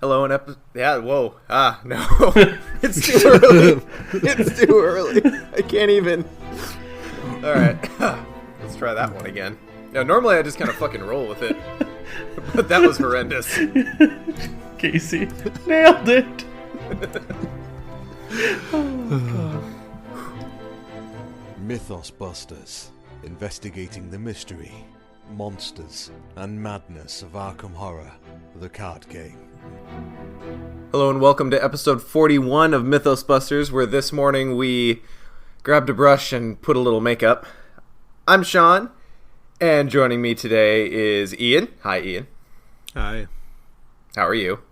Hello and yeah, whoa. No. It's too early. It's too early. I can't even. Alright. Let's try that one again. Now, normally I just kind of fucking roll with it. But that was horrendous. Casey nailed it. Oh, God. Mythos Busters, investigating the mystery, monsters, and madness of Arkham Horror, the card game. Hello and welcome to episode 41 of Mythos Busters, where this morning we grabbed a brush and put a little makeup. I'm Sean, and joining me today is Ian. Hi, Ian. Hi. How are you?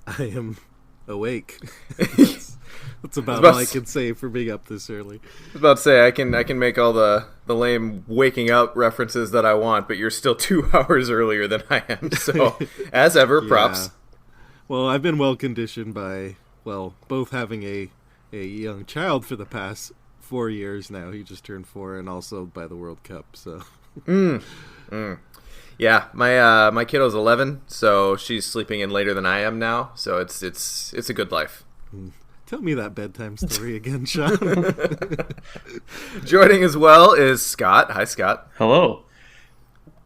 I am awake. That's about all I can say for being up this early. I was about to say, I can make all the lame waking up references that I want, but you're still 2 hours earlier than I am, so as ever, props. Yeah. Well, I've been well conditioned by, both having a young child for the past 4 years now. He just turned 4, and also by the World Cup, so. Yeah, my kiddo's 11, so she's sleeping in later than I am now, so it's a good life. Tell me that bedtime story again, Sean. Joining as well is Scott. Hi, Scott. Hello.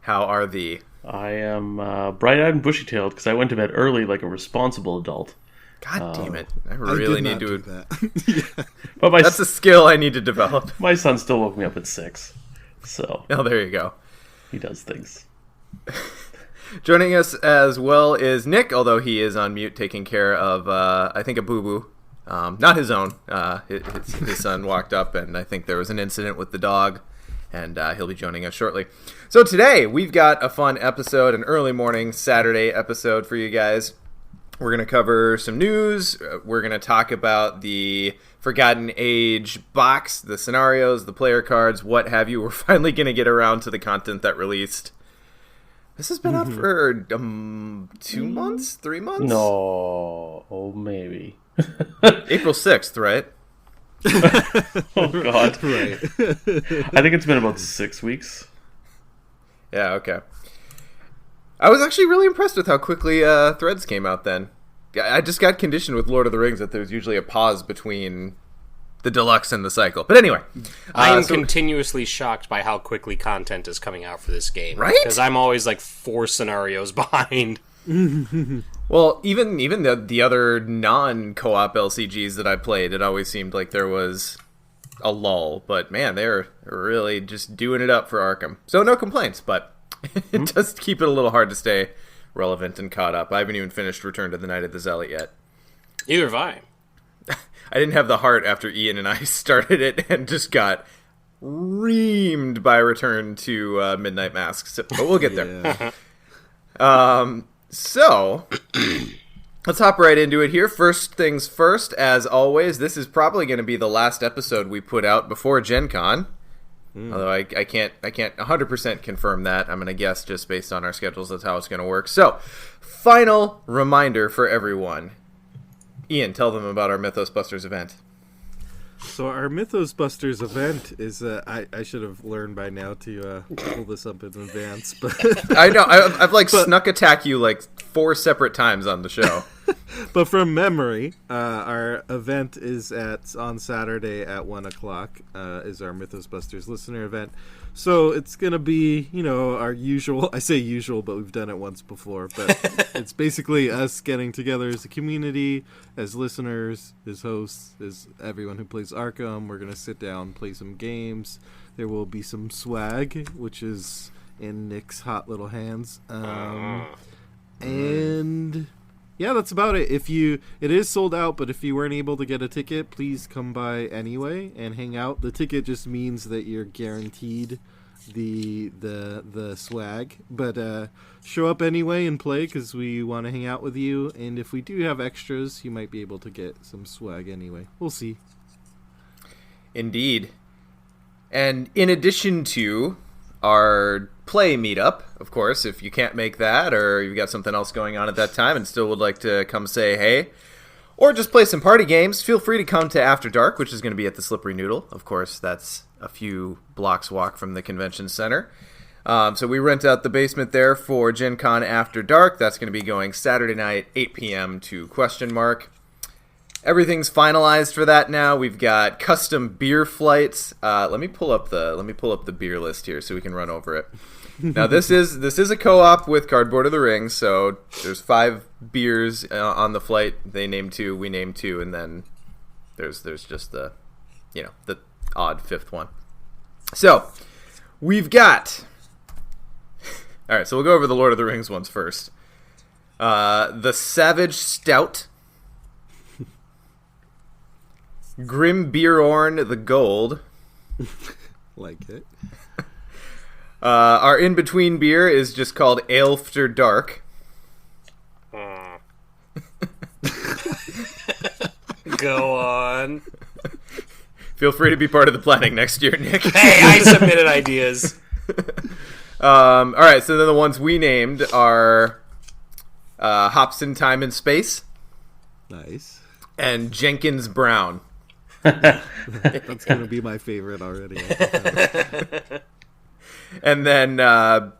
How are thee? I am bright-eyed and bushy-tailed because I went to bed early like a responsible adult. God damn it. I really need to do that. Yeah. But that's a skill I need to develop. My son still woke me up at 6, so... Oh, there you go. He does things. Joining us as well is Nick, although he is on mute taking care of, I think, a boo-boo. Not his own. His son walked up, and I think there was an incident with the dog, and he'll be joining us shortly. So today, we've got a fun episode, an early morning Saturday episode for you guys. We're going to cover some news. We're going to talk about the Forgotten Age box, the scenarios, the player cards, what have you. We're finally going to get around to the content that released. This has been out for 2 months? 3 months? No, maybe. April 6th, right? Oh, God. Right. I think it's been about 6 weeks. Yeah, okay. I was actually really impressed with how quickly Threads came out then. I just got conditioned with Lord of the Rings that there's usually a pause between the deluxe and the cycle. But anyway. I am continuously shocked by how quickly content is coming out for this game. Right? Because I'm always like 4 scenarios behind. Well, even the other non-co-op LCGs that I played, it always seemed like there was a lull. But man, they're really just doing it up for Arkham. So no complaints, but it does keep it a little hard to stay relevant and caught up. I haven't even finished Return to the Night of the Zealot yet. Neither have I. I didn't have the heart after Ian and I started it and just got reamed by Return to Midnight Masks. But we'll get there. So, let's hop right into it here. First things first, as always, this is probably going to be the last episode we put out before Gen Con. Although I can't 100% confirm that. I'm going to guess just based on our schedules that's how it's going to work. So, final reminder for everyone. Ian, tell them about our Mythos Busters event. So our Mythos Busters event is, I should have learned by now to pull this up in advance, but I know, I've snuck attack you 4 separate times on the show. But from memory, our event is on Saturday at 1 o'clock, is our Mythos Busters listener event. So it's going to be, our usual, I say usual, but we've done it once before, but it's basically us getting together as a community, as listeners, as hosts, as everyone who plays Arkham. We're going to sit down, play some games. There will be some swag, which is in Nick's hot little hands. And yeah, that's about it. It is sold out, but if you weren't able to get a ticket, please come by anyway and hang out. The ticket just means that you're guaranteed the swag, but show up anyway and play because we want to hang out with you. And if we do have extras, you might be able to get some swag anyway. We'll see. Indeed. And in addition to our play meetup, of course, if you can't make that or you've got something else going on at that time and still would like to come say hey, or just play some party games, feel free to come to After Dark, which is going to be at the Slippery Noodle. Of course, that's a few blocks walk from the convention center. So we rent out the basement there for Gen Con After Dark. That's going to be going Saturday night, 8 p.m. to ? Everything's finalized for that now. We've got custom beer flights. Let me pull up the beer list here so we can run over it. Now this is a co-op with Cardboard of the Ring, so there's 5 beers on the flight. They name 2, we name 2, and then there's just the odd 5th one. So we've got. All right, so we'll go over the Lord of the Rings ones first. The Savage Stout. Grim Beerorn the Gold. Like it. Our in-between beer is just called Alefter Dark. Go on. Feel free to be part of the planning next year, Nick. Hey, I submitted ideas. All right, so then the ones we named are Hobson Time and Space. Nice. And Jenkins Brown. That's going to be my favorite already. And then,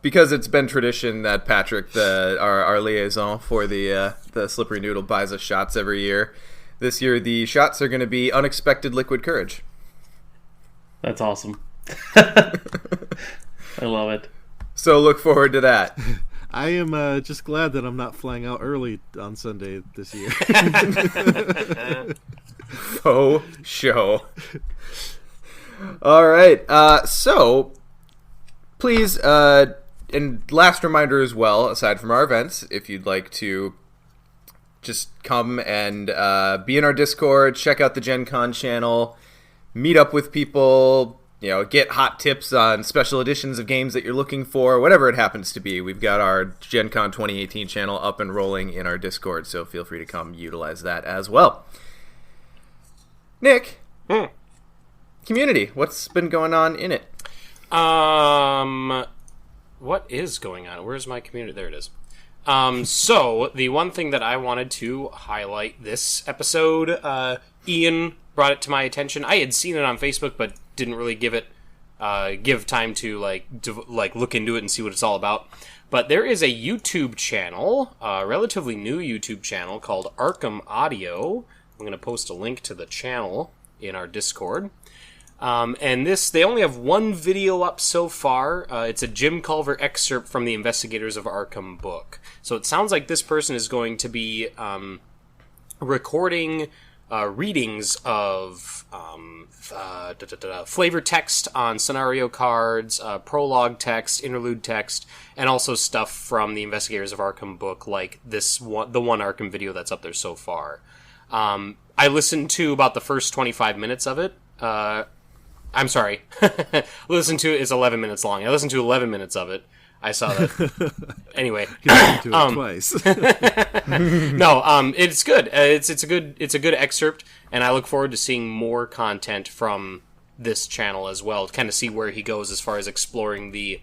because it's been tradition that Patrick, our liaison for the Slippery Noodle, buys us shots every year, this year the shots are going to be Unexpected Liquid Courage. That's awesome. I love it. So look forward to that. I am just glad that I'm not flying out early on Sunday this year. Faux show. All right. So, please, and last reminder as well, aside from our events, if you'd like to just come and be in our Discord, check out the Gen Con channel, meet up with people, get hot tips on special editions of games that you're looking for, whatever it happens to be. We've got our Gen Con 2018 channel up and rolling in our Discord, so feel free to come utilize that as well. Nick, community, what's been going on in it? What is going on? Where's my community? There it is. So, the one thing that I wanted to highlight this episode, Ian brought it to my attention. I had seen it on Facebook, but didn't really give time to look into it and see what it's all about. But there is a YouTube channel, a relatively new YouTube channel called Arkham Audio. I'm going to post a link to the channel in our Discord. And they only have one video up so far. It's a Jim Culver excerpt from the Investigators of Arkham book. So it sounds like this person is going to be recording readings of flavor text on scenario cards, prologue text, interlude text, and also stuff from the Investigators of Arkham book, like the one Arkham video that's up there so far. I listened to about the first 25 minutes of it. I'm sorry. Listen to it is 11 minutes long. I listened to 11 minutes of it. I saw that. Anyway, you listened to it twice. No, it's good. It's a good excerpt, and I look forward to seeing more content from this channel as well to kind of see where he goes as far as exploring the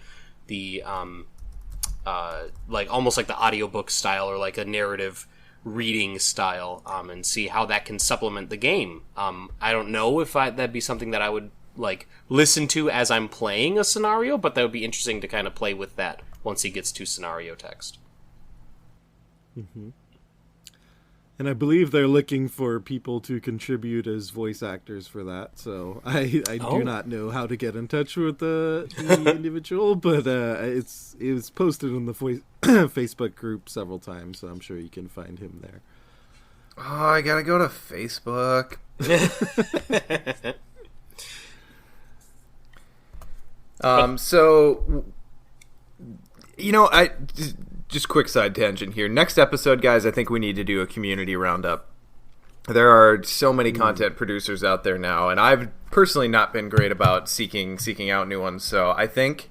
almost like the audiobook style or like a narrative reading style, and see how that can supplement the game. I don't know if that'd be something that I would listen to as I'm playing a scenario, but that would be interesting to kind of play with that once he gets to scenario text. Mm-hmm. And I believe they're looking for people to contribute as voice actors for that. So I do not know how to get in touch with the individual, but it was posted in the Facebook group several times, so I'm sure you can find him there. Oh, I gotta go to Facebook. So, I just quick side tangent here. Next episode, guys, I think we need to do a community roundup. There are so many content producers out there now, and I've personally not been great about seeking out new ones. So I think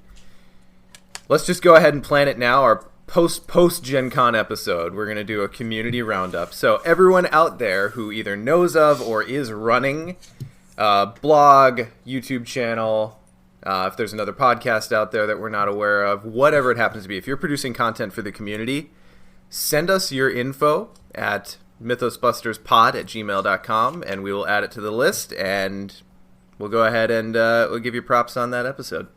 let's just go ahead and plan it now. Our post Gen Con episode, we're going to do a community roundup. So everyone out there who either knows of or is running a blog, YouTube channel, if there's another podcast out there that we're not aware of, whatever it happens to be, if you're producing content for the community, send us your info at mythosbusterspod@gmail.com, and we will add it to the list, and we'll go ahead and we'll give you props on that episode.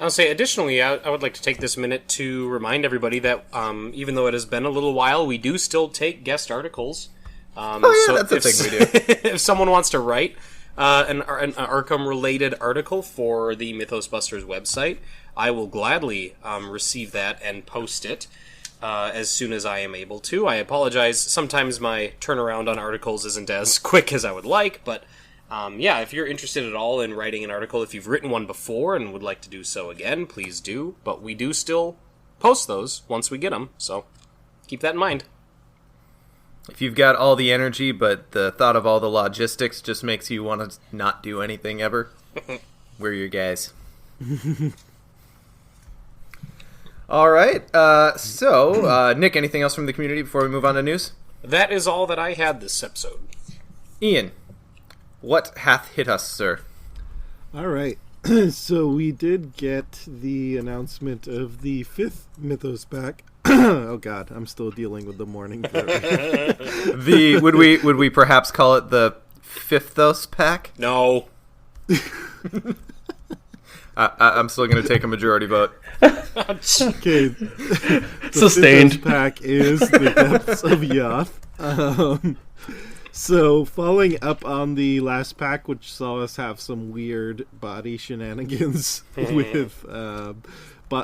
I'll say, additionally, I would like to take this minute to remind everybody that even though it has been a little while, we do still take guest articles. That's a thing we do. If someone wants to write an Arkham-related article for the Mythos Busters website, I will gladly receive that and post it as soon as I am able to. I apologize. Sometimes my turnaround on articles isn't as quick as I would like, but if you're interested at all in writing an article, if you've written one before and would like to do so again, please do. But we do still post those once we get them, so keep that in mind. If you've got all the energy, but the thought of all the logistics just makes you want to not do anything ever, we're your guys. All right. Nick, anything else from the community before we move on to news? That is all that I had this episode. Ian, what hath hit us, sir? All right. So we did get the announcement of the 5th Mythos pack. Oh God, I'm still dealing with the morning. Would we perhaps call it the Fifthos pack? No. I'm still going to take a majority vote. Okay. Sustained. The pack is the Depths of Yoth. So, following up on the last pack, which saw us have some weird body shenanigans with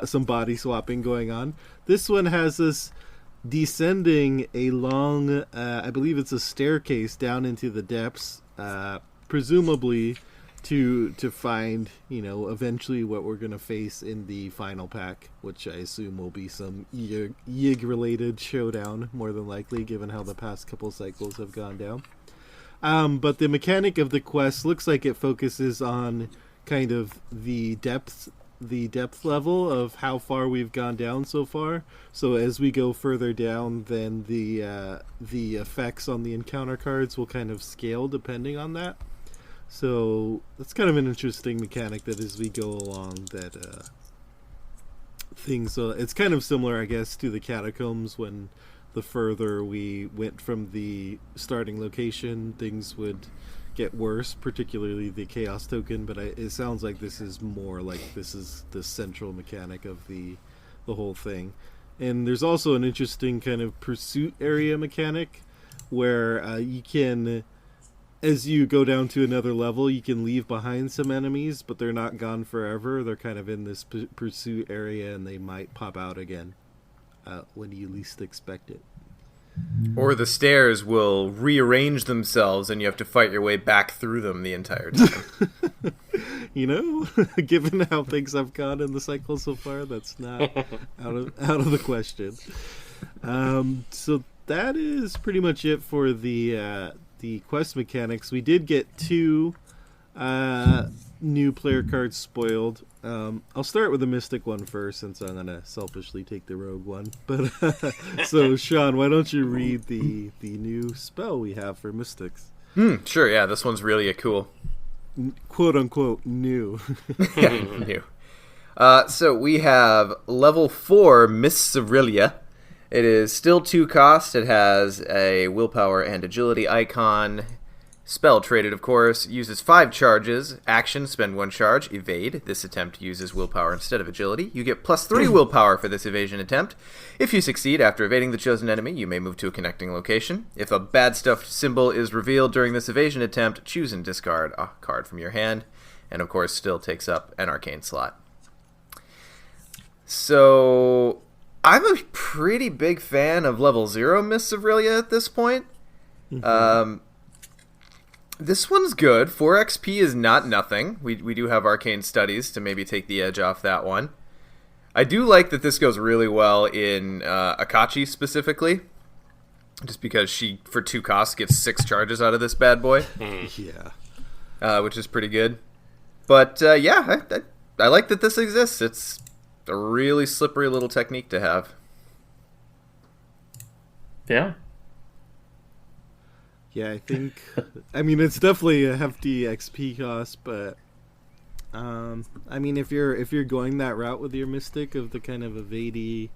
some body swapping going on, this one has us descending a long, I believe it's a staircase down into the depths, presumably to find, eventually what we're going to face in the final pack, which I assume will be some Yig-related showdown, more than likely, given how the past couple cycles have gone down. But the mechanic of the quest looks like it focuses on kind of the depth level of how far we've gone down so far. So as we go further down, then the effects on the encounter cards will kind of scale depending on that. So that's kind of an interesting mechanic that as we go along that things it's kind of similar, I guess, to the catacombs when the further we went from the starting location, things would get worse, particularly the chaos token, but it sounds like this is more like this is the central mechanic of the whole thing. And there's also an interesting kind of pursuit area mechanic where you can, as you go down to another level, you can leave behind some enemies, but they're not gone forever. They're kind of in this pursuit area, and they might pop out again when you least expect it. Or the stairs will rearrange themselves, and you have to fight your way back through them the entire time. Given how things have gone in the cycle so far, that's not out of the question. So that is pretty much it for the quest mechanics. We did get 2 new player cards spoiled. I'll start with the Mystic one first, since I'm going to selfishly take the Rogue one. But so, Sean, why don't you read the new spell we have for Mystics? Sure, yeah, this one's really cool. Quote-unquote new. Yeah, new. So we have level 4 Mists of Rilia. It is still 2 cost. It has a willpower and agility icon. Spell traded, of course, uses 5 charges. Action, spend 1 charge. Evade. This attempt uses willpower instead of agility. You get +3 willpower for this evasion attempt. If you succeed after evading the chosen enemy, you may move to a connecting location. If a bad stuffed symbol is revealed during this evasion attempt, choose and discard a card from your hand. And, of course, still takes up an arcane slot. So I'm a pretty big fan of level 0 Mists of Rilia at this point. Mm-hmm. This one's good. 4 XP is not nothing. We do have Arcane Studies to maybe take the edge off that one. I do like that this goes really well in Akachi specifically, just because she, for 2 costs, gets 6 charges out of this bad boy. Yeah. Which is pretty good. But, I like that this exists. It's a really slippery little technique to have. Yeah. Yeah, I think. I mean, it's definitely a hefty XP cost, but I mean, if you're going that route with your Mystic of the kind of evadey,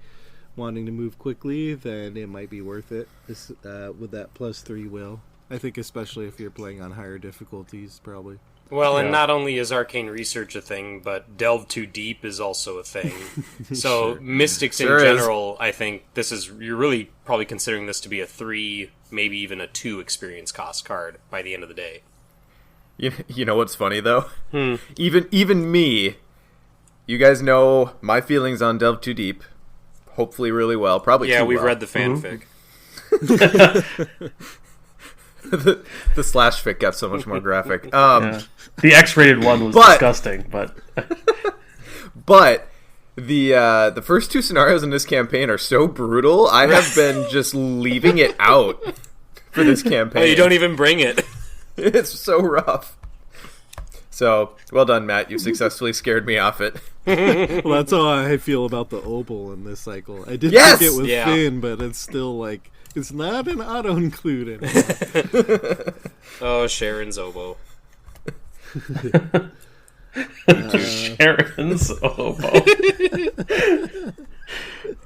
wanting to move quickly, then it might be worth it. With that +3 will, I think, especially if you're playing on higher difficulties, probably. Well, and Yeah. not only is arcane research a thing, but delve too deep is also a thing. So mystics Sure in is. general, I think you're really probably considering this to be a 3, maybe even a 2 experience cost card by the end of the day. You know what's funny though? Even me, you guys know my feelings on Delve Too Deep. Hopefully, really well. Probably Yeah, too we've well. read the fanfic. the slash fic got so much more graphic. Yeah. The X-rated one was But- disgusting, but But the first 2 scenarios in this campaign are so brutal. I have been just leaving it out for this campaign. Oh, you don't even bring it. It's so rough. So well done, Matt. You successfully scared me off it. Well, that's how I feel about the Opal in this cycle. I did Yes! think it was Yeah. thin, but it's still like it's not an auto include anymore. Oh, Sharon's oboe. Sharon's oboe.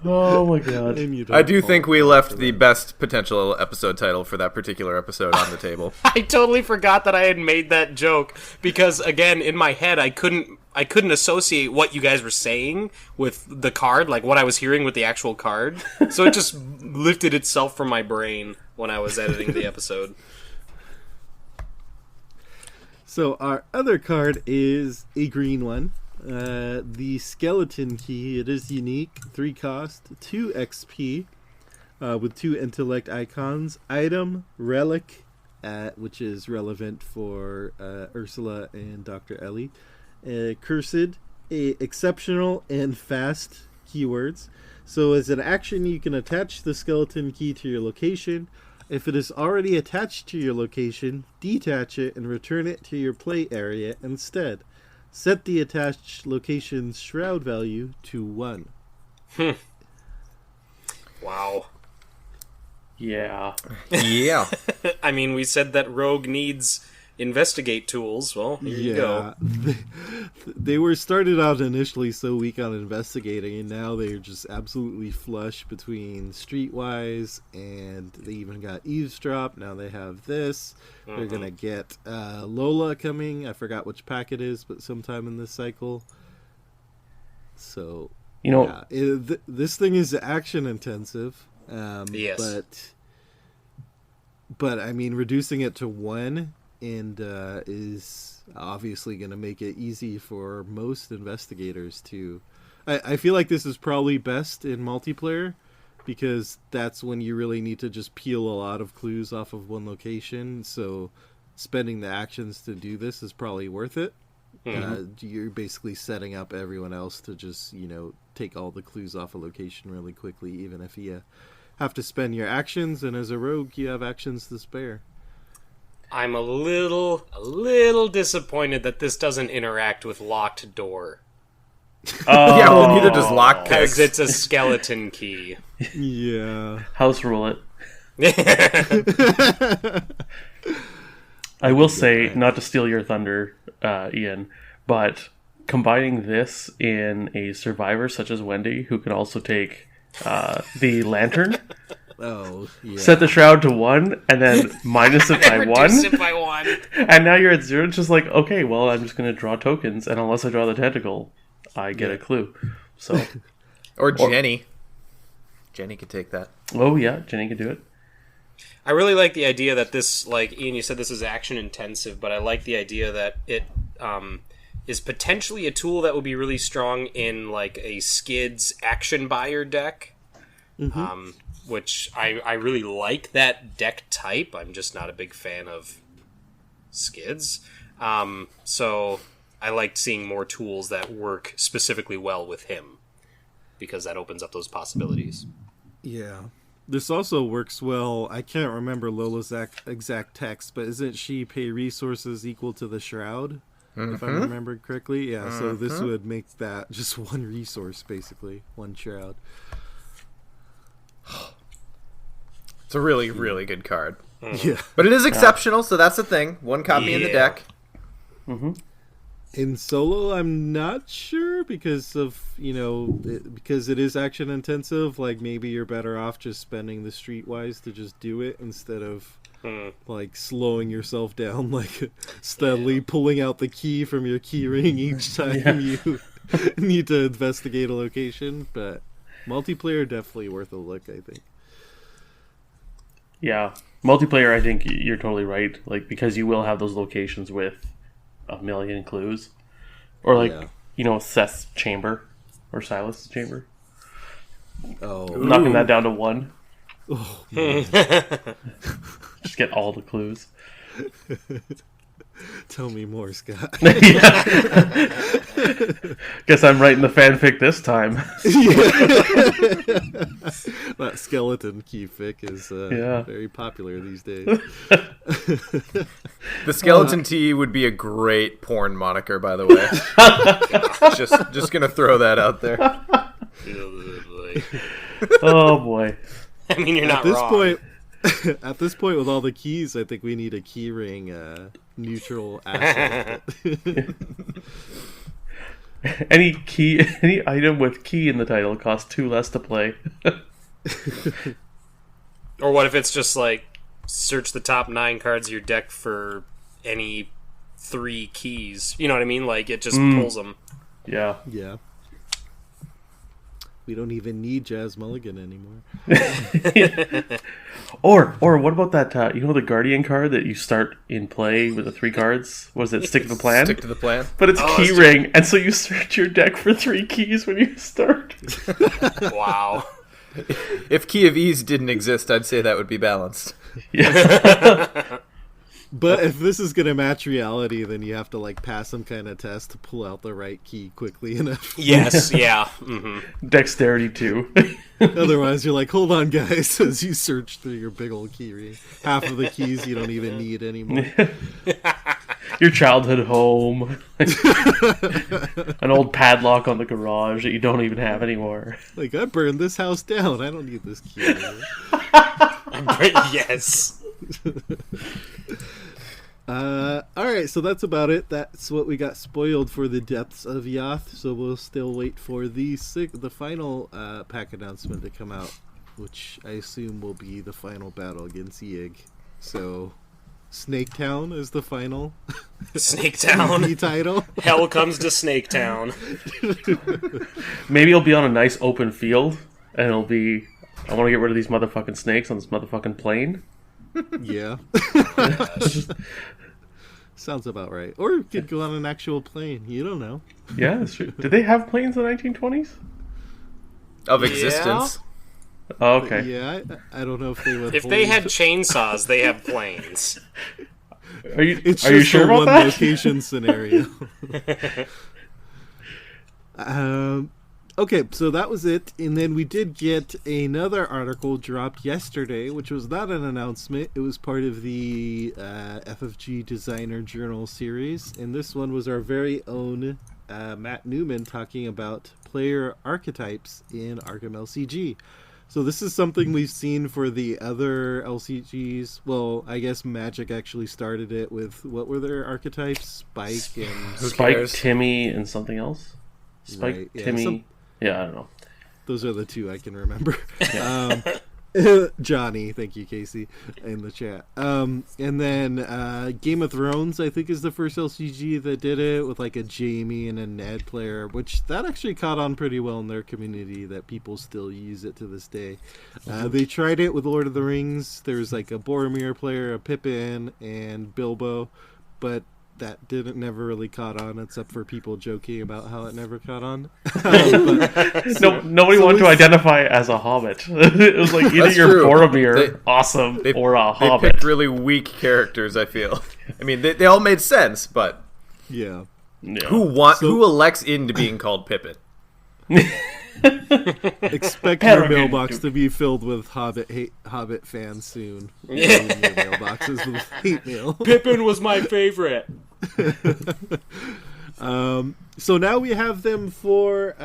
Oh my god. And you don't I do fall think we for left that. the best potential episode title for that particular episode on the table. I totally forgot that I had made that joke because, again, in my head, I couldn't associate what you guys were saying with the card, like what I was hearing with the actual card. So it just lifted itself from my brain when I was editing the episode. So our other card is a green one. The Skeleton Key. It is unique. 3 cost, 2 XP, with 2 intellect icons. Item, relic, which is relevant for Ursula and Dr. Ellie. Cursed, exceptional, and fast keywords. So as an action, you can attach the Skeleton Key to your location. If it is already attached to your location, detach it and return it to your play area instead. Set the attached location's shroud value to 1. Wow. Yeah. Yeah. I mean, we said that Rogue needs investigate tools. Well, here you go. They were started out initially so weak on investigating, and now they're just absolutely flush between Streetwise, and they even got Eavesdrop. Now they have this. They're going to get Lola coming. I forgot which pack it is, but sometime in this cycle. So, You know, this thing is action intensive. Yes. But I mean, reducing it to 1 and is obviously going to make it easy for most investigators to. I feel like this is probably best in multiplayer because that's when you really need to just peel a lot of clues off of one location. So spending the actions to do this is probably worth it. You're basically setting up everyone else to just, take all the clues off a location really quickly, even if you have to spend your actions, and as a rogue, you have actions to spare. I'm a little disappointed that this doesn't interact with locked door. Yeah, well, neither does lockpicks. Because it's a skeleton key. Yeah. house rule it. I will say, not to steal your thunder, Ian, but combining this in a survivor such as Wendy, who can also take the lantern, Oh, yeah. set the shroud to 1, and then minus it by 1, Reduce it by 1. and now you're at 0. It's just like, okay, well, I'm just going to draw tokens, and unless I draw the tentacle, I get a clue. So, Or Jenny. Jenny could take that. oh yeah, Jenny can do it. I really like the idea that this, like, Ian, you said this is action intensive, but I like the idea that it is potentially a tool that would be really strong in, like, a Skids action buyer deck. Which I really like that deck type. I'm just not a big fan of Skids. So I liked seeing more tools that work specifically well with him, because that opens up those possibilities. Yeah. This also works well. I can't remember Lola's exact text, but isn't she pay resources equal to the shroud? If I remembered correctly? Yeah, so this would make that just 1 resource, basically. 1 shroud. It's a really, really good card. Yeah. But it is exceptional, so that's the thing. 1 copy in the Yeah. deck. In solo, I'm not sure multiplayer because of because it is action intensive. Like maybe you're better off just spending the streetwise to just do it instead of like slowing yourself down, like steadily pulling out the key from your key ring each time you need to investigate a location. But multiplayer definitely worth a look, I think. Yeah, multiplayer, I think you're totally right. Like, because you will have those locations with a million clues. Or like, Seth's chamber or Silas' chamber. Oh, knocking that down to 1. Oh, just get all the clues. Tell me more, Scott. Guess I'm writing the fanfic this time. That skeleton key fic is very popular these days. The skeleton tea would be a great porn moniker, by the way. just gonna throw that out there. Oh boy. I mean, you're not wrong. At this point, with all the keys, I think we need a keyring neutral asset. Any item with key in the title costs 2 less to play. Or what if it's just like search the top 9 cards of your deck for any 3 keys? You know what I mean? Like it just pulls them. Yeah. Yeah. We don't even need Jazz Mulligan anymore. Or what about that? The Guardian card that you start in play with the 3 cards. Was it Stick to the Plan? Stick to the Plan. But it's key ring, and so you search your deck for 3 keys when you start. Wow. If Key of Ease didn't exist, I'd say that would be balanced. Yeah. But if this is going to match reality, then you have to like pass some kind of test to pull out the right key quickly enough. Yes, yeah. Mm-hmm. Dexterity 2. Otherwise, you're like, hold on, guys, as you search through your big old key ring. Half of the keys you don't even need anymore. Your childhood home. An old padlock on the garage that you don't even have anymore. Like, I burned this house down. I don't need this key anymore. Yes. Alright, so that's about it. That's what we got spoiled for the Depths of Yoth, so we'll still wait for the final pack announcement to come out, which I assume will be the final battle against Yig. So, Snaketown is the final Snaketown title. Hell comes to Snaketown. Maybe it'll be on a nice open field, and it'll be, I want to get rid of these motherfucking snakes on this motherfucking plane. Yeah. Sounds about right. Or it could go on an actual plane. You don't know. Yeah, that's true. Did they have planes in the 1920s? Of existence. Oh, okay. Yeah, I don't know if they would. If they had chainsaws, they have planes. Are you It's are you just sure a about one that? location scenario. Okay, so that was it, and then we did get another article dropped yesterday, which was not an announcement. It was part of the FFG Designer Journal series, and this one was our very own Matt Newman talking about player archetypes in Arkham LCG. So this is something we've seen for the other LCGs. Well, I guess Magic actually started it with, what were their archetypes? Spike and... Spike, Timmy, and something else? Spike, Right, yeah, Timmy... Yeah, I don't know. Those are the 2 I can remember. Johnny, thank you, Casey, in the chat. And then Game of Thrones, I think, is the first LCG that did it, with like a Jamie and a Ned player, which that actually caught on pretty well in their community, that people still use it to this day. They tried it with Lord of the Rings. There's like a Boromir player, a Pippin, and Bilbo, but that never really caught on, except for people joking about how it never caught on. Nobody wanted to identify as a hobbit. It was like either That's you're true. Boromir, awesome, or a They hobbit. picked really weak characters, I feel. I mean, they all made sense, but Yeah. Yeah. who elects into being called Pippin? Expect your Peregrine. mailbox to be filled with Hobbit fans soon. Yeah. Your mailboxes with hate mail. Pippin was my favorite. So now we have them for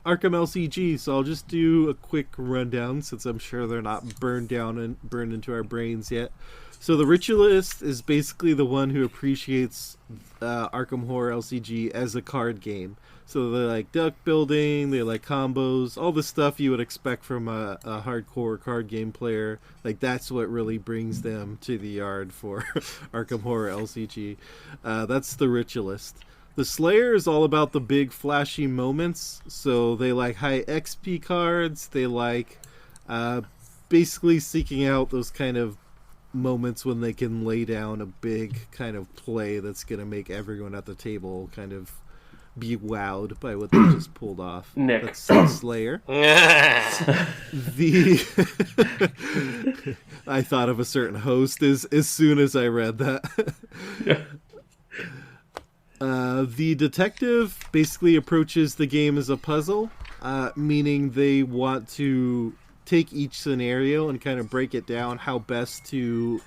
Arkham LCG, so I'll just do a quick rundown since I'm sure they're not burned into our brains yet. So the Ritualist is basically the one who appreciates Arkham Horror LCG as a card game. So they like deck building, they like combos, all the stuff you would expect from a hardcore card game player. Like that's what really brings them to the yard for Arkham Horror LCG. That's the Ritualist. The Slayer is all about the big flashy moments. So they like high XP cards. They like basically seeking out those kind of moments when they can lay down a big kind of play that's going to make everyone at the table kind of be wowed by what they just pulled off. Nick. That's the Slayer. I thought of a certain host as soon as I read that. The Detective basically approaches the game as a puzzle, meaning they want to take each scenario and kind of break it down how best to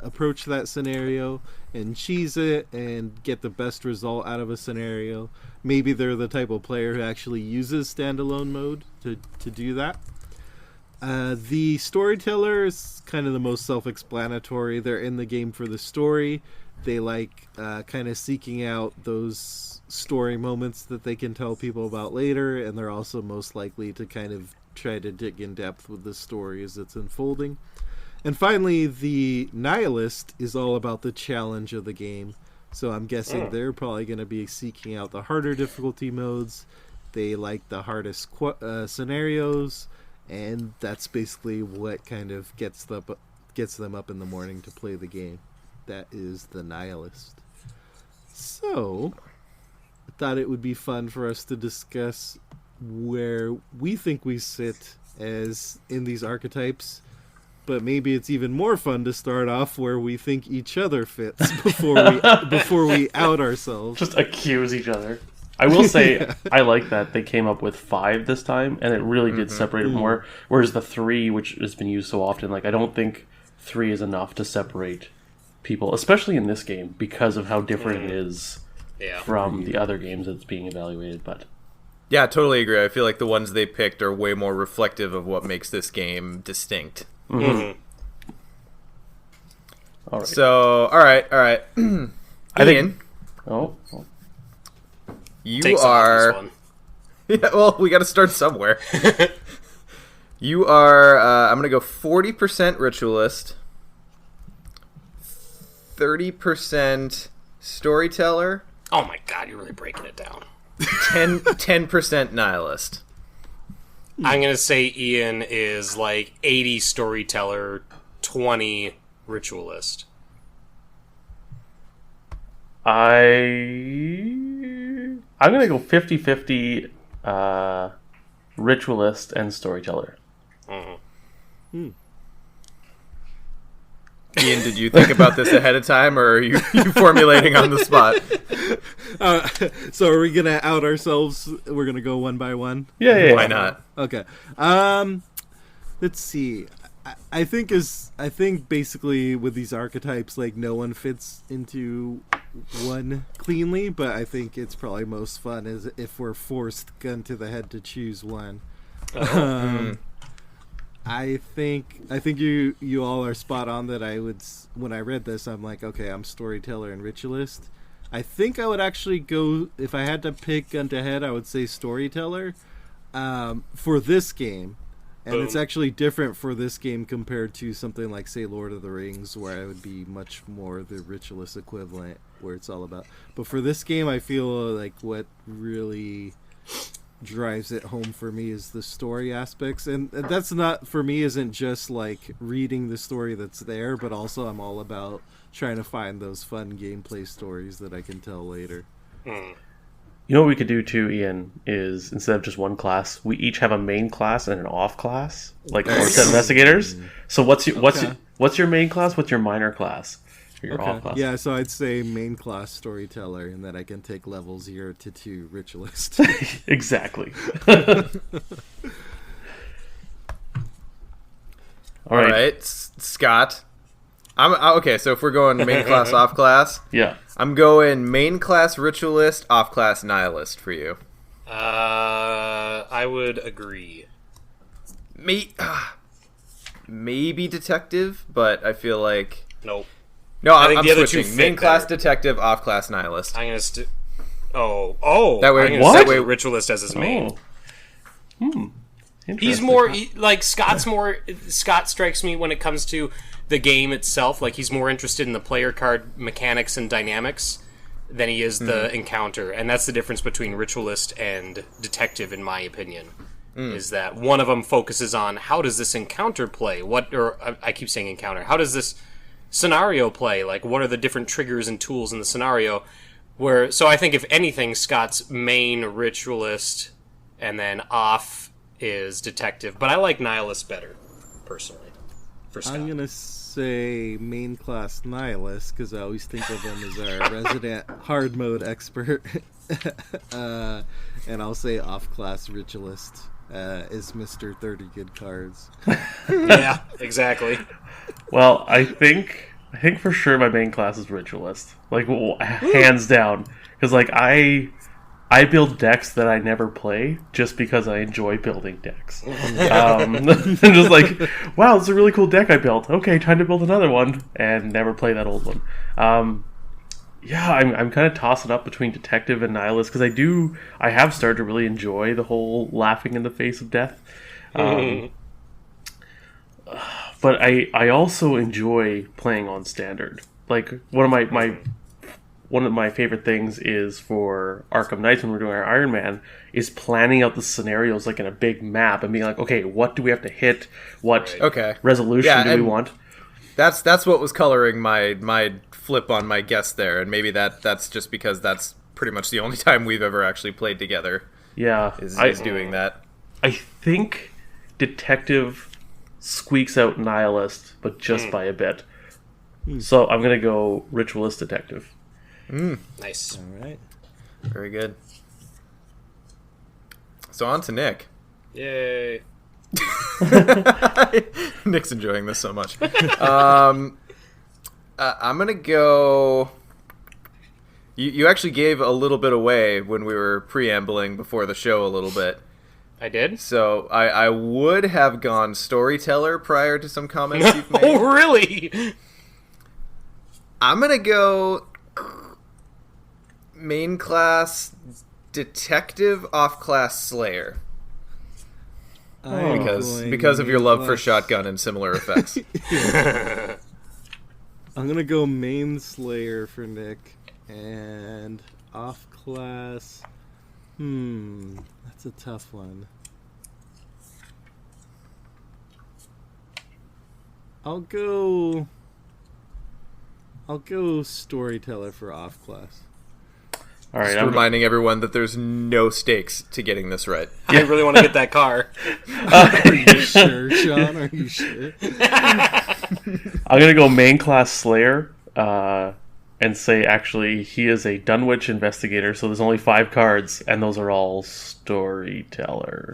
approach that scenario and cheese it and get the best result out of a scenario. Maybe they're the type of player who actually uses standalone mode to do that. The Storyteller is kind of the most self-explanatory. They're in the game for the story. They like kind of seeking out those story moments that they can tell people about later, and they're also most likely to kind of try to dig in depth with the story as it's unfolding. And finally, the Nihilist is all about the challenge of the game. So I'm guessing they're probably going to be seeking out the harder difficulty modes. They like the hardest scenarios, and that's basically what kind of gets them up in the morning to play the game. That is the Nihilist. So, I thought it would be fun for us to discuss where we think we sit as in these archetypes, but maybe it's even more fun to start off where we think each other fits before we out ourselves. Just accuse each other. I will say, I like that they came up with 5 this time, and it really did separate it more. Whereas the 3, which has been used so often, like I don't think 3 is enough to separate people, especially in this game, because of how different it is from the other games that's being evaluated. But yeah, I totally agree. I feel like the ones they picked are way more reflective of what makes this game distinct. All right. So, all right. I think. Oh. You Takes are. off Yeah, well, we got to start somewhere. You are. I'm gonna go 40% Ritualist, 30% Storyteller. Oh my god, you're really breaking it down. 10% Nihilist. I'm gonna say Ian is like 80 Storyteller, 20 Ritualist. I'm gonna go 50-50 Ritualist and Storyteller. Ian, did you think about this ahead of time, or are you formulating on the spot? So are we gonna out ourselves? We're gonna go one by one. Yeah. Why not? Okay. Let's see. I think basically with these archetypes, like no one fits into one cleanly, but I think it's probably most fun is if we're forced gun to the head to choose one. I think you all are spot on that when I read this, I'm like, okay, I'm Storyteller and Ritualist. I think I would actually go, if I had to pick gun to head, I would say Storyteller for this game. And it's actually different for this game compared to something like, say, Lord of the Rings, where I would be much more the Ritualist equivalent, where it's all about. But for this game, I feel like what really drives it home for me is the story aspects. And that's not, for me, isn't just like reading the story that's there, but also I'm all about trying to find those fun gameplay stories that I can tell later. You know what we could do too, Ian, is instead of just one class, we each have a main class and an off class, like Forest Investigators. So what's your main class? What's your minor class? Or your off class? Yeah, so I'd say main class Storyteller, and then I can take level 0 to 2 Ritualist. Exactly. All right, Scott. Okay, so if we're going main class, off class, Yeah. I'm going main class Ritualist, off class Nihilist for you. I would agree. Maybe detective, but I feel like Nope. no. I think I'm the other two switching. fit Main class better. detective, off class nihilist. I'm gonna Oh. That way- I'm gonna what? that way ritualist as his main. He's Interesting. more Scott strikes me when it comes to the game itself. Like he's more interested in the player card mechanics and dynamics than he is the encounter, and that's the difference between ritualist and detective, in my opinion. Is that one of them focuses on how does this encounter play? I keep saying encounter. How does this scenario play? Like, what are the different triggers and tools in the scenario? So I think if anything, Scott's main ritualist, and then off is detective. But I like nihilist better, personally. For Scott. I'm gonna say main class nihilist because I always think of him as our resident hard mode expert, and I'll say off class ritualist is Mr. 30 Good Cards. Yeah, exactly. Well, I think for sure my main class is ritualist, like hands down, because like I build decks that I never play just because I enjoy building decks. I'm just like, wow, it's a really cool deck I built. Okay, time to build another one, and never play that old one. Yeah, I'm kind of tossing up between detective and nihilist because I have started to really enjoy the whole laughing in the face of death. But I also enjoy playing on standard. Like one of my favorite things is for Arkham Knights when we're doing our Iron Man is planning out the scenarios like in a big map and being like, okay, what do we have to hit? What resolution do we want? That's what was coloring my flip on my guess there, and maybe that's just because that's pretty much the only time we've ever actually played together. Yeah, is doing that. I think detective squeaks out nihilist, but just by a bit. So I'm gonna go ritualist detective. Nice. All right. Very good. So on to Nick. Yay. Nick's enjoying this so much. I'm gonna go. You actually gave a little bit away when we were preambling before the show a little bit. I did? So I would have gone storyteller prior to some comments you've made. Oh, really? I'm gonna go main class detective, off class slayer. Because of your love for shotgun and similar effects. I'm gonna go main slayer for Nick, and off class. That's a tough one. I'll go storyteller for off class. All right, Just reminding everyone that there's no stakes to getting this right. I really want to get that car. Are you sure, Sean? Are you sure? I'm gonna go main class slayer, and say actually he is a Dunwich investigator. So there's only 5 cards, and those are all storyteller.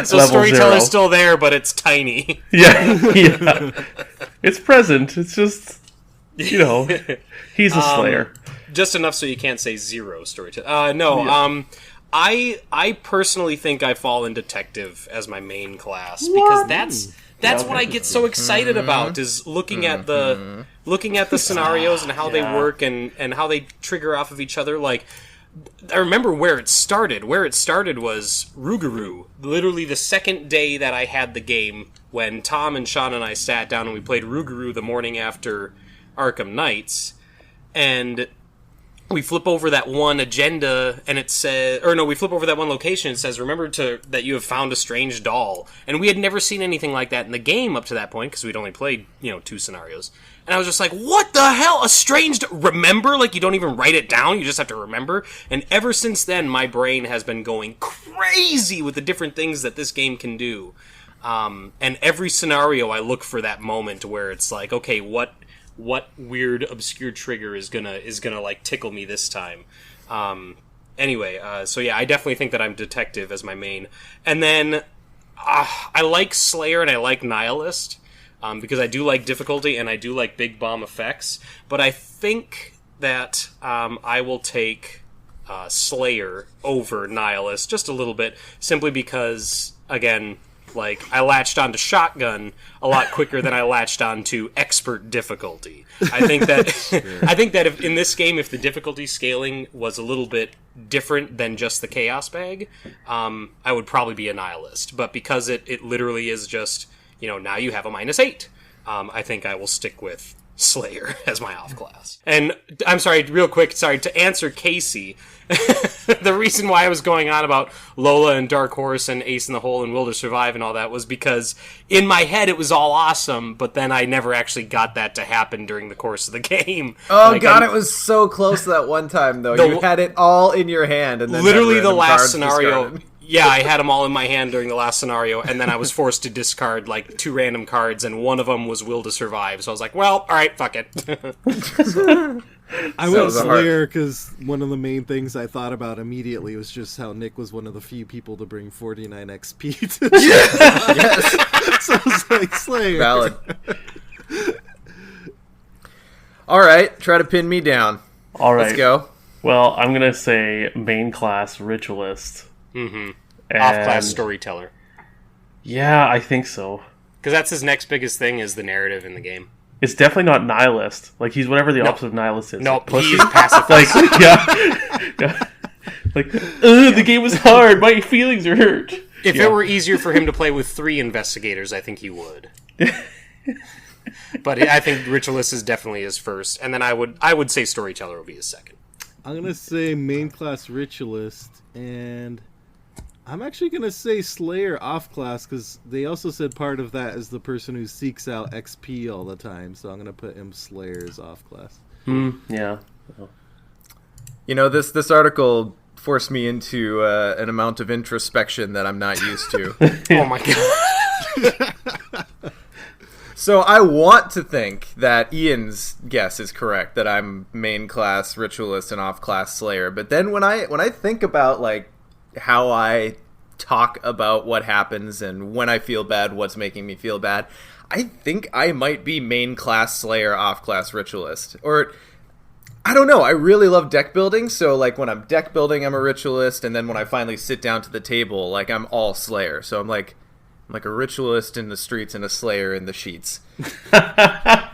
So storyteller's still there, but it's tiny. Yeah. It's present. It's just, he's a slayer. Just enough so you can't say 0 storyteller. I personally think I fall in detective as my main class because that's what I get so excited about is looking at the scenarios and how they work and how they trigger off of each other. Like, I remember where it started. Where it started was Rougarou. Literally the second day that I had the game, when Tom and Sean and I sat down and we played Rougarou the morning after Arkham Knights, and we flip over that one agenda and it says, we flip over that one location and it says, remember that you have found a strange doll. And we had never seen anything like that in the game up to that point because we'd only played, 2 scenarios. And I was just like, what the hell? A strange remember? Like, you don't even write it down, you just have to remember. And ever since then, my brain has been going crazy with the different things that this game can do. And every scenario I look for that moment where it's like, okay, what weird obscure trigger is gonna like tickle me this time. Anyway, so yeah, I definitely think that I'm detective as my main, and then I like Slayer and I like Nihilist because I do like difficulty and I do like big bomb effects. But I think that I will take Slayer over Nihilist just a little bit, simply because, again, like, I latched onto Shotgun a lot quicker than I latched onto Expert difficulty. I think that if, in this game, if the difficulty scaling was a little bit different than just the Chaos Bag, I would probably be a Nihilist. But because it literally is just, now you have a -8, I think I will stick with Slayer as my off class. And I'm sorry, real quick, to answer Casey, the reason why I was going on about Lola and Dark Horse and Ace in the Hole and Will to Survive and all that was because in my head it was all awesome, but then I never actually got that to happen during the course of the game. Oh, God, it was so close that one time, though. You had it all in your hand. And then literally the last scenario... Discarded. Yeah, I had them all in my hand during the last scenario, and then I was forced to discard, 2 random cards, and one of them was Will to Survive, so I was like, well, alright, fuck it. I went Slayer because one of the main things I thought about immediately was just how Nick was one of the few people to bring 49 XP to Yes! So I was like, Slayer. Valid. Alright, try to pin me down. Alright. Let's go. Well, I'm going to say main class Ritualist. Mm-hmm. Off-class Storyteller. Yeah, I think so. Because that's his next biggest thing, is the narrative in the game. It's definitely not Nihilist. Like, he's whatever the opposite of Nihilist is. No, Pussy. he's pacifist. The game was hard. My feelings are hurt. If it were easier for him to play with 3 investigators, I think he would. But I think Ritualist is definitely his first, and then I would say Storyteller will be his second. I'm gonna say main class Ritualist, and I'm actually gonna say Slayer off class because they also said part of that is the person who seeks out XP all the time. So I'm gonna put him Slayer's off class. Yeah. This article forced me into an amount of introspection that I'm not used to. Oh my god. So I want to think that Ian's guess is correct, that I'm main class Ritualist and off class Slayer. But then when I think about how I talk about what happens and when I feel bad, what's making me feel bad, I think I might be main class Slayer, off class Ritualist. Or I don't know, I really love deck building, so when I'm deck building I'm a Ritualist, and then when I finally sit down to the table, I'm all Slayer. So I'm like a Ritualist in the streets and a Slayer in the sheets.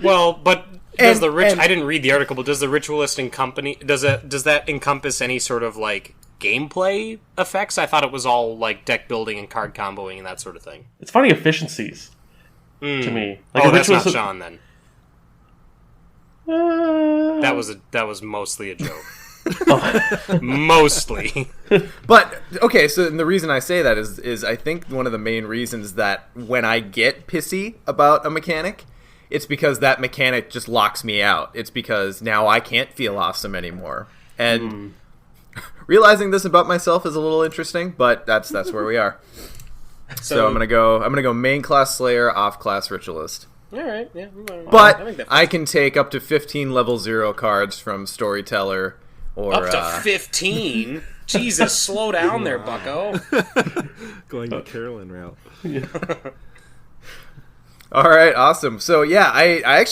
Well, but I didn't read the article, but does the Ritualist does that encompass any sort of gameplay effects? I thought it was all deck building and card comboing and that sort of thing. It's finding efficiencies to me. That's not Sean then. That was mostly a joke. Mostly. But okay, so the reason I say that is I think one of the main reasons that when I get pissy about a mechanic, it's because that mechanic just locks me out. It's because now I can't feel awesome anymore. And realizing this about myself is a little interesting, but that's where we are. So I'm gonna go main class Slayer, off class Ritualist. All right, yeah. But I can take up to 15 level 0 cards from Storyteller. Or, up to 15? Jesus, slow down there, bucko. Going the Carolyn route. All right, awesome. So yeah, I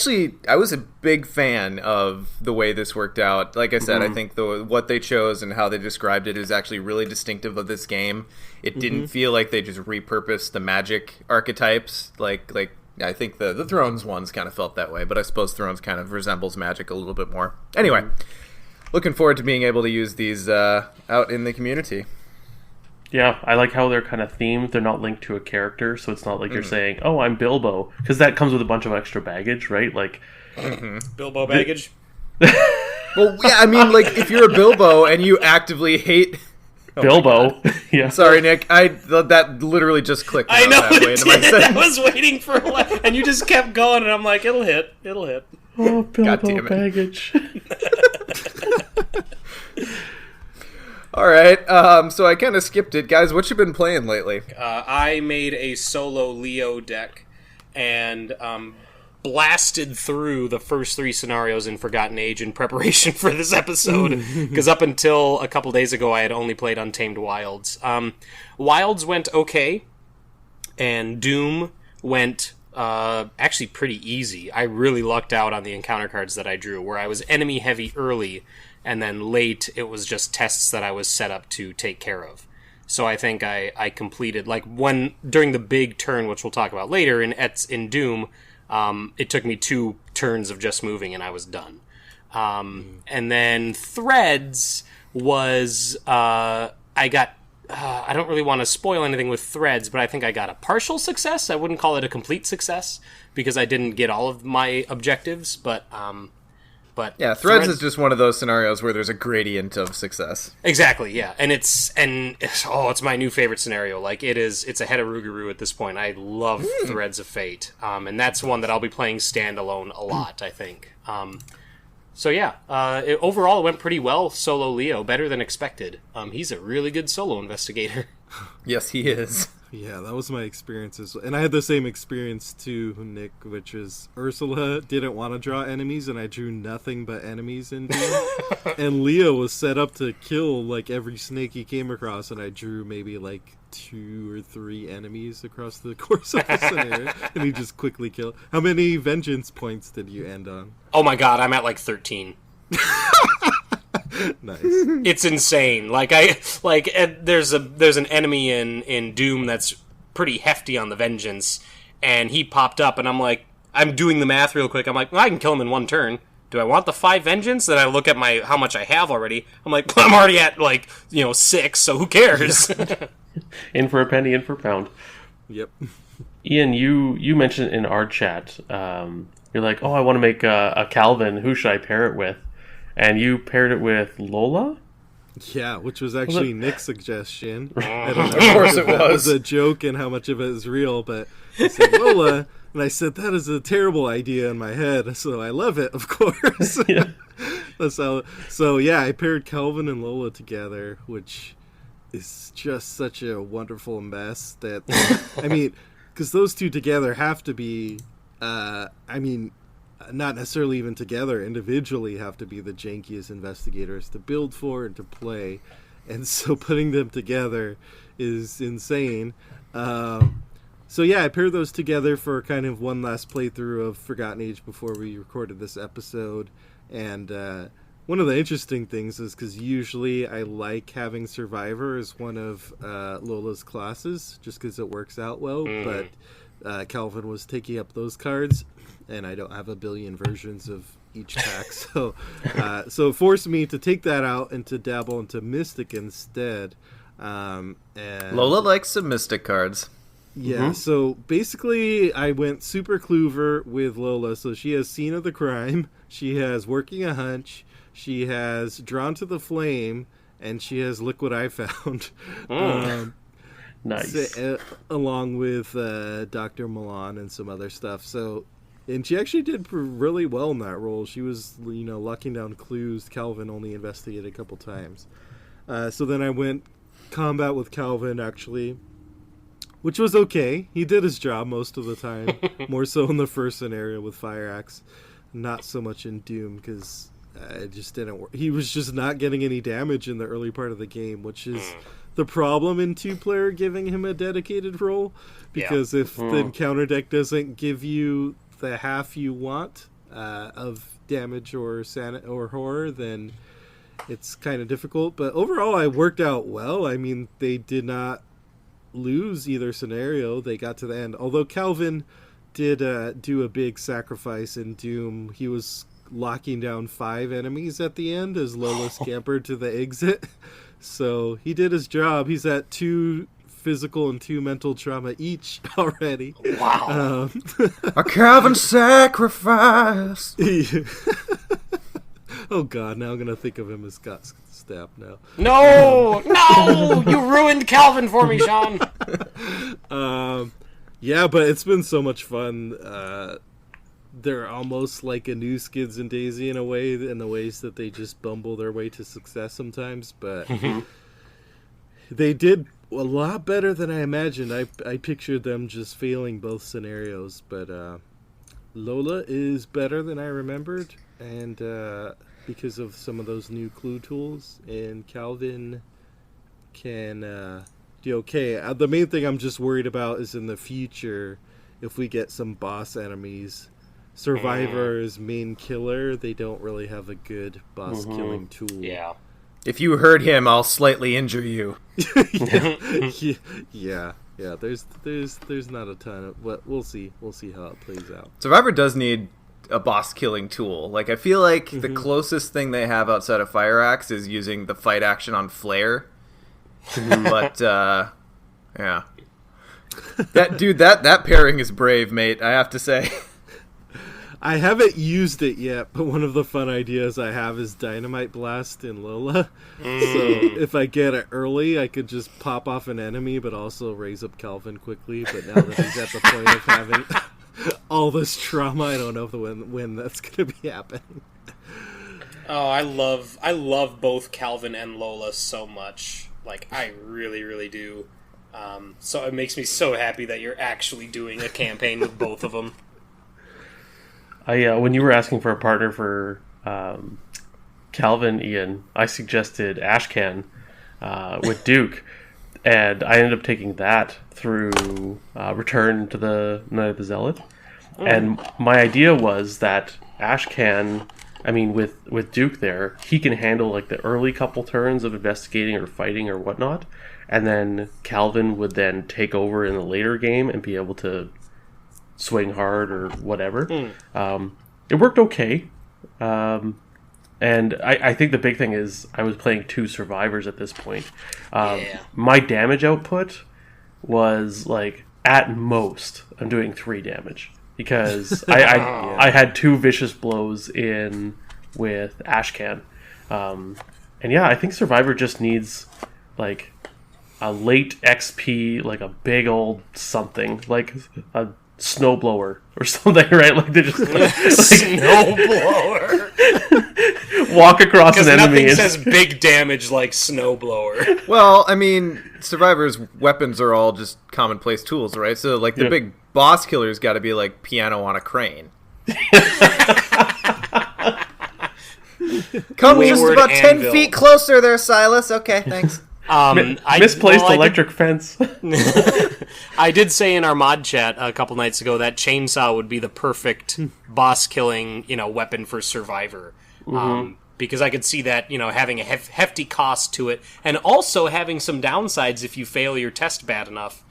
was a big fan of the way this worked out. Like I said, I think what they chose and how they described it is actually really distinctive of this game. It didn't feel like they just repurposed the magic archetypes. Like I think the Thrones ones kind of felt that way, but I suppose Thrones kind of resembles magic a little bit more. Anyway, looking forward to being able to use these out in the community. Yeah, I like how they're kind of themed. They're not linked to a character, so it's not like you're saying, "Oh, I'm Bilbo," because that comes with a bunch of extra baggage, right? Bilbo baggage. Well, yeah, I mean, if you're a Bilbo and you actively hate Bilbo, yeah. Sorry, Nick. That literally just clicked. I know that way it into my did. I sentence. was waiting for a while, and you just kept going, and I'm like, it'll hit. Oh, God Bilbo damn it. baggage. All right, so I kind of skipped it. Guys, what you been playing lately? I made a solo Leo deck and blasted through the first 3 scenarios in Forgotten Age in preparation for this episode, because up until a couple days ago I had only played Untamed Wilds. Wilds went okay, and Doom went actually pretty easy. I really lucked out on the encounter cards that I drew, where I was enemy heavy early, and then late it was just tests that I was set up to take care of. So I think I completed, like, during the big turn, which we'll talk about later in Doom, it took me 2 turns of just moving and I was done. And then Threads was, I got, I don't really want to spoil anything with Threads, but I think I got a partial success. I wouldn't call it a complete success because I didn't get all of my objectives, but yeah, Threads is just one of those scenarios where there's a gradient of success. Exactly, yeah. And it's my new favorite scenario. Like, it's a head of Rougarou at this point. I love Threads of Fate. And that's one that I'll be playing standalone a lot, I think. So yeah, overall it went pretty well, solo Leo, better than expected. He's a really good solo investigator. Yes, he is. Yeah, that was my experience as well. And I had the same experience too, Nick, which is Ursula didn't want to draw enemies, and I drew nothing but enemies in Doom. And Leo was set up to kill, like, every snake he came across, and I drew maybe, like, 2 or 3 enemies across the course of the scenario, and he just quickly killed. How many vengeance points did you end on? Oh my god, I'm at, like, 13. Nice. It's insane. There's an enemy in Doom that's pretty hefty on the vengeance, and he popped up, and I'm doing the math real quick. I'm like, well, I can kill him in 1 turn. Do I want the 5 vengeance? Then I look at how much I have already. I'm like, I'm already at 6, so who cares? Yeah. In for a penny, in for a pound. Yep. Ian, you mentioned in our chat, you're like, oh, I want to make a Calvin. Who should I pair it with? And you paired it with Lola? Yeah, which was actually Nick's suggestion. I don't know of course it was a joke and how much of it is real, but I said Lola, and I said that is a terrible idea in my head, so I love it, of course. Yeah. So yeah, I paired Calvin and Lola together, which is just such a wonderful mess that, I mean, because those two together have to be, not necessarily even together, individually have to be the jankiest investigators to build for and to play, and so putting them together is insane. So yeah, I paired those together for kind of one last playthrough of Forgotten Age before we recorded this episode, and one of the interesting things is because usually I like having Survivor as one of Lola's classes, just because it works out well, but Calvin was taking up those cards, and I don't have a billion versions of each pack, so it forced me to take that out and to dabble into Mystic instead. And Lola likes some Mystic cards. Yeah, so basically I went super clover with Lola. So she has Scene of the Crime, she has Working a Hunch, she has Drawn to the Flame, and she has Liquid I Found. Nice. Along with Dr. Milan and some other stuff. So, and she actually did really well in that role. She was, locking down clues. Calvin only investigated a couple times. So then I went combat with Calvin, actually, which was okay. He did his job most of the time. More so in the first scenario with Fire Axe. Not so much in Doom, because it just didn't work. He was just not getting any damage in the early part of the game, which is the problem in 2-player giving him a dedicated role, because if the encounter deck doesn't give you the half you want of damage or horror, then it's kind of difficult. But overall, I worked out well. I mean, they did not lose either scenario. They got to the end. Although Calvin did do a big sacrifice in Doom. He was locking down 5 enemies at the end as Lola scampered to the exit. So he did his job. He's at 2 physical and 2 mental trauma each already. Wow. A Calvin sacrifice. Oh god, now I'm gonna think of him as Scott Stapp now. No, you ruined Calvin for me, Sean. Yeah, but it's been so much fun. They're almost like a new Skids and Daisy in a way, in the ways that they just bumble their way to success sometimes, but they did a lot better than I imagined. I pictured them just failing both scenarios, but Lola is better than I remembered, and because of some of those new clue tools, and Calvin can do okay. The main thing I'm just worried about is in the future, if we get some boss enemies, Survivor's main killer, they don't really have a good boss killing tool. Yeah. If you hurt him, I'll slightly injure you. Yeah. There's not a ton of. But we'll see how it plays out. Survivor does need a boss killing tool. Like, I feel like the closest thing they have outside of Fire Axe is using the fight action on Flare. But yeah, that pairing is brave, mate, I have to say. I haven't used it yet, but one of the fun ideas I have is Dynamite Blast in Lola. So if I get it early, I could just pop off an enemy, but also raise up Calvin quickly. But now that he's at the point of having all this trauma, I don't know when that's going to be happening. Oh, I love both Calvin and Lola so much. Like, I really, really do. So it makes me so happy that you're actually doing a campaign with both of them. When you were asking for a partner for Calvin, Ian, I suggested Ashcan with Duke, and I ended up taking that through Return to the Night of the Zealot. And my idea was that Ashcan, I mean, with Duke there, he can handle like the early couple turns of investigating or fighting or whatnot, and then Calvin would then take over in the later game and be able to swing hard or whatever. It worked okay. And I think the big thing is I was playing 2 survivors at this point. My damage output was like, at most, I'm doing 3 damage. Because I had 2 vicious blows in with Ashcan. And yeah, I think Survivor just needs like a late XP, like a big old something, like a snowblower or something, right? Like they just like Snowblower. walk across an enemy. Nothing says big damage like snowblower. Well, I mean, Survivor's weapons are all just commonplace tools, right? So, like, the big boss killer's got to be like piano on a crane. Come just Wayward about 10 anvil. feet closer there, Silas. Okay, thanks. Misplaced electric fence. I did say in our mod chat a couple nights ago that chainsaw would be the perfect boss killing, weapon for Survivor. Because I could see that, having a hefty cost to it, and also having some downsides if you fail your test bad enough.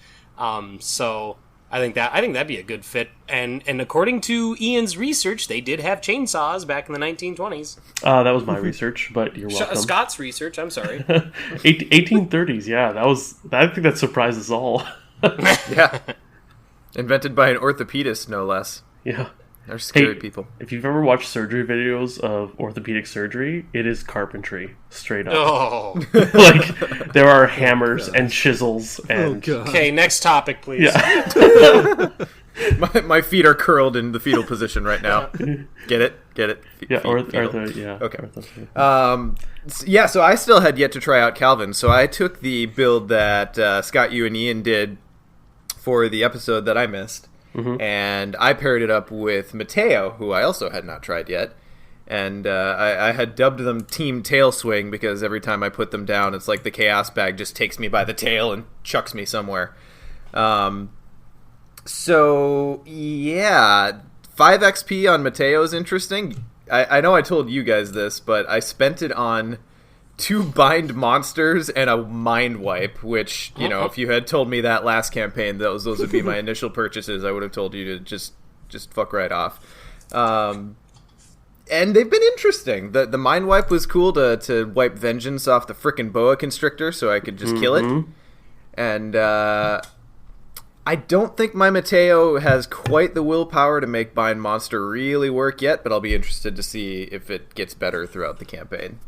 So I think that'd be a good fit. And according to Ian's research, they did have chainsaws back in the 1920s. That was my research, but you're welcome. Scott's research, I'm sorry. 1830s, yeah. I think that surprised us all. Yeah. Invented by an orthopedist, no less. Yeah. They're scary people. If you've ever watched surgery videos of orthopedic surgery, it is carpentry, straight up. Oh. Like, there are hammers and chisels and... Okay, next topic, please. Yeah. My feet are curled in the fetal position right now. Get it? Yeah, Okay. Yeah, so I still had yet to try out Calvin, so I took the build that Scott, you, and Ian did for the episode that I missed. And I paired it up with Mateo, who I also had not tried yet. And I had dubbed them Team Tail Swing because every time I put them down, it's like the Chaos Bag just takes me by the tail and chucks me somewhere. So, yeah, 5 XP on Mateo is interesting. I know I told you guys this, but I spent it on 2 bind monsters and a mind wipe, which, if you had told me that last campaign, those would be my initial purchases, I would have told you to just fuck right off. And they've been interesting. The mind wipe was cool to wipe vengeance off the frickin' boa constrictor so I could just kill it. And I don't think my Mateo has quite the willpower to make bind monster really work yet, but I'll be interested to see if it gets better throughout the campaign.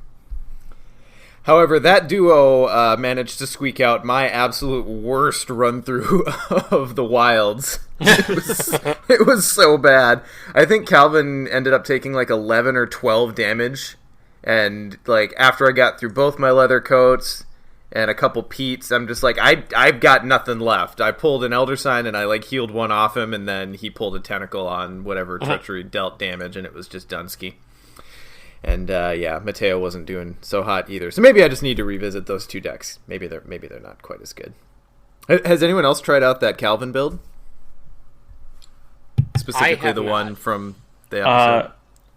However, that duo managed to squeak out my absolute worst run-through of the wilds. It was so bad. I think Calvin ended up taking like 11 or 12 damage. And like after I got through both my leather coats and a couple peats, I'm just like, I've got nothing left. I pulled an Elder Sign and I like healed one off him, and then he pulled a tentacle on whatever treachery dealt damage, and it was just Dunsky. And Mateo wasn't doing so hot either. So maybe I just need to revisit those 2 decks. Maybe they're not quite as good. Has anyone else tried out that Calvin build? Specifically the one from the episode?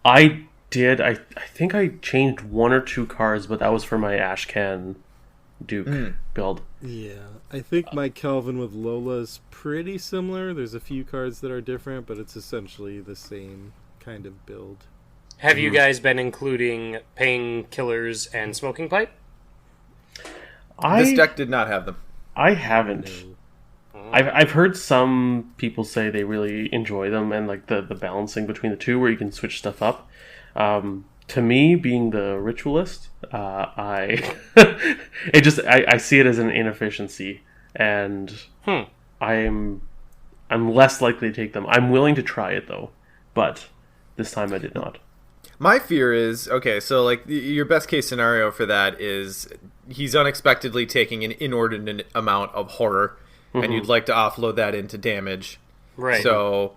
I did. I think I changed 1 or 2 cards, but that was for my Ashcan Duke build. Yeah, I think my Kelvin with Lola is pretty similar. There's a few cards that are different, but it's essentially the same kind of build. Have you guys been including Painkillers and Smoking Pipe? This deck did not have them. I haven't. No. I've heard some people say they really enjoy them and like the balancing between the two where you can switch stuff up. To me, being the ritualist, I I see it as an inefficiency, and I'm less likely to take them. I'm willing to try it though, but this time I did not. My fear is, okay, so like your best case scenario for that is he's unexpectedly taking an inordinate amount of horror, and you'd like to offload that into damage. Right. So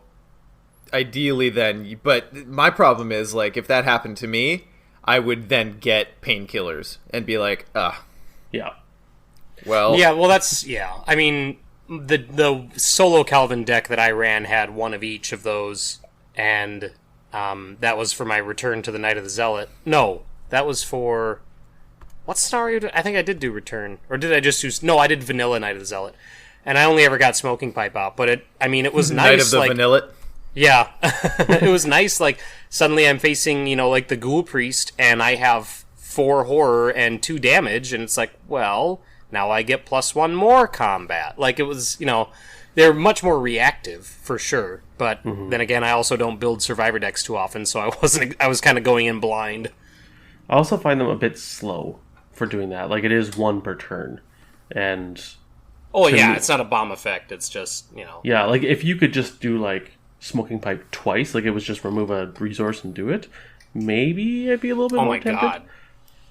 ideally then, but my problem is, like, if that happened to me, I would then get Painkillers and be like, Yeah. well. Yeah, well, I mean, the solo Calvin deck that I ran had one of each of those, and that was for my Return to the Night of the Zealot. No, that was for... What scenario I think I did do Return. Or did I just do... No, I did Vanilla Night of the Zealot. And I only ever got Smoking Pipe out, but it was nice. Night of the Vanilla. Yeah. It was nice, like, suddenly I'm facing, like, the Ghoul Priest, and I have 4 horror and 2 damage, and it's like, well, now I get +1 more combat. Like, it was, they're much more reactive, for sure, but then again, I also don't build Survivor decks too often, so I was kind of going in blind. I also find them a bit slow for doing that. Like, it is 1 per turn, and... Oh, yeah, it's not a bomb effect, it's just, Yeah, like, if you could just do, like, Smoking Pipe twice, like it was just remove a resource and do it, maybe I'd be a little bit more tempted. Oh my god.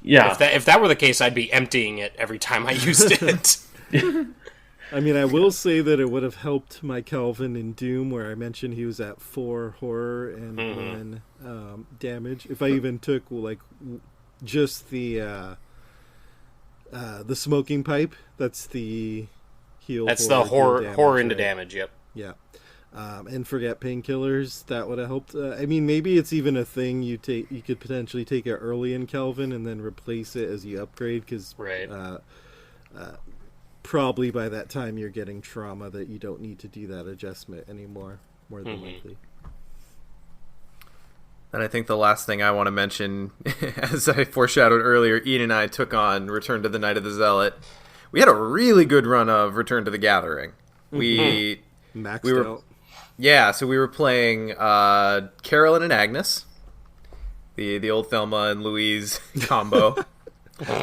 Yeah. If that were the case, I'd be emptying it every time I used it. I mean, I will say that it would have helped my Kelvin in Doom, where I mentioned he was at 4 horror and 1 damage. If I even took, like, just the Smoking Pipe, that's the heal. That's the horror into damage, yep. Yeah. And forget Painkillers, that would have helped. I mean, maybe it's even a thing you could potentially take it early in Kelvin and then replace it as you upgrade, because probably by that time you're getting trauma that you don't need to do that adjustment anymore, more than likely. And I think the last thing I want to mention, as I foreshadowed earlier, Ian and I took on Return to the Night of the Zealot. We had a really good run of Return to the Gathering. We maxed out. Yeah, so we were playing Carolyn and Agnes, the old Thelma and Louise combo.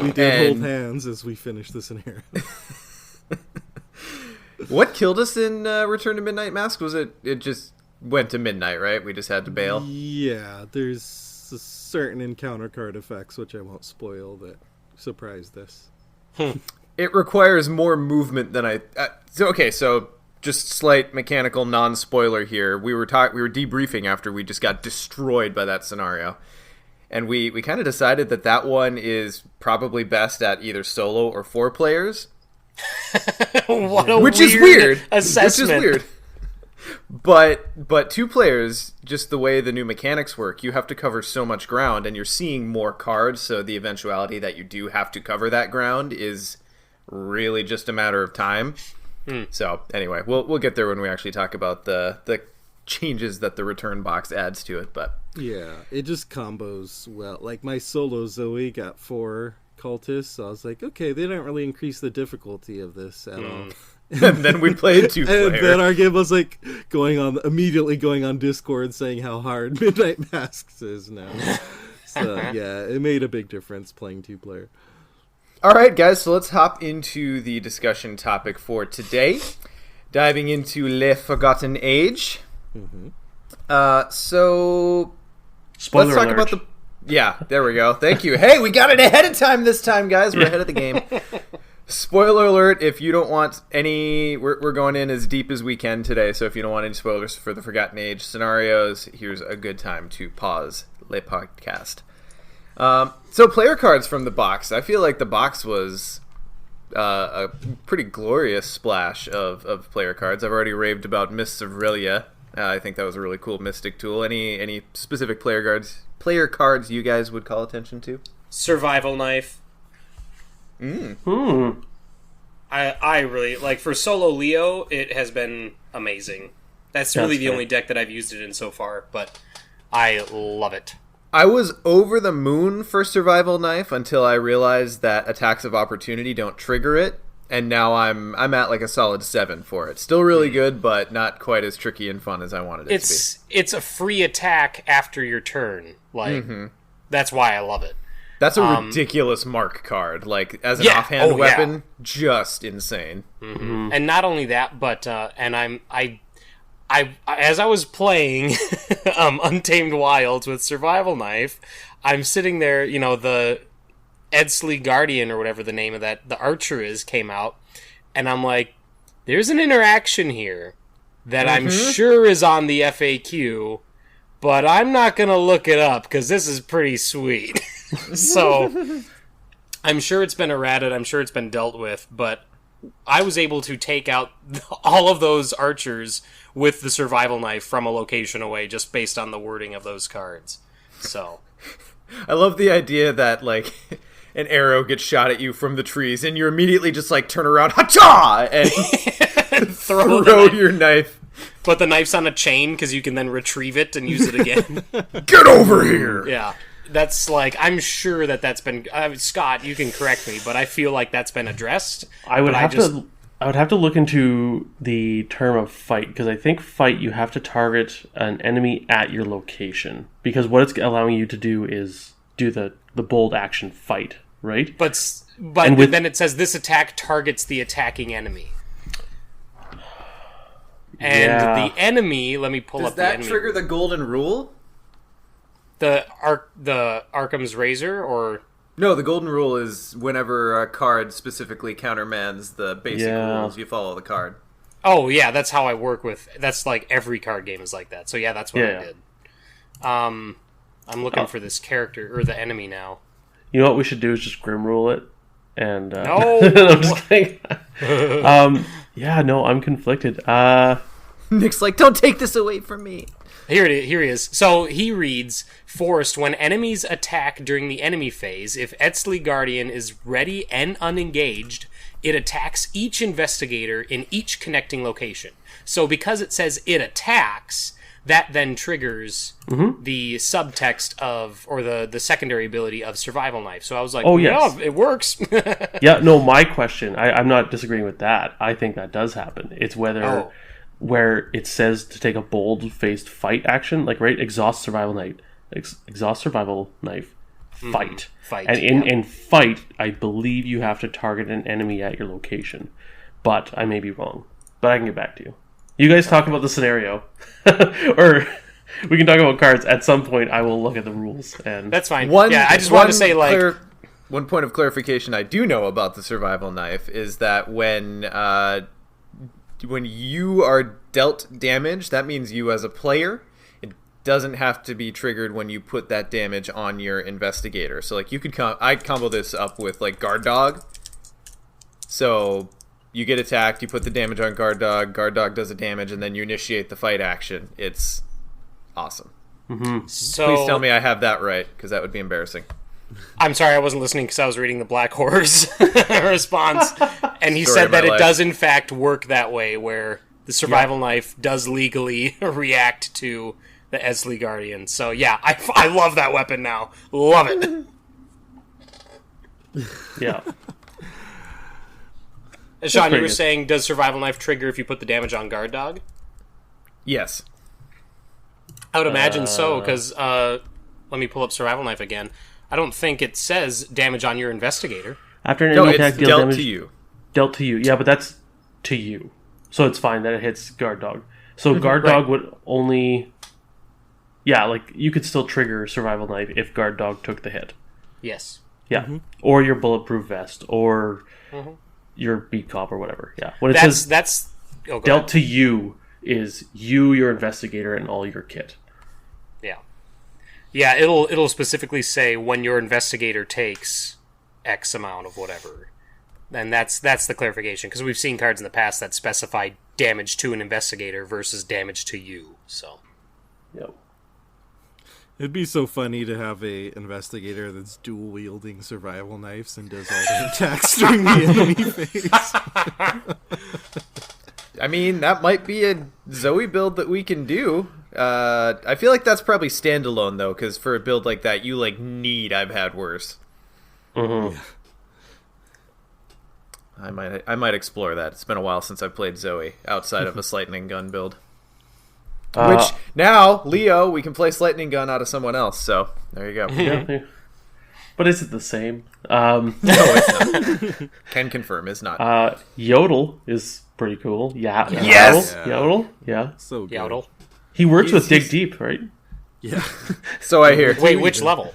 We did hold hands as we finished the scenario. What killed us in Return to Midnight Mask? Was it just went to midnight, right? We just had to bail? Yeah, there's a certain encounter card effects, which I won't spoil, that surprised us. It requires more movement than so just slight mechanical non-spoiler here. We were debriefing after we just got destroyed by that scenario. And we kind of decided that one is probably best at either solo or 4 players. Which is weird assessment. Which is weird. But 2 players, just the way the new mechanics work, you have to cover so much ground, and you're seeing more cards, so the eventuality that you do have to cover that ground is really just a matter of time. So anyway, we'll get there when we actually talk about the changes that the return box adds to it. But yeah, it just combos well. Like my solo Zoe got 4 cultists, so I was like, okay, they don't really increase the difficulty of this at all. And then we played 2-player. And then our game was like immediately going on Discord saying how hard Midnight Masks is now. So yeah, it made a big difference playing 2-player. All right, guys, so let's hop into the discussion topic for today. Diving into Le Forgotten Age. So Spoiler let's talk alert. about the... Yeah, there we go. Thank you. Hey, we got it ahead of time this time, guys. We're ahead of the game. Spoiler alert, if you don't want any... We're going in as deep as we can today, so if you don't want any spoilers for the Forgotten Age scenarios, here's a good time to pause Le Podcast. So player cards from the box. I feel like the box was a pretty glorious splash of player cards. I've already raved about Mists of Relia I think that was a really cool Mystic tool. Any specific player cards you guys would call attention to? Survival Knife. I really like, for solo Leo, it has been amazing. That's really the only deck that I've used it in so far, but I love it. I was over the moon for Survival Knife until I realized that attacks of opportunity don't trigger it, and now I'm at like a solid 7 for it. Still really good, but not quite as tricky and fun as I wanted it to be. It's a free attack after your turn. Like, that's why I love it. That's a ridiculous mark card. Like, as an offhand weapon, just insane. And not only that, but I as I was playing Untamed Wilds with Survival Knife, I'm sitting there, the Edsley Guardian, or whatever the name of the archer is, came out, and I'm like, there's an interaction here that I'm sure is on the FAQ, but I'm not going to look it up, because this is pretty sweet. So, I'm sure it's been errated, I'm sure it's been dealt with, but I was able to take out all of those archers with the Survival Knife from a location away, just based on the wording of those cards. So, I love the idea that, like, an arrow gets shot at you from the trees, and you immediately just, like, turn around, ha-cha! And throw your knife. But the knife's on a chain, because you can then retrieve it and use it again. Get over here! Yeah. That's like, I'm sure that's been... Scott, you can correct me, but I feel like that's been addressed. I would have to look into the term of fight, because I think fight, you have to target an enemy at your location. Because what it's allowing you to do is do the bold action fight, right? But then it says this attack targets the attacking enemy. And the enemy, let me pull up the enemy. Does that trigger the golden rule? The Arkham's Razor, or... No, the golden rule is whenever a card specifically countermands the basic rules, you follow the card. Oh, yeah, that's how I work with... That's like every card game is like that. So yeah, that's what I did. I'm looking for this character, or the enemy now. You know what we should do is just Grim Rule it. And, no! I'm just kidding. I'm conflicted. Nick's like, don't take this away from me. Here he is. So he reads, Forced, when enemies attack during the enemy phase, if Edsley Guardian is ready and unengaged, it attacks each investigator in each connecting location. So because it says it attacks, that then triggers the subtext of, or the secondary ability of Survival Knife. So I was like, yeah, it works. Yeah, no, my question, I'm not disagreeing with that. I think that does happen. It's whether... where it says to take a bold-faced fight action, like, right, exhaust Survival Knife, fight. Fight. And in fight, I believe you have to target an enemy at your location. But I may be wrong. But I can get back to you. You guys talk about the scenario. Or we can talk about cards. At some point, I will look at the rules. And that's fine. I just want to say, like... One point of clarification I do know about the Survival Knife is that when you are dealt damage, that means you as a player. It doesn't have to be triggered when you put that damage on your investigator. So, like, you could I'd combo this up with, like, Guard Dog. So you get attacked, you put the damage on Guard Dog does a damage, and then you initiate the fight action. It's awesome. So, please tell me I have that right, because that would be embarrassing. I'm sorry, I wasn't listening because I was reading the Black Horror's response, and he said that it does in fact work that way, where the Survival Knife does legally react to the Edsley Guardian. So yeah, I love that weapon now. Love it. Yeah. Sean, you were saying, does Survival Knife trigger if you put the damage on Guard Dog? Yes. I would imagine so, because let me pull up Survival Knife again. I don't think it says damage on your investigator. After an enemy attack, deals dealt damage to you. Dealt to you. Yeah, but that's to you. So it's fine that it hits Guard Dog. So Guard Dog would only... Yeah, like, you could still trigger Survival Knife if Guard Dog took the hit. Yes. Yeah. Or your Bulletproof Vest, or your Beat Cop, or whatever. Yeah. When it says dealt to you, is you, your investigator, and all your kit. Yeah. Yeah, it'll specifically say when your investigator takes X amount of whatever. And that's the clarification, because we've seen cards in the past that specify damage to an investigator versus damage to you. So, Yep. It'd be so funny to have a investigator that's dual wielding survival knives and does all the attacks during the enemy phase. I mean, that might be a Zoe build that we can do. I feel like that's probably standalone though, because for a build like that, you need I've had worse. Mm-hmm. I might explore that. It's been a while since I've played Zoe outside of a lightning gun build. Which now, Leo, we can place lightning gun out of someone else. So there you go. Yeah. But is it the same? No, it's not. Can confirm, it's not. Yodel is pretty cool. Yeah. Yes! Yodel. Yeah. So good. Yowdle. He works with Dig Deep, right? Yeah. So I hear. Wait, which level?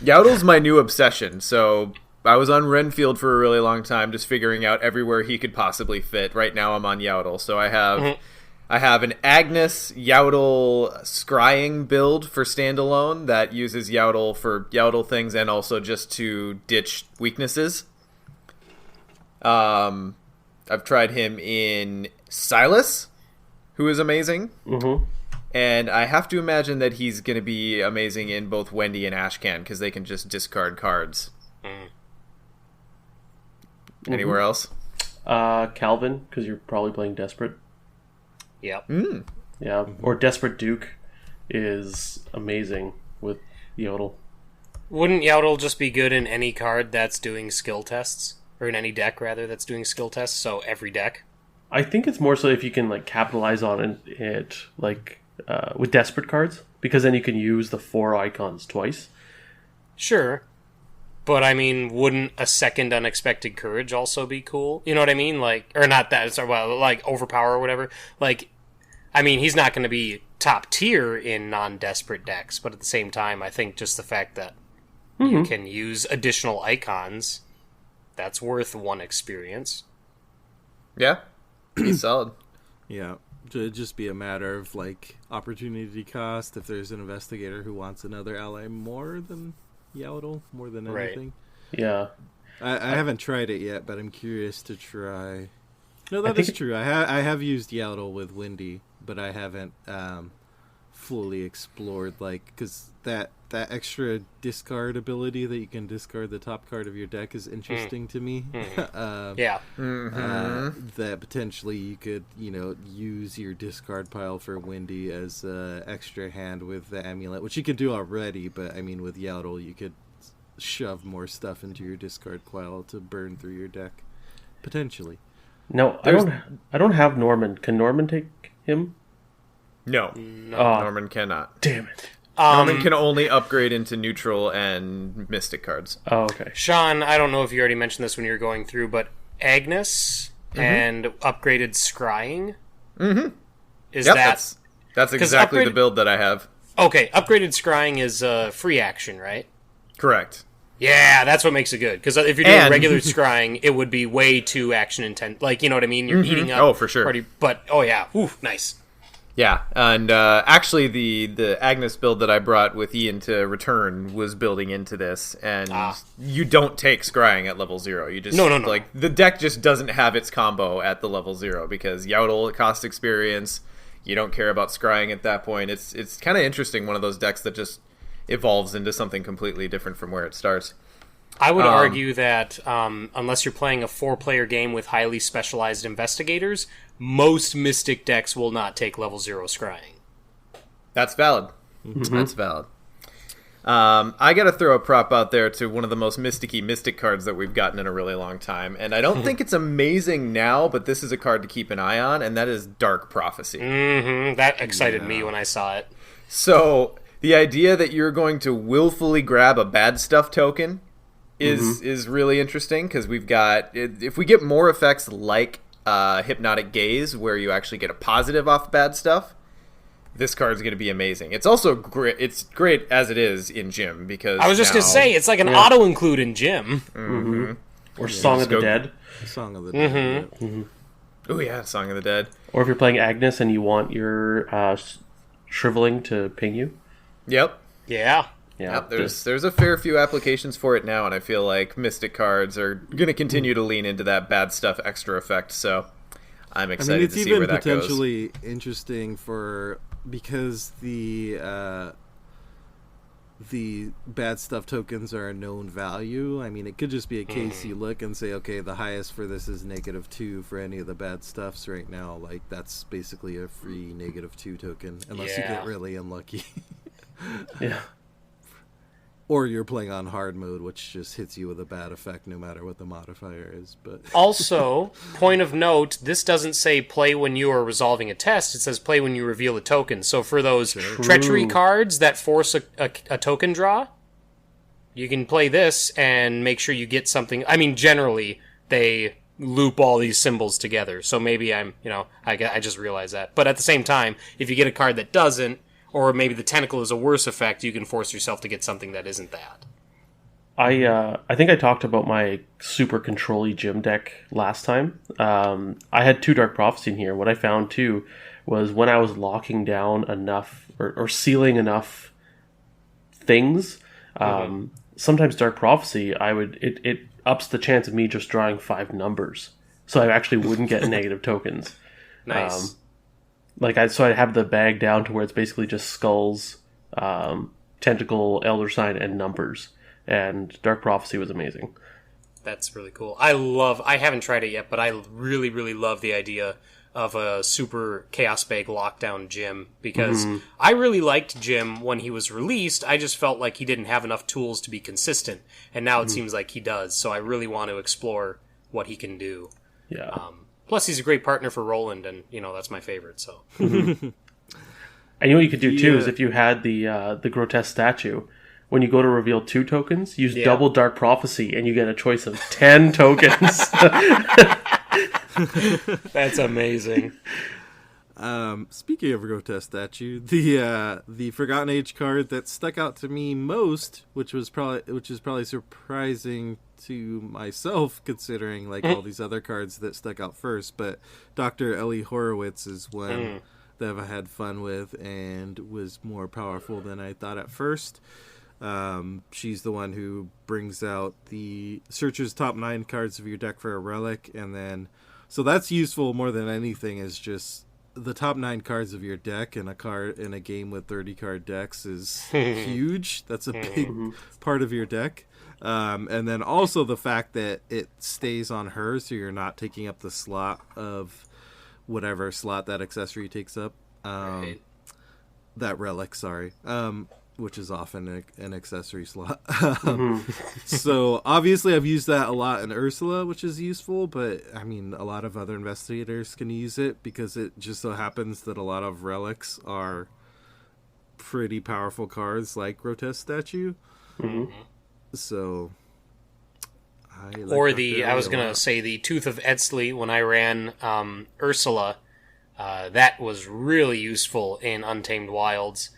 Yowdle's my new obsession. So I was on Renfield for a really long time, just figuring out everywhere he could possibly fit. Right now I'm on Yowdle. So I have an Agnes Yowdle scrying build for standalone that uses Yowdle for Yowdle things and also just to ditch weaknesses. I've tried him in Silas, who is amazing. Mm-hmm. And I have to imagine that he's going to be amazing in both Wendy and Ashcan because they can just discard cards. Anywhere else? Calvin, because you're probably playing Desperate. Yep. Yeah, or Desperate Duke is amazing with Yodel. Wouldn't Yowdle just be good in any card that's doing skill tests? Or in any deck, rather, that's doing skill tests, so every deck? I think it's more so if you can capitalize on it with Desperate cards, because then you can use the 4 icons twice. Sure. But, I mean, wouldn't a second Unexpected Courage also be cool? You know what I mean? Or not that, sorry, Overpower or whatever. I mean, he's not going to be top tier in non-Desperate decks, but at the same time, I think just the fact that you can use additional icons, that's worth one experience. Yeah. He's solid. Yeah. It'd just be a matter of, opportunity cost if there's an investigator who wants another ally more than Yowdle, more than anything. Right. Yeah. I haven't tried it yet, but I'm curious to try. No, that is true. I have used Yowdle with Wendy, but I haven't fully explored, because that extra discard ability that you can discard the top card of your deck is interesting to me. Yeah. That potentially you could, use your discard pile for Wendy as extra hand with the amulet, which you can do already, but I mean with Yowdle you could shove more stuff into your discard pile to burn through your deck. Potentially. No, I don't have Norman. Can Norman take him? No. Norman cannot. Damn it. Norman can only upgrade into neutral and mystic cards. Oh, okay. Sean, I don't know if you already mentioned this when you were going through, but Agnes and upgraded scrying. Is that's exactly the build that I have. Okay, upgraded scrying is free action, right? Correct. Yeah, that's what makes it good. Because if you're doing regular scrying, it would be way too action intense. You know what I mean? You're eating up. Oh, for sure. But yeah, ooh, nice. Yeah, and actually the Agnes build that I brought with Ian to return was building into this, and you don't take scrying at level 0. You just no. The deck just doesn't have its combo at the level 0 because Yowdle costs experience. You don't care about scrying at that point. It's kind of interesting, one of those decks that just evolves into something completely different from where it starts. I would argue that unless you're playing a 4-player game with highly specialized investigators, most Mystic decks will not take level 0 scrying. That's valid. That's valid. I got to throw a prop out there to one of the most mysticky Mystic cards that we've gotten in a really long time. And I don't think it's amazing now, but this is a card to keep an eye on, and that is Dark Prophecy. That excited me when I saw it. So the idea that you're going to willfully grab a bad stuff token is really interesting, because we've got, if we get more effects like Hypnotic Gaze, where you actually get a positive off bad stuff, this card's going to be amazing. It's also great. It's great as it is in Gym, because I was just going to say, it's like an auto include in Gym. Or Song of the Dead. Song of the Dead. Oh yeah, Song of the Dead. Or if you're playing Agnes and you want your Shriveling to ping you. Yep. Yeah. Yep, there's a fair few applications for it now, and I feel like Mystic cards are going to continue to lean into that bad stuff extra effect. So I'm I excited mean, it's to see even where that goes. potentially interesting because the bad stuff tokens are a known value. I mean, it could just be a case you look and say, okay, the highest for this is -2 for any of the bad stuffs right now. Like, that's basically a free -2 token, unless you get really unlucky. Yeah. Or you're playing on hard mode, which just hits you with a bad effect no matter what the modifier is. But Also, point of note, this doesn't say play when you are resolving a test. It says play when you reveal a token. So for those treachery cards that force a token draw, you can play this and make sure you get something. I mean, generally, they loop all these symbols together. So maybe I just realized that. But at the same time, if you get a card that doesn't, or maybe the tentacle is a worse effect, you can force yourself to get something that isn't that. I think I talked about my super control-y gym deck last time. I had 2 Dark Prophecy in here. What I found too was when I was locking down enough or sealing enough things, sometimes Dark Prophecy it ups the chance of me just drawing 5 numbers, so I actually wouldn't get negative tokens. Nice. So I have the bag down to where it's basically just skulls, tentacle, elder sign, and numbers. And Dark Prophecy was amazing. That's really cool. I haven't tried it yet, but I really, really love the idea of a super Chaos Bag lockdown Jim, because I really liked Jim when he was released. I just felt like he didn't have enough tools to be consistent, and now it seems like he does, so I really want to explore what he can do. Yeah. Plus, he's a great partner for Roland, and, that's my favorite, so. And you know what you could do, too, is if you had the grotesque statue, when you go to reveal 2 tokens, use double Dark Prophecy, and you get a choice of 10 tokens. That's amazing. Speaking of grotesque statue, the Forgotten Age card that stuck out to me most, which is probably surprising to myself, considering all these other cards that stuck out first, but Dr. Ellie Horowitz is one that I've had fun with and was more powerful than I thought at first. She's the one who brings out the searches top 9 cards of your deck for a relic, and then so that's useful more than anything, is just the top 9 cards of your deck, and a card in a game with 30 card decks is huge. That's a big part of your deck. And then also the fact that it stays on her, so you're not taking up the slot of whatever slot that accessory takes up. Right. That relic, sorry. Which is often an accessory slot. So obviously I've used that a lot in Ursula, which is useful, but I mean, a lot of other investigators can use it because it just so happens that a lot of relics are pretty powerful cards like Grotesque Statue. So I was going to say the Tooth of Edsley when I ran Ursula. That was really useful in Untamed Wilds.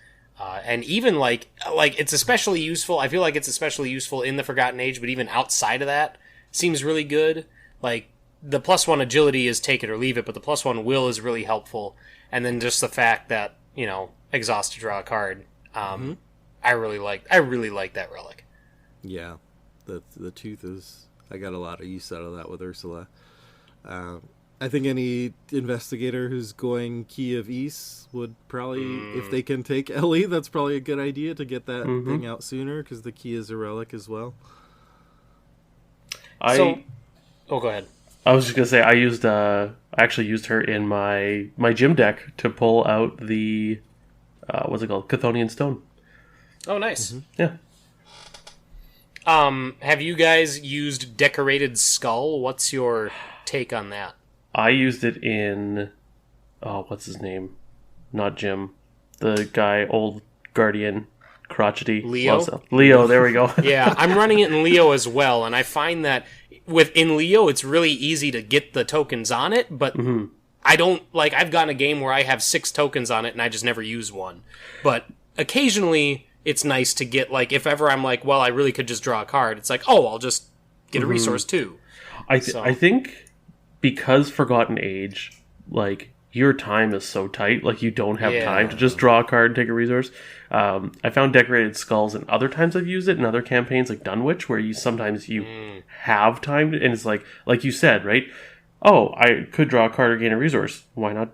And even like it's especially useful. I feel like it's especially useful in the Forgotten Age, but even outside of that, seems really good. Like the +1 agility is take it or leave it, but the +1 will is really helpful. And then just the fact that exhaust to draw a card. I really like that relic. Yeah, the tooth is. I got a lot of use out of that with Ursula. I think any investigator who's going Key of East would probably, if they can take Ellie, that's probably a good idea to get that thing out sooner, because the key is a relic as well. Go ahead. I was just gonna say I actually used her in my gym deck to pull out the what's it called, Chthonian Stone. Oh, nice. Yeah. Have you guys used Decorated Skull? What's your take on that? I used it in, what's his name? Not Jim. The guy, old guardian, crotchety. Leo? Leo, there we go. Yeah, I'm running it in Leo as well, and I find that in Leo, it's really easy to get the tokens on it, but I don't, I've gotten a game where I have 6 tokens on it, and I just never use one. But occasionally, it's nice to get, if ever I'm I really could just draw a card, it's I'll just get a resource too. I think because Forgotten Age, your time is so tight, you don't have time to just draw a card and take a resource. I found Decorated Skulls, and other times I've used it in other campaigns like Dunwich, where you sometimes have time, and it's like you said, right? oh, I could draw a card or gain a resource. Why not?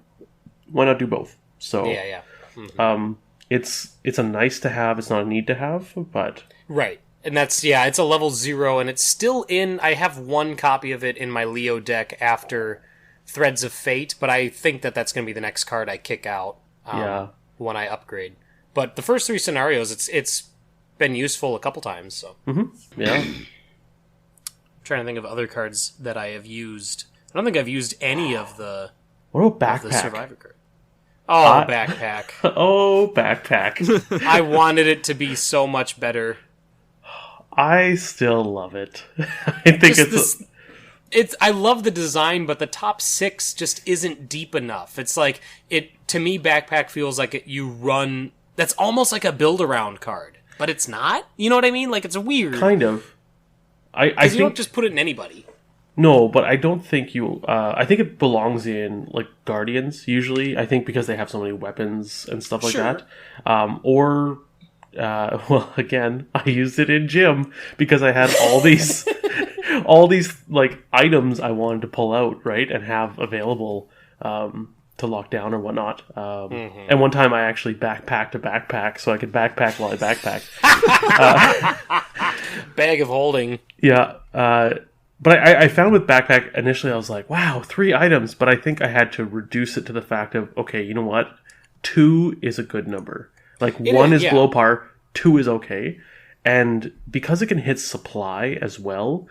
Why not do both? So Yeah. Mm-hmm. It's a nice to have. It's not a need to have, but Right. And that's, it's a level 0, and it's still in... I have one copy of it in my Leo deck after Threads of Fate, but I think that's going to be the next card I kick out when I upgrade. But the first 3 scenarios, it's been useful a couple times, so... Mm-hmm. Yeah. I'm trying to think of other cards that I have used. I don't think I've used any of the... What about the backpack? Survivor card. Oh, backpack. Oh, backpack. I wanted it to be so much better. I still love it. I think I love the design, but the top 6 just isn't deep enough. It's like, to me, backpack feels like you run... That's almost like a build-around card, but it's not. You know what I mean? Like, it's weird. Kind of. I think you don't just put it in anybody. No, but I don't think you... I think it belongs in, like, Guardians, usually. I think because they have so many weapons and stuff like that. Well, again, I used it in gym because I had all these... all these, like, items I wanted to pull out, right? And have available to lock down or whatnot. And one time I actually backpacked a backpack so I could backpack while I backpack. Bag of holding. Yeah, but I found with backpack, initially I was like, wow, 3 items, but I think I had to reduce it to the fact of, okay, you know what? 2 is a good number. Like, 1 is below par, 2 is okay. And because it can hit supply as well,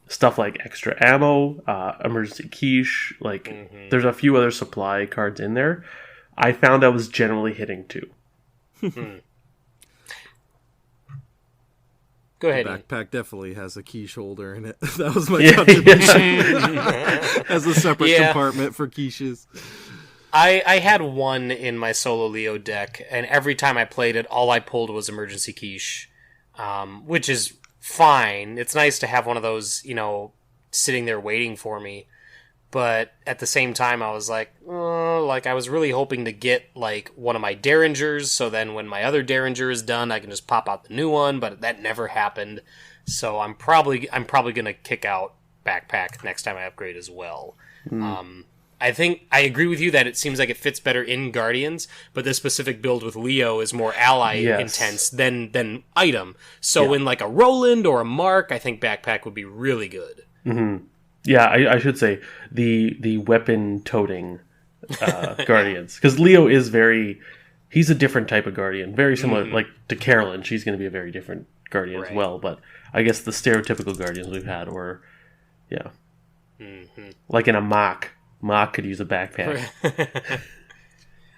stuff like extra ammo, emergency quiche, like, there's a few other supply cards in there, I found I was generally hitting 2. Go ahead. The backpack definitely has a quiche holder in it. That was my contribution. Has a separate compartment for quiches. I had one in my solo Leo deck, and every time I played it, all I pulled was emergency quiche, which is fine. It's nice to have one of those, sitting there waiting for me. But at the same time, I was like, I was really hoping to get, like, one of my Derringers, so then when my other Derringer is done, I can just pop out the new one, but that never happened. So I'm probably going to kick out Backpack next time I upgrade as well. I think I agree with you that it seems like it fits better in Guardians, but this specific build with Leo is more ally intense than item. So in, like, a Roland or a Mark, I think Backpack would be really good. Mm-hmm. Yeah, I should say the weapon toting Guardians, because Leo is he's a different type of Guardian, very similar like to Carolyn. She's going to be a very different Guardian as well, but I guess the stereotypical Guardians we've had were like in a Mach could use a backpack.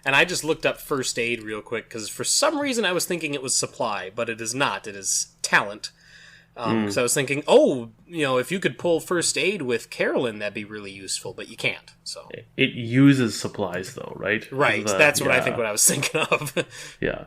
And I just looked up first aid real quick because for some reason I was thinking it was supply, but it is not. It is talent. So I was thinking, if you could pull first aid with Carolyn, that'd be really useful, but you can't. So it uses supplies, though, right? Right. That's what I was thinking of. Yeah.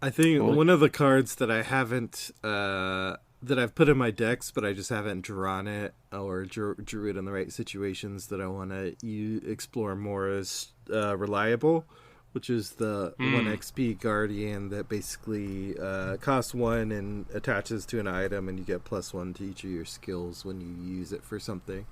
I think one of the cards that I haven't that I've put in my decks, but I just haven't drawn it or drew it in the right situations that I want to explore more is Reliable, which is the 1 XP Guardian that basically costs 1 and attaches to an item, and you get +1 to each of your skills when you use it for something.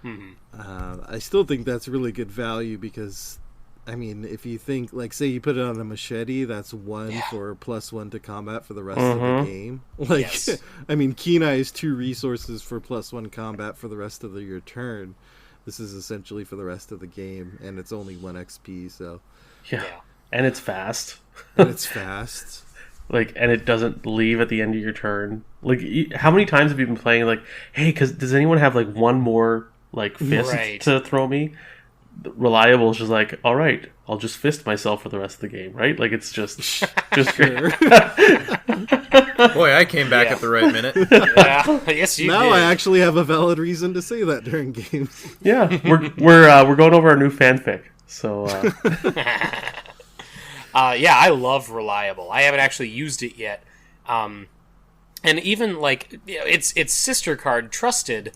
I still think that's really good value because, I mean, if you think, like, say you put it on a machete, that's 1 for +1 to combat for the rest of the game. Like, I mean, Keen Eye is 2 resources for +1 combat for the rest of your turn. This is essentially for the rest of the game, and it's only 1 XP, so... Yeah, and it's fast. Like, and it doesn't leave at the end of your turn. Like, how many times have you been playing, like, hey, does anyone have, like, one more, like, fist to throw me? Reliable is just like, all right, I'll just fist myself for the rest of the game, right? Like, it's just sure. Boy, I came back at the right minute. Yes, you now did. I actually have a valid reason to say that during games. Yeah, we're going over our new fanfic. So, I love Reliable. I haven't actually used it yet. And even, like, its sister card, Trusted,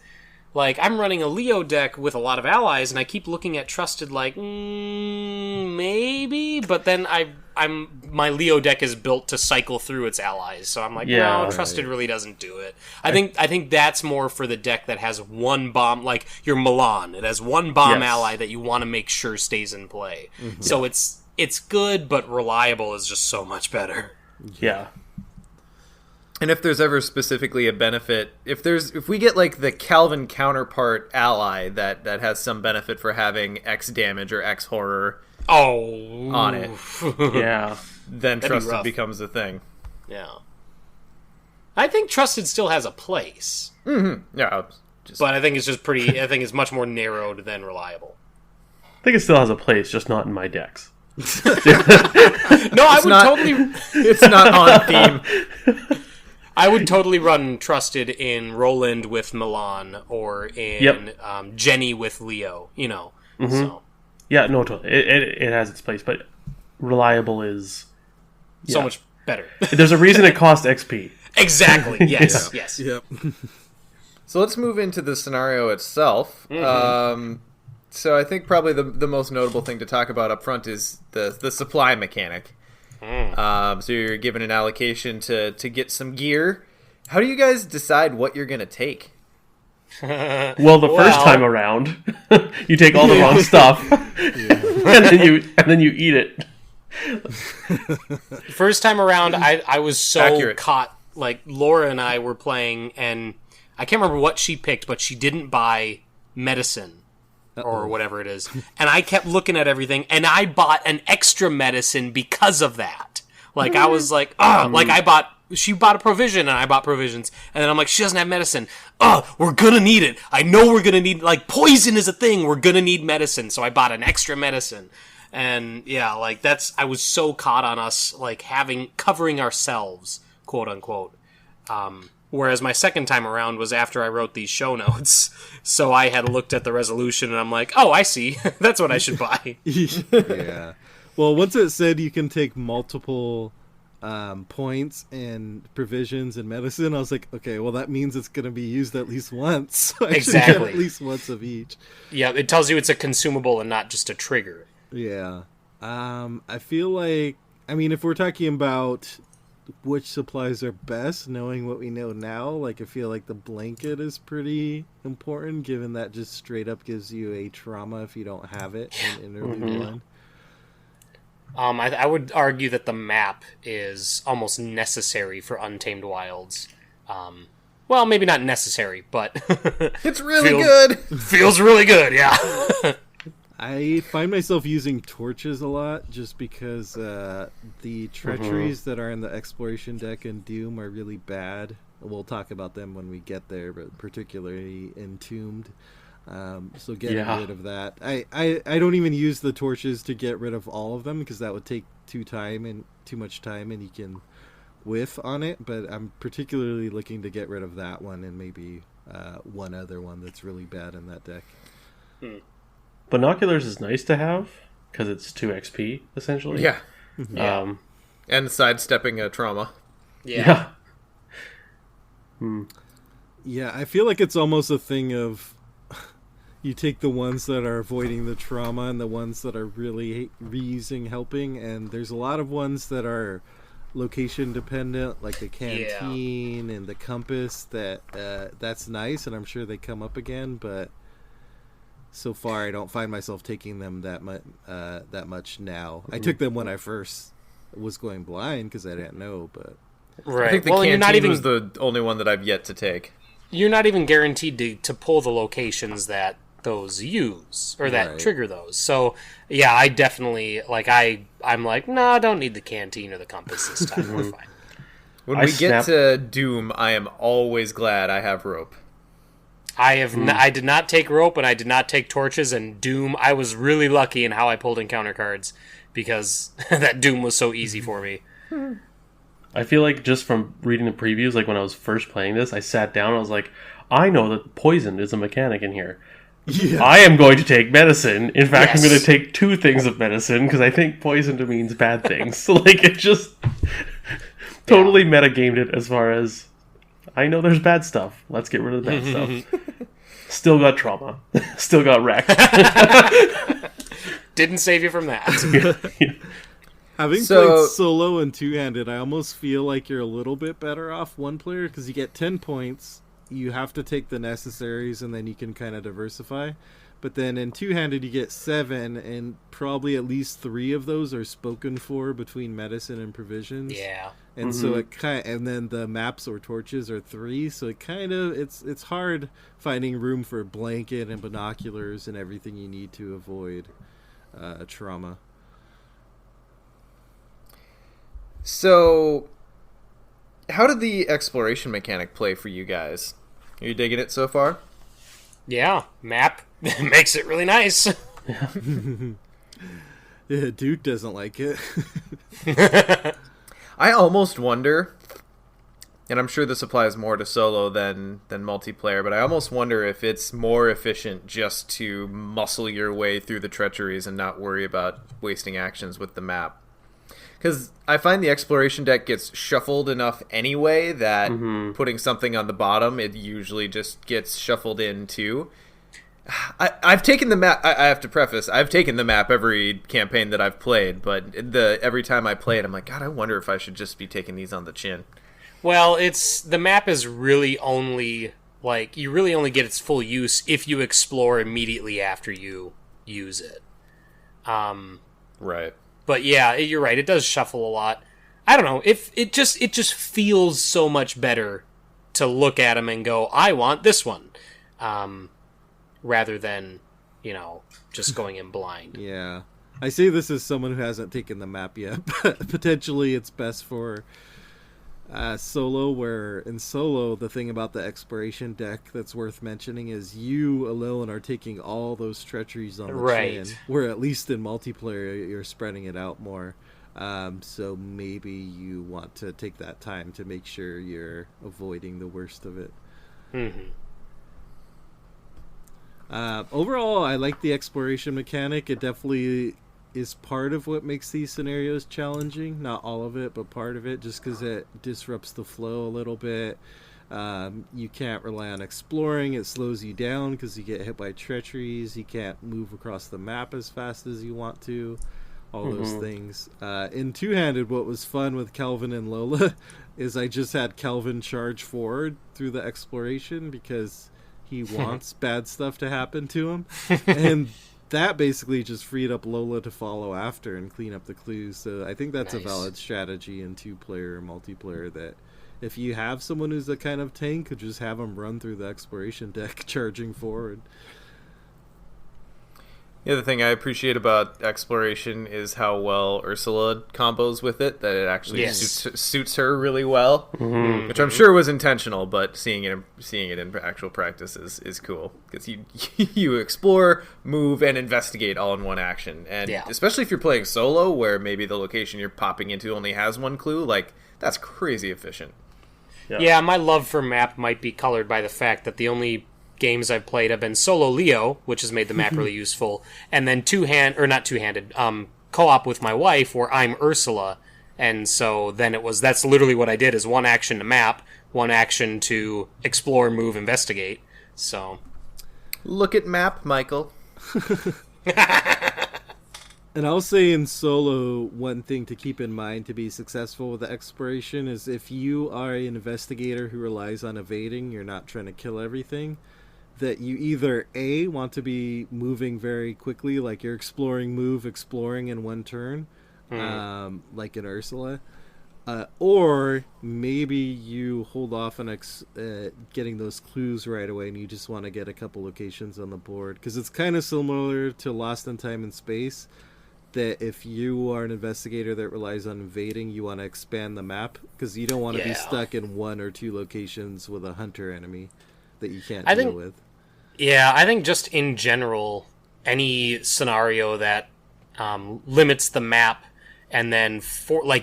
like, I'm running a Leo deck with a lot of allies, and I keep looking at Trusted like, maybe? But then I my Leo deck is built to cycle through its allies, so I'm like, no, Trusted really doesn't do it. I think that's more for the deck that has one bomb, like your Milan. It has one bomb ally that you want to make sure stays in play. Mm-hmm. So it's good, but reliable is just so much better. Yeah. And if there's ever specifically a benefit, if we get like the Calvin counterpart ally that has some benefit for having X damage or X horror on it, yeah, then Trusted becomes a thing. Yeah, I think Trusted still has a place. Mm-hmm. Yeah, but I think it's just pretty. I think it's much more narrowed than reliable. I think it still has a place, just not in my decks. No, totally. It's not on theme. I would totally run Trusted in Roland with Milan or in Jenny with Leo, Mm-hmm. So. Yeah, no, totally. It has its place, but reliable is... so much better. There's a reason it costs XP. Exactly, yes, yes. Yep. So let's move into the scenario itself. Mm-hmm. So I think probably the most notable thing to talk about up front is the supply mechanic. So you're given an allocation to get some gear. How do you guys decide what you're going to take? Well, the first time around, you take all the wrong stuff, and then you eat it. First time around, I was so caught. Like, Laura and I were playing, and I can't remember what she picked, but she didn't buy medicine. Or whatever it is. And I kept looking at everything, and I bought an extra medicine because of that. Like, I was like, she bought a provision, and I bought provisions. And then I'm like, she doesn't have medicine. We're gonna need it. I know we're gonna need, like, poison is a thing. We're gonna need medicine. So I bought an extra medicine. And, yeah, like, I was so caught on us, like, covering ourselves, quote unquote. Whereas my second time around was after I wrote these show notes. So I had looked at the resolution and I'm like, oh, I see. That's what I should buy. Yeah. Well, once it said you can take multiple points and provisions and medicine, I was like, okay, well, that means it's going to be used at least once. So I should get at least once of each. Yeah, it tells you it's a consumable and not just a trigger. Yeah. I feel like, if we're talking about which supplies are best, knowing what we know now, like, I feel like the blanket is pretty important, given that just straight up gives you a trauma if you don't have it in interlude one. I would argue that the map is almost necessary for Untamed Wilds. Well, maybe not necessary, but it's really good. Feels really good, yeah. I find myself using torches a lot just because the treacheries that are in the exploration deck in Doom are really bad. We'll talk about them when we get there, but particularly Entombed. So getting rid of that. I don't even use the torches to get rid of all of them because that would take too much time and you can whiff on it, but I'm particularly looking to get rid of that one and maybe one other one that's really bad in that deck. Binoculars is nice to have because it's 2 XP essentially. Yeah. And sidestepping a trauma. Yeah. Yeah, I feel like it's almost a thing of you take the ones that are avoiding the trauma and the ones that are really reusing helping, and there's a lot of ones that are location dependent, like the canteen and the compass. That's nice, and I'm sure they come up again, but so far I don't find myself taking them that much now. I took them when I first was going blind because I didn't know, but right. I think the canteen was the only one that I've yet to take. You're not even guaranteed to pull the locations that those use or that trigger those. So yeah, I definitely I'm like, no, I don't need the canteen or the compass this time. We're fine. When we get to Doom, I am always glad I have rope. I did not take rope and I did not take torches, and Doom I was really lucky in how I pulled encounter cards because that Doom was so easy for me. I feel like just from reading the previews, like when I was first playing this, I sat down and I was like, I know that poison is a mechanic in here. Yeah. I am going to take medicine. In fact, I'm going to take 2 things of medicine because I think poison means bad things. So like it just totally metagamed it as far as I know there's bad stuff. Let's get rid of the bad stuff. Still got trauma. Still got wrecked. Didn't save you from that. Having played solo and two-handed, I almost feel like you're a little bit better off one player because you get 10 points. You have to take the necessaries, and then you can kind of diversify. But then in two-handed, you get 7, and probably at least 3 of those are spoken for between medicine and provisions. Yeah. And so it and then the maps or torches are 3, so it's hard finding room for blanket and binoculars and everything you need to avoid trauma. So, how did the exploration mechanic play for you guys? Are you digging it so far? Yeah, map makes it really nice. Yeah, Duke doesn't like it. I almost wonder, and I'm sure this applies more to solo than multiplayer, but I almost wonder if it's more efficient just to muscle your way through the treacheries and not worry about wasting actions with the map. Because I find the exploration deck gets shuffled enough anyway that putting something on the bottom, it usually just gets shuffled in too. I've taken the map. I have to preface, I've taken the map every campaign that I've played, but every time I play it, I'm like, God, I wonder if I should just be taking these on the chin. Well, the map is really only, like, you really only get its full use if you explore immediately after you use it. Right. But yeah, you're right. It does shuffle a lot. I don't know. If it just feels so much better to look at them and go, I want this one, rather than just going in blind. Yeah, I say this as someone who hasn't taken the map yet, but potentially it's best for solo. Where in solo, the thing about the exploration deck that's worth mentioning is you alone are taking all those treacheries on the chin. Where at least in multiplayer, you're spreading it out more. So maybe you want to take that time to make sure you're avoiding the worst of it. Overall, I like the exploration mechanic. It definitely is part of what makes these scenarios challenging. Not all of it, but part of it, just because it disrupts the flow a little bit. You can't rely on exploring. It slows you down because you get hit by treacheries. You can't move across the map as fast as you want to. All those things. In two-handed, what was fun with Kelvin and Lola is I just had Kelvin charge forward through the exploration because he wants bad stuff to happen to him. And that basically just freed up Lola to follow after and clean up the clues. So I think that's a valid strategy in two-player multiplayer, that if you have someone who's a kind of tank, could just have them run through the exploration deck charging forward. The other thing I appreciate about exploration is how well Ursula combos with it, that it actually suits her really well, which I'm sure was intentional, but seeing it in actual practice is cool, because you explore, move, and investigate all in one action. And especially if you're playing solo, where maybe the location you're popping into only has one clue, like, that's crazy efficient. Yeah, my love for map might be colored by the fact that the only games I've played have been solo Leo, which has made the map really useful, and then co-op with my wife, where I'm Ursula, and so then that's literally what I did, is one action to map, one action to explore, move, investigate. So look at map, Michael. And I'll say in solo, one thing to keep in mind to be successful with the exploration is if you are an investigator who relies on evading, you're not trying to kill everything, that you either A, want to be moving very quickly, like you're exploring in one turn, like in Ursula, or maybe you hold off on getting those clues right away and you just want to get a couple locations on the board, because it's kind of similar to Lost in Time and Space, that if you are an investigator that relies on invading, you want to expand the map, because you don't want to be stuck in one or two locations with a hunter enemy that you can't deal with. Yeah, I think just in general, any scenario that limits the map, and then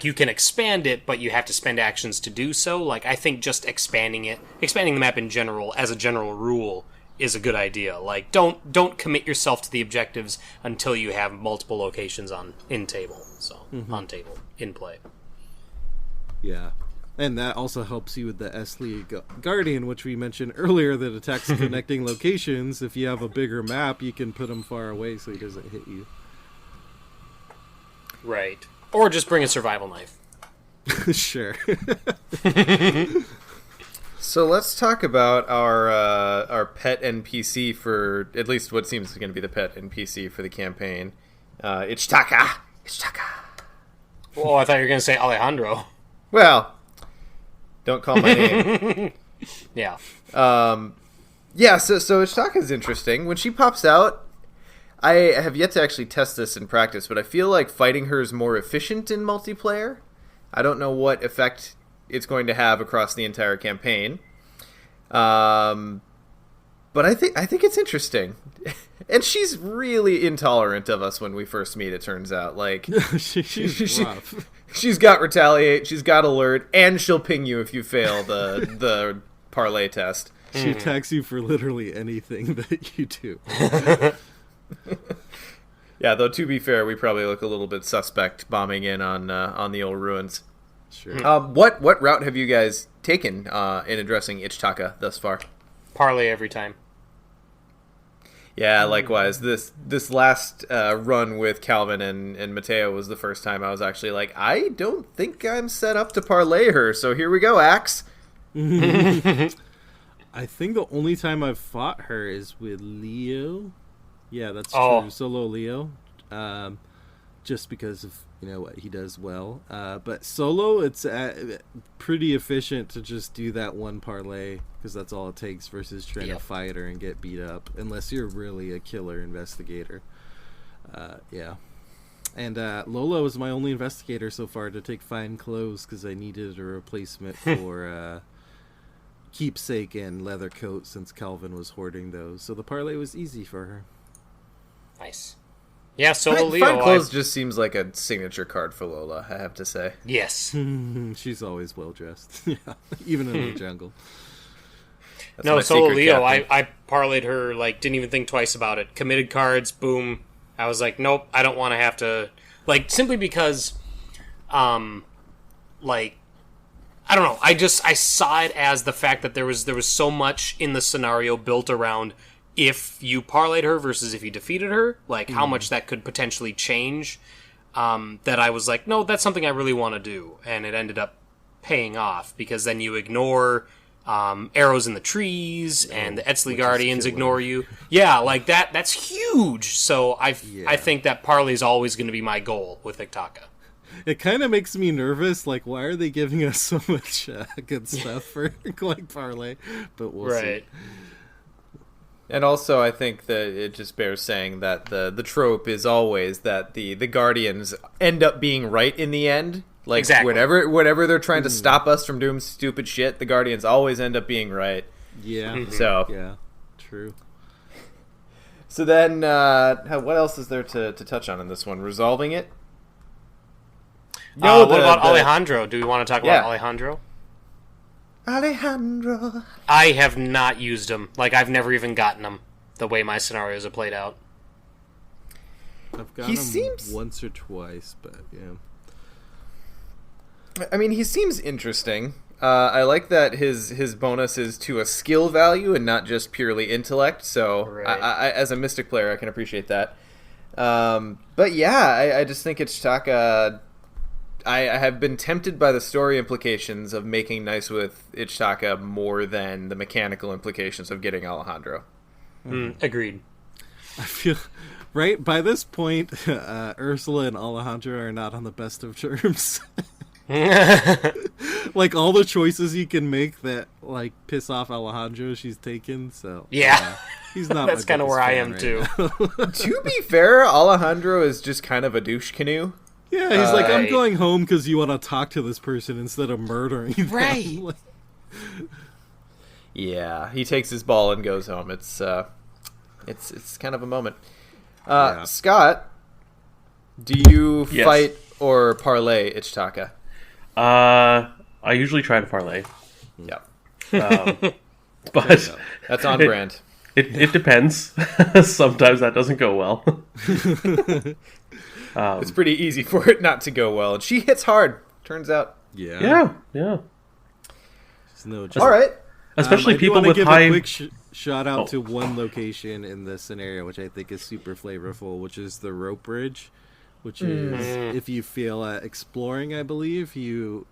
you can expand it, but you have to spend actions to do so. Like, I think just expanding the map in general, as a general rule, is a good idea. Like, don't commit yourself to the objectives until you have multiple locations in table. So on table, in play. Yeah. And that also helps you with the S-League Guardian, which we mentioned earlier, that attacks connecting locations. If you have a bigger map, you can put him far away so he doesn't hit you. Right. Or just bring a survival knife. Sure. So let's talk about our pet NPC for at least what seems going to be the pet NPC for the campaign. Ichitaka. Oh, I thought you were going to say Alejandro. Well, don't call my name. Yeah. Yeah, so Ichitaka is interesting. When she pops out, I have yet to actually test this in practice, but I feel like fighting her is more efficient in multiplayer. I don't know what effect it's going to have across the entire campaign. But I think it's interesting. And she's really intolerant of us when we first meet, it turns out. Like she's rough. She's got retaliate, she's got alert, and she'll ping you if you fail the parlay test. She attacks you for literally anything that you do. Yeah, though to be fair, we probably look a little bit suspect bombing in on the old ruins. Sure. What route have you guys taken in addressing Ichitaka thus far? Parlay every time. Yeah, likewise. This last run with Calvin and Mateo was the first time I was actually like, I don't think I'm set up to parlay her, so here we go, Axe. I think the only time I've fought her is with Leo. Yeah, that's Oh. true. Solo Leo. Just because of what he does well. But solo, it's pretty efficient to just do that one parlay because that's all it takes versus trying to fight her and get beat up. Unless you're really a killer investigator. Yeah. And Lola was my only investigator so far to take fine clothes because I needed a replacement for keepsake and leather coat since Calvin was hoarding those. So the parlay was easy for her. Nice. Yeah, Solo Leo. Fine clothes just seems like a signature card for Lola, I have to say. Yes. She's always well dressed. Yeah, even in the jungle. That's No, my Solo secret Leo, captain. I parlayed her, like, didn't even think twice about it. Committed cards, boom. I was like, nope, I don't want to have to... Like, simply because, like, I don't know. I saw it as the fact that there was so much in the scenario built around if you parlayed her versus if you defeated her, like how much that could potentially change, that I was like, no, that's something I really want to do. And it ended up paying off because then you ignore arrows in the trees and the Etzli Guardians ignore you. Yeah, like that's huge. So I think that parlay is always going to be my goal with Ichitaka. It kind of makes me nervous. Like, why are they giving us so much good stuff for like parlay? But we'll see. And also, I think that it just bears saying that the trope is always that the Guardians end up being right in the end. Like, exactly. whenever they're trying to stop us from doing stupid shit, the Guardians always end up being right. Yeah. So Yeah. True. So then, what else is there to touch on in this one? Resolving it? What about Alejandro? Do we want to talk about Alejandro? Alejandro. I have not used him. Like, I've never even gotten him the way my scenarios are played out. I've got him once or twice, but yeah. I mean, he seems interesting. I like that his bonus is to a skill value and not just purely intellect. So, Right. I as a Mystic player, I can appreciate that. But yeah, I just think Ichitaka. I have been tempted by the story implications of making nice with Ichitaka more than the mechanical implications of getting Alejandro. Agreed. I feel right by this point, Ursula and Alejandro are not on the best of terms. Like all the choices you can make that like piss off Alejandro, she's taken. So Yeah. he's not. That's kind of where I am, too. To be fair, Alejandro is just kind of a douche canoe. Yeah, he's like, I'm Right. going home because you want to talk to this person instead of murdering them. Right. Like, Yeah, he takes his ball and goes home. It's kind of a moment. Yeah. Scott, do you Yes. fight or parlay Ichitaka? I usually try to parlay, Yep. but That's on brand. it depends. Sometimes that doesn't go well. It's pretty easy for it not to go well. And she hits hard, turns out. Yeah. It's no joke. All right. Especially I do people wanna with give high. a quick shout out Oh. to one location in this scenario, which I think is super flavorful, which is the rope bridge. which is if you fail at exploring, I believe you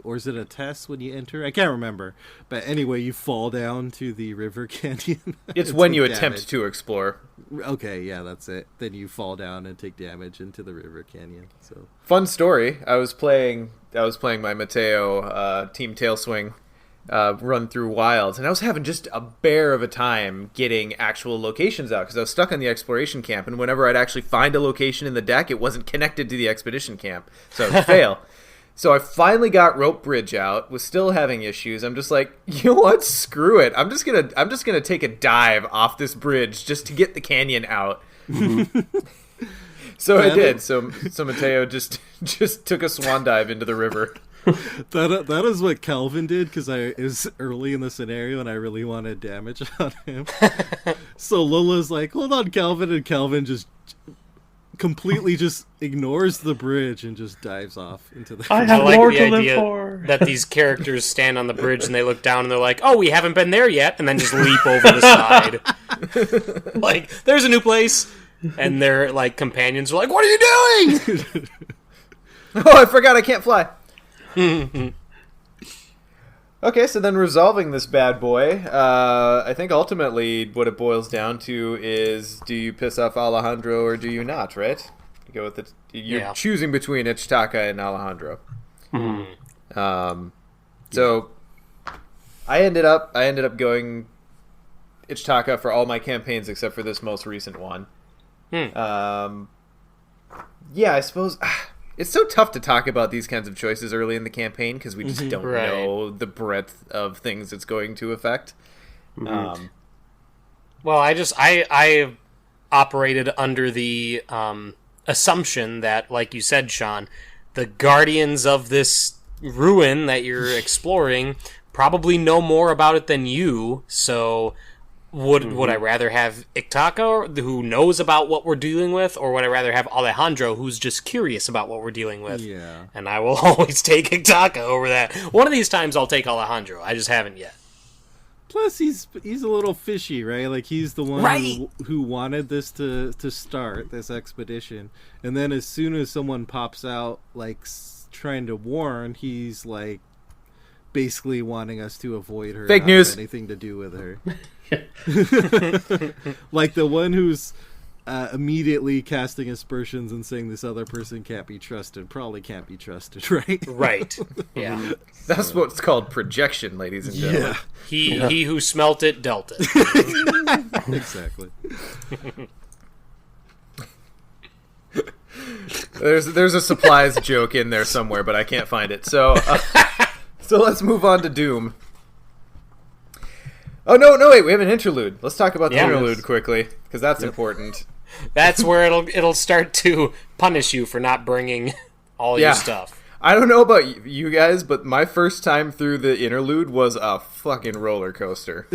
or is it a test when you enter? I can't remember. But anyway, you fall down to the river canyon. It's when you attempt to explore. Okay, yeah, that's it. Then you fall down and take damage into the river canyon. So fun story. I was playing my Mateo Team Tailswing run through Wilds, and I was having just a bear of a time getting actual locations out because I was stuck on the exploration camp, and whenever I'd actually find a location in the deck, it wasn't connected to the expedition camp, so it would fail. So I finally got Rope Bridge out, was still having issues. I'm just like, you know what? Screw it. I'm just gonna take a dive off this bridge just to get the canyon out. So I did. So Mateo just took a swan dive into the river. That is what Calvin did, because it was early in the scenario and I really wanted damage on him. So Lola's like, hold on, Calvin, and Calvin just completely just ignores the bridge and just dives off into the I have I like more the to live idea for. that these characters stand on the bridge and they look down and they're like, oh, we haven't been there yet, and then just leap over the side. Like, there's a new place. And their like companions are like, what are you doing? Oh, I forgot I can't fly. Okay, so then resolving this bad boy, I think ultimately what it boils down to is, do you piss off Alejandro or do you not, right? You go with it. You're choosing between Ichitaka and Alejandro. So I ended up going Ichitaka for all my campaigns except for this most recent one. Yeah, I suppose it's so tough to talk about these kinds of choices early in the campaign because we just don't know the breadth of things it's going to affect. Well, I operated under the assumption that, like you said, Sean, the guardians of this ruin that you're exploring probably know more about it than you, so would I rather have Iktaka, who knows about what we're dealing with, or would I rather have Alejandro, who's just curious about what we're dealing with? Yeah. And I will always take Iktaka over that. One of these times I'll take Alejandro. I just haven't yet. Plus, he's a little fishy, right? Like, he's the one who wanted this to start, this expedition. And then as soon as someone pops out, like, trying to warn, he's, like, basically wanting us to avoid her. Fake news. Anything to do with her. Like the one who's immediately casting aspersions and saying this other person can't be trusted, probably can't be trusted, right? Right. Yeah. That's what's called projection, ladies and gentlemen. He who smelt it dealt it. Exactly. There's a supplies joke in there somewhere, but I can't find it. So let's move on to Doom. Oh, no, wait, we have an interlude. Let's talk about the interlude quickly, because that's important. That's where it'll start to punish you for not bringing all your stuff. I don't know about you guys, but my first time through the interlude was a fucking roller coaster.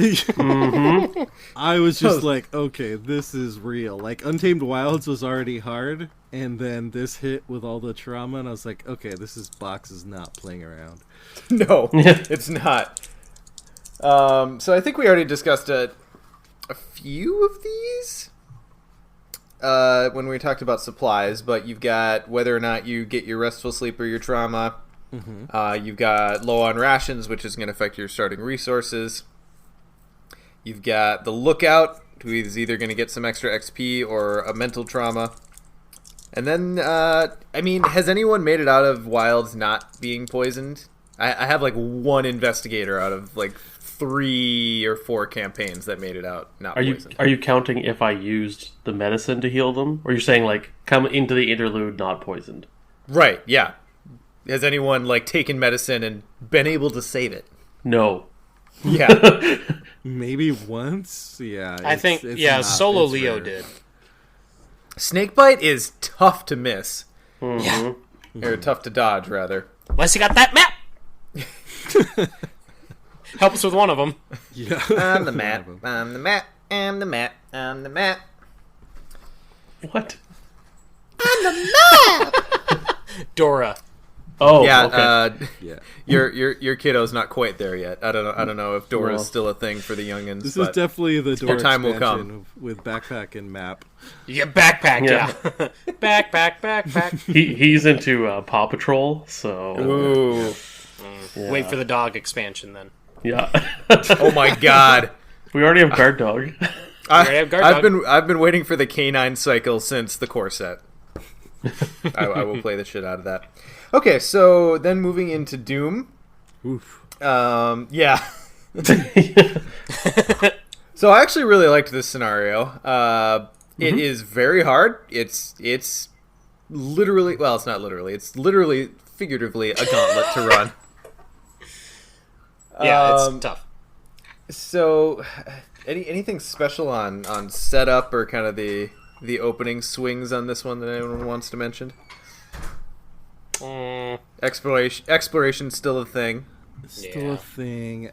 I was just like, okay, this is real. Like, Untamed Wilds was already hard, and then this hit with all the trauma, and I was like, okay, Box is not playing around. No, it's not. So I think we already discussed a few of these when we talked about supplies, but you've got whether or not you get your restful sleep or your trauma. You've got low on rations, which is going to affect your starting resources. You've got the lookout, who is either going to get some extra XP or a mental trauma. And then, has anyone made it out of Wilds not being poisoned? I have like one investigator out of like 3 or 4 campaigns that made it out not poisoned. Are you counting if I used the medicine to heal them? Or you're saying like come into the interlude not poisoned? Right, yeah. Has anyone like taken medicine and been able to save it? No. Yeah. Maybe once? Yeah. I think, Solo Leo did. Snakebite is tough to miss. Yeah. Or tough to dodge, rather. Unless you got that map! Help us with one of them. Yeah. I'm the map. I'm the map. I'm the map. I'm the map. What? I'm the map! Dora. Oh, Yeah, okay. Yeah. your kiddo's not quite there yet. I don't know if Dora is still a thing for the youngins. This is definitely the Dora time will expansion come. with backpack and map. You get backpack, Yeah. yeah. backpack. He's into Paw Patrol, so Ooh. yeah. Wait for the dog expansion then. Yeah. Oh my God. We already have Guard Dog. already have guard dog. I've been waiting for the canine cycle since the core set. I will play the shit out of that. Okay, so then moving into Doom. Oof. Yeah. So I actually really liked this scenario. It is very hard. It's literally, well, it's not literally. It's literally, figuratively, a gauntlet to run. Yeah, it's tough. So, anything special on setup or kind of the opening swings on this one that anyone wants to mention? Exploration still a thing. Still Yeah. a thing.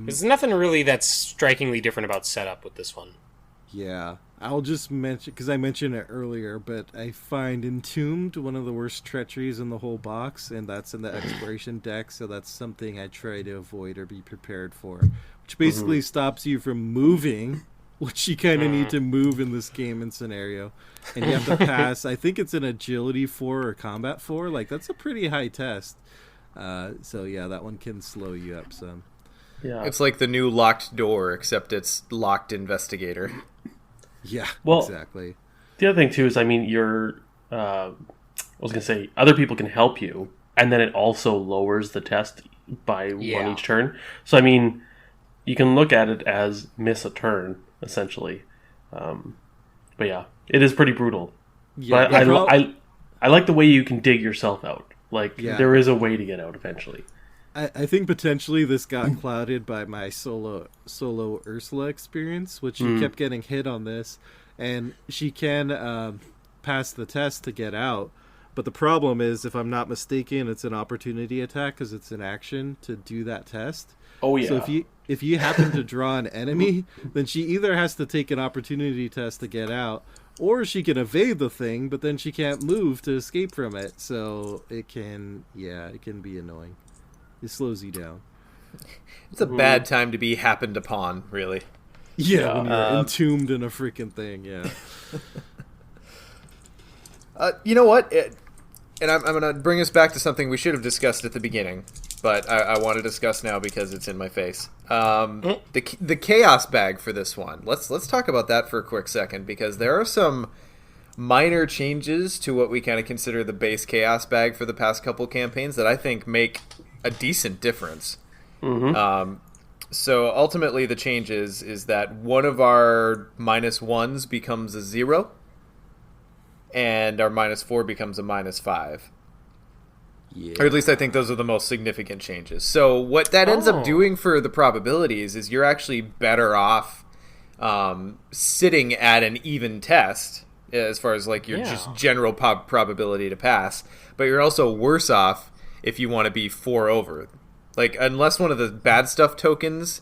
There's nothing really that's strikingly different about setup with this one. Yeah, I'll just mention, because I mentioned it earlier, but I find Entombed one of the worst treacheries in the whole box, and that's in the exploration deck, so that's something I try to avoid or be prepared for, which basically stops you from moving, which you kind of need to move in this game and scenario, and you have to pass, I think it's an agility 4 or combat 4, like that's a pretty high test, so yeah, that one can slow you up some. Yeah. It's like the new locked door, except it's locked investigator. Yeah, Well, exactly. The other thing too is, I mean, I was gonna say other people can help you, and then it also lowers the test by one each turn. So I mean, you can look at it as miss a turn essentially. But yeah, it is pretty brutal. Yeah, But I like the way you can dig yourself out. Like there is a way to get out eventually. I think potentially this got clouded by my solo Ursula experience, which she kept getting hit on this, and she can pass the test to get out. But the problem is, if I'm not mistaken, it's an opportunity attack because it's an action to do that test. Oh yeah. So if you happen to draw an enemy, then she either has to take an opportunity test to get out, or she can evade the thing, but then she can't move to escape from it. So it can be annoying. It slows you down. It's a bad time to be happened upon, really. Yeah, when you're entombed in a freaking thing, yeah. You know what? And I'm going to bring us back to something we should have discussed at the beginning, but I want to discuss now because it's in my face. The chaos bag for this one. Let's talk about that for a quick second, because there are some minor changes to what we kind of consider the base chaos bag for the past couple campaigns that I think make a decent difference. So ultimately the change is that one of our -1s becomes a 0, and our -4 becomes a -5. Yeah. Or at least I think those are the most significant changes. So what that ends up doing for the probabilities is you're actually better off sitting at an even test as far as like your just general probability to pass, but you're also worse off if you want to be 4 over. Like, unless one of the bad stuff tokens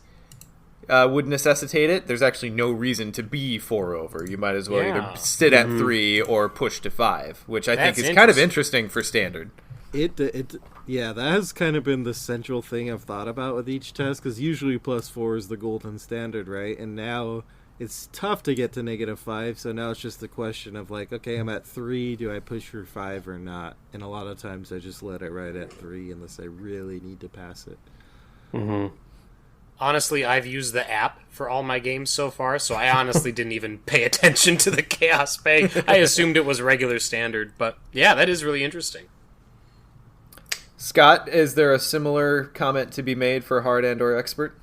would necessitate it, there's actually no reason to be 4 over. You might as well either sit at 3 or push to 5, which I think is kind of interesting for standard. Yeah, that has kind of been the central thing I've thought about with each test, because usually +4 is the golden standard, right? And now it's tough to get to -5, so now it's just the question of like, okay, I'm at 3, do I push for 5 or not? And a lot of times I just let it right at 3 unless I really need to pass it. Honestly, I've used the app for all my games so far, so I honestly didn't even pay attention to the chaos bag. I assumed it was regular standard, but yeah, that is really interesting. Scott, is there a similar comment to be made for hard and or expert?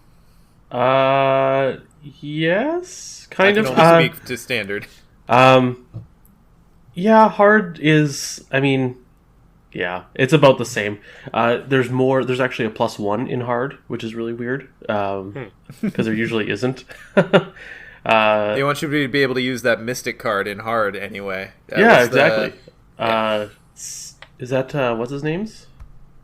Yes, kind I of. can only speak to standard. Yeah, hard is. I mean, yeah, it's about the same. There's more. There's actually a +1 in hard, which is really weird because there usually isn't. They want you to be able to use that mystic card in hard anyway. Yeah, exactly. Is that what's his name's?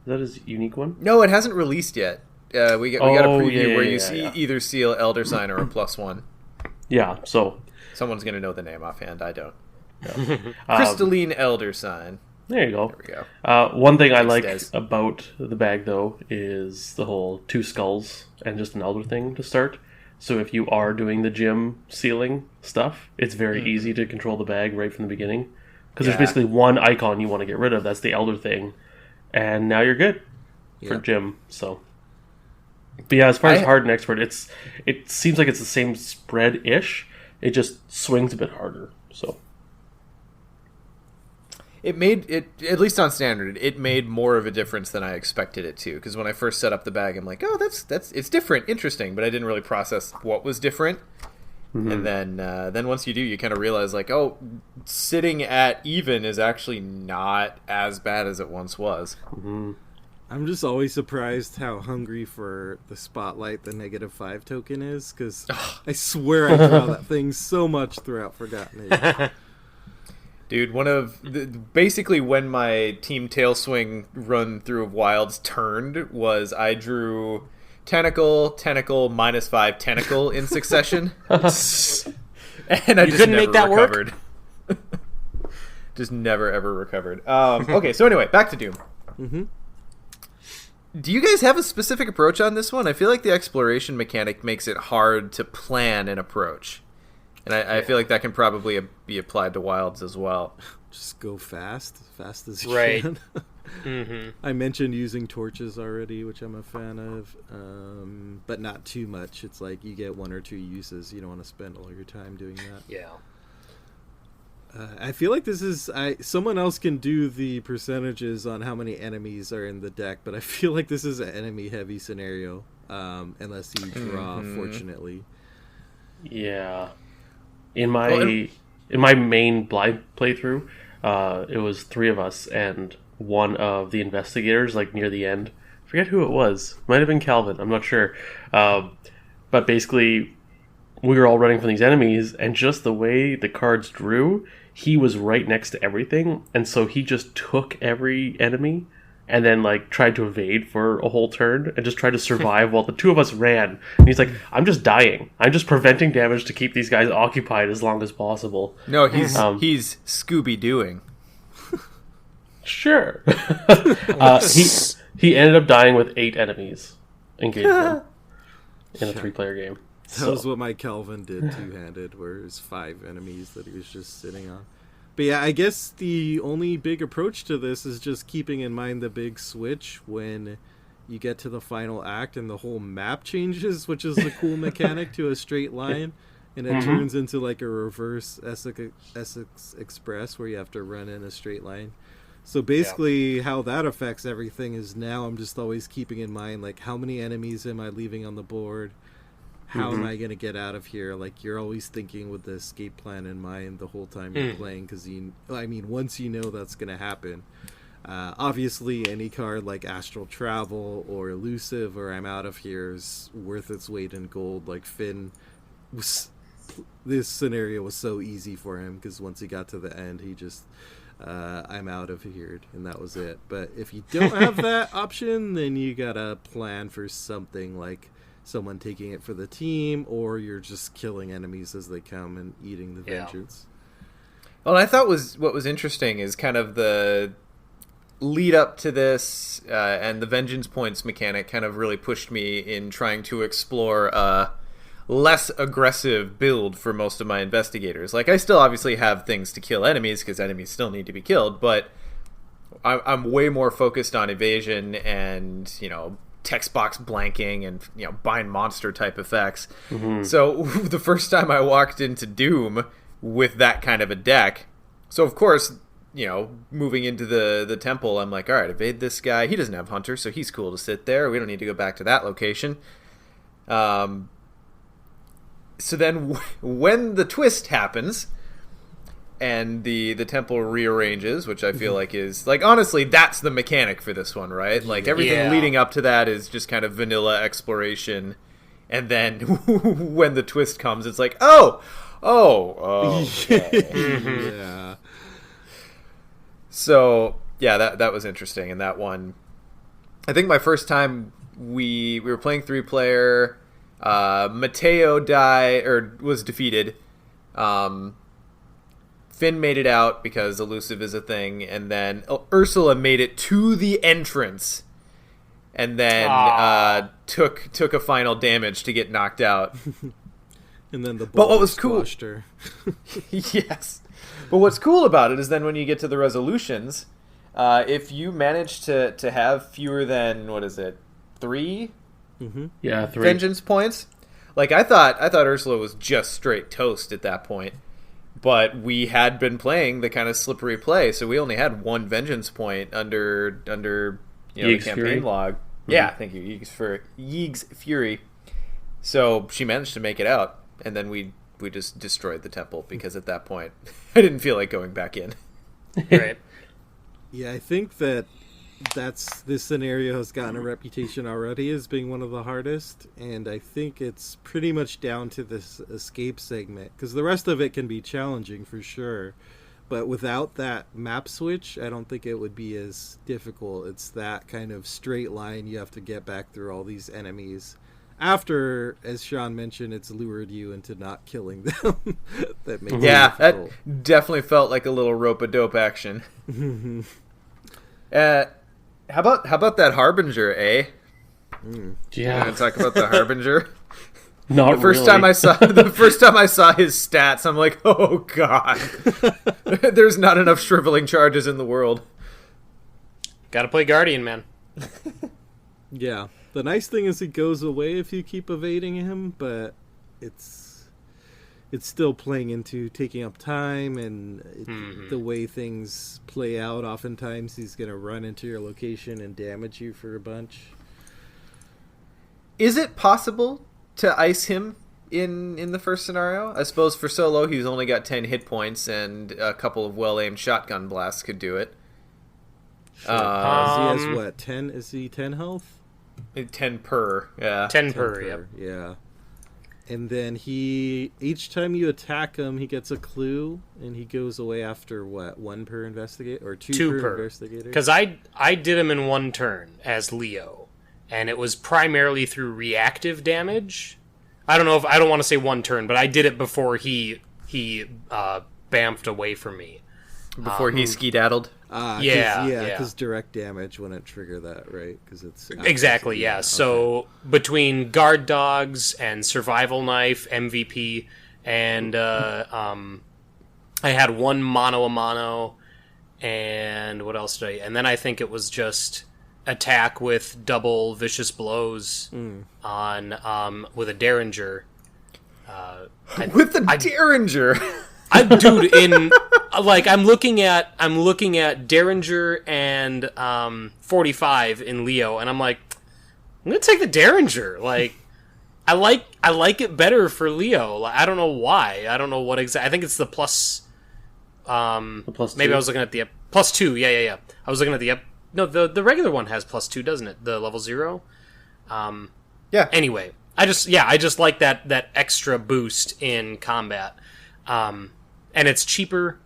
Is that his unique one? No, it hasn't released yet. We got a preview where you see either seal Elder Sign or a +1. Yeah, so someone's gonna know the name offhand. I don't. Crystalline Elder Sign. There you go. There we go. One thing I like Des. about the bag, though, is the whole 2 skulls and just an elder thing to start. So if you are doing the gym ceiling stuff, it's very easy to control the bag right from the beginning. Because there's basically one icon you want to get rid of. That's the elder thing. And now you're good for gym. So, but yeah, as far as hard and expert, it seems like it's the same spread-ish. It just swings a bit harder. So it made it, at least on standard, it made more of a difference than I expected it to. Because when I first set up the bag, I'm like, oh, that's it's different, interesting, but I didn't really process what was different. And then once you do, you kind of realize, like, oh, sitting at even is actually not as bad as it once was. I'm just always surprised how hungry for the spotlight the -5 token is, because I swear I draw that thing so much throughout Forgotten Age. Dude, basically when my Team Tailswing run through of Wilds turned was I drew tentacle, -5, tentacle in succession. And I just couldn't never make that work? recovered. Just never, ever recovered. Okay, so anyway, back to Doom. Do you guys have a specific approach on this one? I feel like the exploration mechanic makes it hard to plan an approach. And I feel like that can probably be applied to Wilds as well. Just go fast as you Right. can. I mentioned using torches already, which I'm a fan of, but not too much. It's like you get 1 or 2 uses. You don't want to spend all your time doing that. Yeah. I feel like this is... someone else can do the percentages on how many enemies are in the deck, but I feel like this is an enemy-heavy scenario, unless you draw, fortunately. yeah, in my main blind playthrough, it was 3 of us and one of the investigators, like near the end. I forget who it was. Might have been Calvin. I'm not sure. But basically, we were all running from these enemies, and just the way the cards drew, he was right next to everything, and so he just took every enemy and then like tried to evade for a whole turn and just tried to survive while the 2 of us ran. And he's like, I'm just dying. I'm just preventing damage to keep these guys occupied as long as possible. No, he's Scooby-Dooing. Sure. He ended up dying with 8 enemies engaged him in a 3-player game. That was what my Kelvin did two-handed, where it was 5 enemies that he was just sitting on. But yeah, I guess the only big approach to this is just keeping in mind the big switch when you get to the final act and the whole map changes, which is a cool mechanic, to a straight line, and it turns into like a reverse Essex Express where you have to run in a straight line. So basically how that affects everything is now I'm just always keeping in mind, like, how many enemies am I leaving on the board? How am I going to get out of here? Like, you're always thinking with the escape plan in mind the whole time you're playing, because once you know that's going to happen. Obviously, any card like Astral Travel or Elusive or I'm Out of Here is worth its weight in gold. Like, Finn, this scenario was so easy for him, because once he got to the end, he just... I'm out of here, and that was it. But if you don't have that option, then you gotta plan for something like someone taking it for the team, or you're just killing enemies as they come and eating the vengeance. Well, I thought what was interesting is kind of the lead up to this, and the vengeance points mechanic kind of really pushed me in trying to explore less aggressive build for most of my investigators. Like, I still obviously have things to kill enemies, because enemies still need to be killed, but I'm way more focused on evasion and, text box blanking and, bind monster type effects. So the first time I walked into Doom with that kind of a deck, so of course, moving into the temple, I'm like, all right, evade this guy. He doesn't have Hunter, so he's cool to sit there. We don't need to go back to that location. So then when the twist happens and the temple rearranges, which I feel like is, like, honestly, that's the mechanic for this one, right? Like, everything leading up to that is just kind of vanilla exploration. And then when the twist comes, it's like, oh. Yeah. So, yeah, that was interesting. And that one, I think my first time we were playing 3-player... Mateo was defeated. Finn made it out because elusive is a thing, and then Ursula made it to the entrance, and then took a final damage to get knocked out. And then the But what ball was cool? squashed her. Yes. But what's cool about it is then when you get to the resolutions, if you manage to have fewer than, what is it, 3 Yeah, 3. vengeance points? Like, I thought Ursula was just straight toast at that point. But we had been playing the kind of slippery play, so we only had 1 vengeance point under the Yeeg's campaign Fury? log. Yeah, thank you, Yeeg's Fury. So she managed to make it out, and then we just destroyed the temple, because at that point I didn't feel like going back in. Right. Yeah, I think this scenario has gotten a reputation already as being one of the hardest, and I think it's pretty much down to this escape segment, because the rest of it can be challenging for sure, but without that map switch, I don't think it would be as difficult. It's that kind of straight line you have to get back through all these enemies. After, as Sean mentioned, it's lured you into not killing them. That makes it Yeah, difficult. that definitely felt like a little rope-a-dope action. How about that Harbinger, eh? Yeah. Want to talk about the Harbinger? Not The first really. time I saw his stats, I'm like, oh god, there's not enough shriveling charges in the world. Gotta play Guardian, man. Yeah. The nice thing is he goes away if you keep evading him, but it's still playing into taking up time, and the way things play out, oftentimes he's going to run into your location and damage you for a bunch. Is it possible to ice him in the first scenario? I suppose for solo he's only got 10 hit points, and a couple of well-aimed shotgun blasts could do it. Sure. He has what, 10? Is he 10 health? 10 per, yeah. 10 per, yep. Yeah. And then each time you attack him, he gets a clue, and he goes away after what, 1 per investigator or 2 per investigator? Because I did him in 1 turn as Leo, and it was primarily through reactive damage. I don't want to say 1 turn, but I did it before he bamfed away from me. Before he skedaddled. Because direct damage wouldn't trigger that, right? Because it's Exactly, yeah. So between guard dogs and survival knife, MVP, and I had 1 mano a mano, and what else did I? And then I think it was just attack with double vicious blows on with a Derringer. With the Derringer. I'm looking at Derringer and 45 in Leo, and I'm like, I'm gonna take the Derringer. Like, I like it better for Leo. Like, I don't know why. I don't know what exactly. I think it's the plus. The plus Maybe 2? I was looking at the +2. Yeah. I was looking at the regular one has +2, doesn't it? The level 0. Yeah. Anyway, I just like that extra boost in combat. And it's cheaper,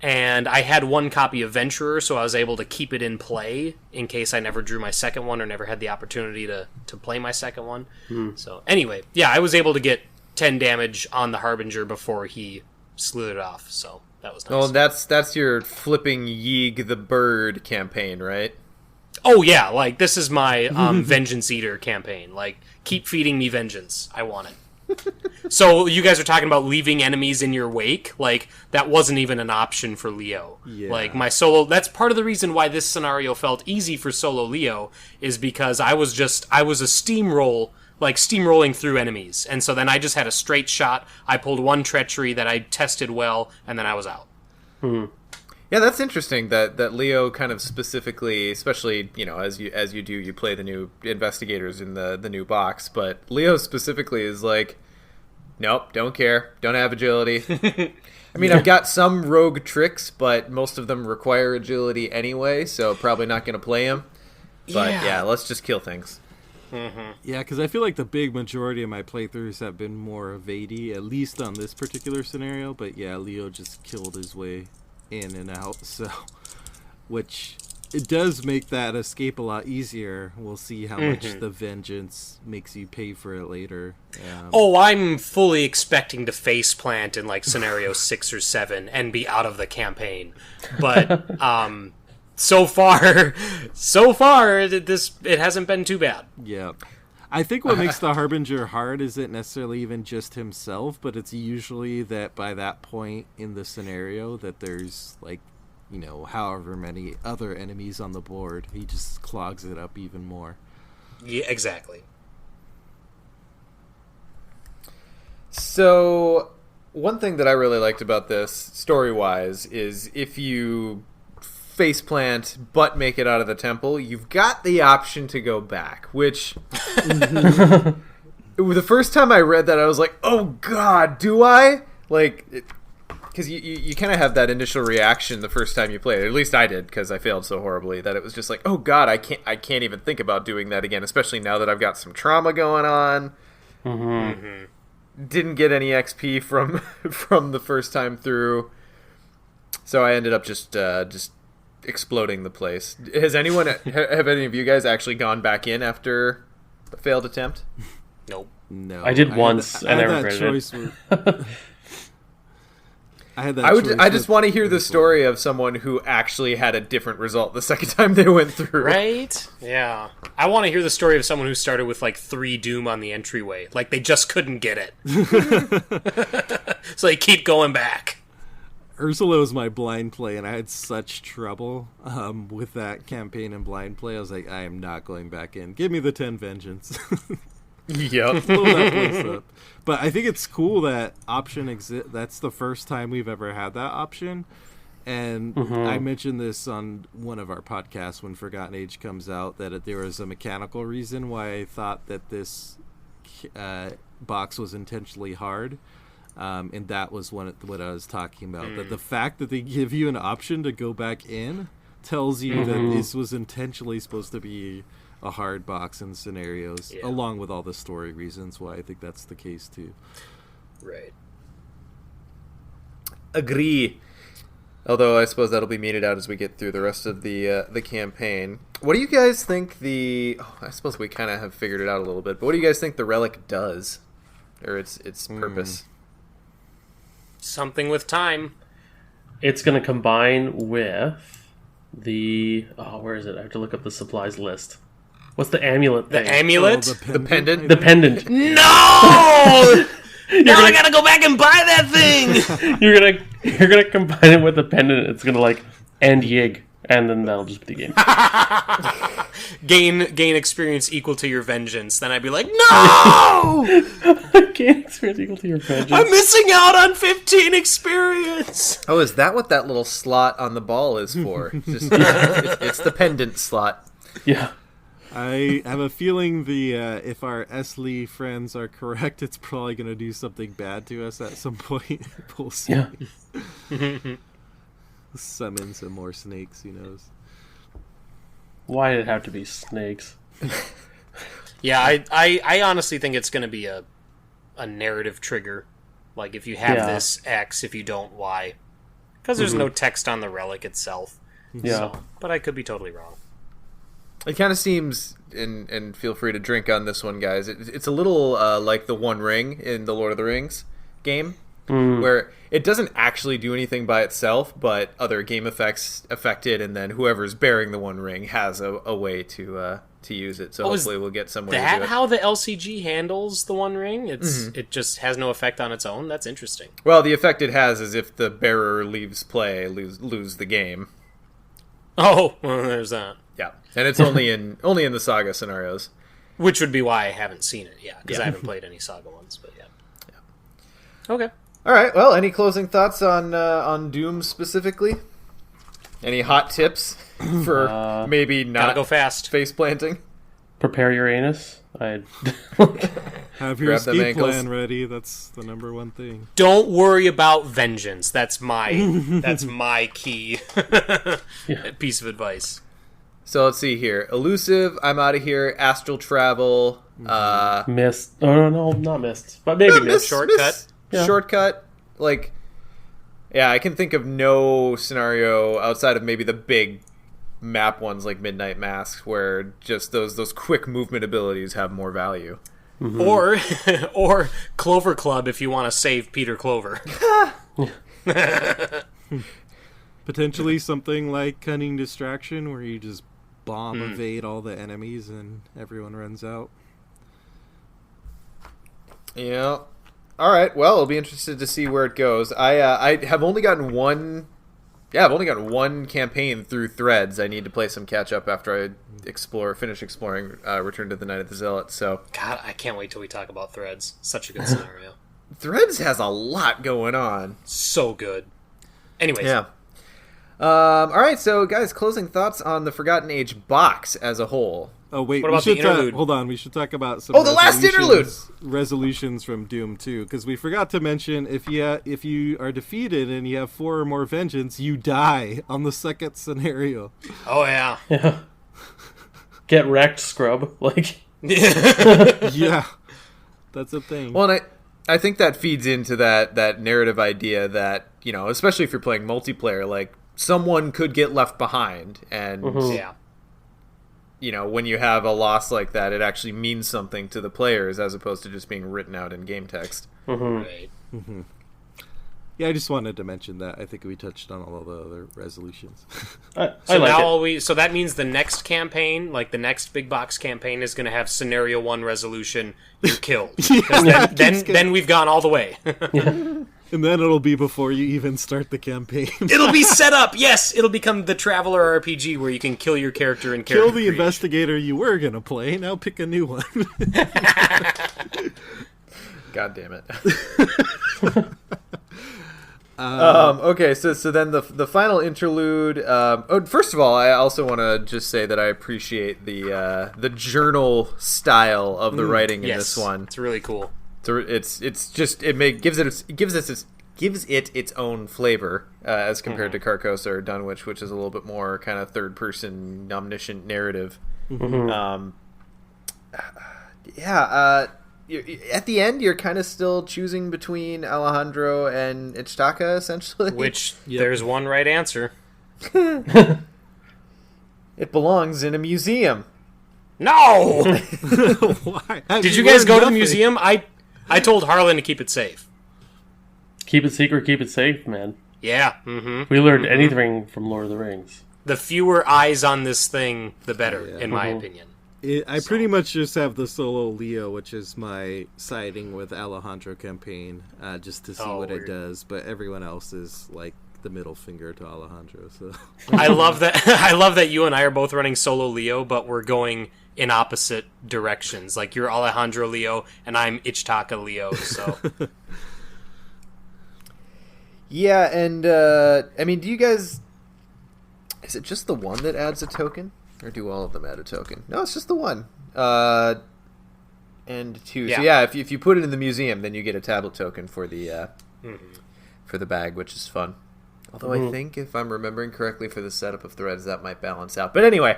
and I had 1 copy of Venturer, so I was able to keep it in play in case I never drew my second one or never had the opportunity to play my second one. So anyway, yeah, I was able to get 10 damage on the Harbinger before he slew it off, so that was nice. Well, that's your flipping Yeeg the Bird campaign, right? Oh yeah, like, this is my Vengeance Eater campaign. Like, keep feeding me vengeance. I want it. So you guys are talking about leaving enemies in your wake? Like, that wasn't even an option for Leo. Yeah. Like, my solo, that's part of the reason why this scenario felt easy for solo Leo, is because I was a steamrolling through enemies. And so then I just had a straight shot. I pulled 1 treachery that I tested well, and then I was out. Yeah, that's interesting that Leo kind of specifically, especially, as you do, you play the new investigators in the new box, but Leo specifically is like, nope, don't care, don't have agility. I mean, I've got some rogue tricks, but most of them require agility anyway, so probably not going to play him. But yeah, let's just kill things. Yeah, because I feel like the big majority of my playthroughs have been more evadey, at least on this particular scenario, but yeah, Leo just killed his way in and out, so, which it does make that escape a lot easier. We'll see how much the vengeance makes you pay for it later. I'm fully expecting to faceplant in like scenario 6 or 7 and be out of the campaign. But so far it hasn't been too bad. Yeah. I think what makes the Harbinger hard isn't necessarily even just himself, but it's usually that by that point in the scenario that there's, like, you know, however many other enemies on the board. He just clogs it up even more. Yeah, exactly. So, one thing that I really liked about this, story-wise, is if you faceplant but make it out of the temple, you've got the option to go back, which the first time I read that I was like, oh god, do I? Like, because you kind of have that initial reaction the first time you play it. At least I did, because I failed so horribly that it was just like, oh god, I can't even think about doing that again, especially now that I've got some trauma going on. Didn't get any XP from the first time through, so I ended up just exploding the place. Have any of you guys actually gone back in after a failed attempt? Nope. No. I did once, and I regretted it. I had that I just want to hear the story of someone who actually had a different result the second time they went through. Right? Yeah. I want to hear the story of someone who started with like 3 Doom on the entryway. Like they just couldn't get it. So they keep going back. Ursula was my blind play, and I had such trouble with that campaign and blind play. I was like, I am not going back in. Give me the 10 vengeance. Yep. Blow that place up. But I think it's cool that option exists. That's the first time we've ever had that option. And I mentioned this on one of our podcasts when Forgotten Age comes out, that there was a mechanical reason why I thought that this box was intentionally hard. And that was what I was talking about. That the fact that they give you an option to go back in tells you that this was intentionally supposed to be a hard box in scenarios, along with all the story reasons why I think that's the case too. Right. Agree. Although I suppose that'll be meted out as we get through the rest of the campaign. What do you guys think I suppose we kind of have figured it out a little bit, but what do you guys think the relic does? Or its purpose? Something with time. It's going to combine with the... where is it? I have to look up the supplies list. What's the amulet thing? The amulet? The pendant? The pendant. No! Now I gotta go back and buy that thing! You're gonna combine it with the pendant. It's gonna like end Yig, and then that'll just be the game. Gain experience equal to your vengeance. Then I'd be like, no! Gain experience equal to your vengeance. I'm missing out on 15 experience! Oh, is that what that little slot on the ball is for? It's the pendant slot. Yeah. I have a feeling if our Esli friends are correct, it's probably going to do something bad to us at some point. We'll see. Yeah. Summon some more snakes, who knows? Why did it have to be snakes? Yeah, I honestly think it's going to be a narrative trigger. Like, if you have this, X. If you don't, Y. Because there's no text on the relic itself. Yeah. So, but I could be totally wrong. It kind of seems, and feel free to drink on this one, guys. It's a little like the One Ring in the Lord of the Rings game, where it doesn't actually do anything by itself, but other game effects affect it, and then whoever's bearing the One Ring has a way to use it. So hopefully we'll get some way to do it. That how the LCG handles the One Ring? It just has no effect on its own? That's interesting. Well, the effect it has is if the bearer leaves play, lose the game. Oh, well, there's that. Yeah, and it's only in the Saga scenarios. Which would be why I haven't seen it, because I haven't played any Saga ones, but yeah. Okay. All right, well, any closing thoughts on Doom specifically? Any hot tips for maybe not gotta go fast face planting? Prepare your anus. Have your escape plan ready. That's the number one thing. Don't worry about vengeance. That's my key piece of advice. So let's see here. Elusive, I'm out of here. Astral travel. Mist. Oh, no, not mist. But maybe mist. Shortcut. Yeah. Shortcut. Like, yeah, I can think of no scenario outside of maybe the big map ones like Midnight Masks, where just those quick movement abilities have more value. Or Clover Club if you want to save Peter Clover. Potentially something like Cunning Distraction, where you just bomb evade all the enemies and everyone runs out. Yeah. All right. Well, I'll be interested to see where it goes. I have only gotten one. Yeah, I've only gotten one campaign through Threads. I need to play some catch up after I finish exploring Return to the Night of the Zealot. So God, I can't wait till we talk about Threads. Such a good scenario. Threads has a lot going on. So good. Anyways. Yeah. All right, so guys, closing thoughts on the Forgotten Age box as a whole. Oh wait, What about the interlude? Hold on, we should talk about some. The last interlude. Resolutions from Doom 2, because we forgot to mention if you are defeated and you have 4 or more vengeance, you die on the second scenario. Oh yeah. Yeah. Get wrecked, scrub. Like. Yeah, that's a thing. Well, and I think that feeds into that narrative idea that, you know, especially if you're playing multiplayer, like someone could get left behind, and Yeah. you know, when you have a loss like that, it actually means something to the players as opposed to just being written out in game text. Right. Yeah, I just wanted to mention that. I think we touched on all the other resolutions. I So like now it. so that means the next campaign, like the next big box campaign, is going to have scenario 1 resolution. You're killed. 'Cause then we've gone all the way. And then it'll be before you even start the campaign. It'll be set up. Yes, it'll become the Traveler RPG where you can kill your character and Kill the investigator you were going to play. Now pick a new one. God damn it. Okay, so then the final interlude. First of all, I also want to just say that I appreciate the journal style of the writing in this one. It's really cool. So it's just gives it its own flavor as compared to Carcosa or Dunwich, which is a little bit more kind of third person omniscient narrative. At the end, you're kind of still choosing between Alejandro and Ichtaka, essentially. Which there's one right answer. It belongs in a museum. No. Why? Did you guys go to the museum? I told Harlan to keep it safe. Keep it secret, keep it safe, man. Yeah. If we learned anything from Lord of the Rings. The fewer eyes on this thing, the better, in my opinion. I pretty much just have the solo Leo, which is my siding with Alejandro campaign, just to see what weird. it does. But everyone else is like the middle finger to Alejandro. So I love that. I love that you and I are both running solo Leo, but we're going in opposite directions. Like you're Alejandro Leo, and I'm Ichtaka Leo. So Yeah, and I mean, do you guys? Is it just the one that adds a token, or do all of them add a token? No, it's just the one. And 2. Yeah. So yeah, if you put it in the museum, then you get a tablet token for the for the bag, which is fun. Although I think, if I'm remembering correctly, for the setup of Threads, that might balance out. But anyway,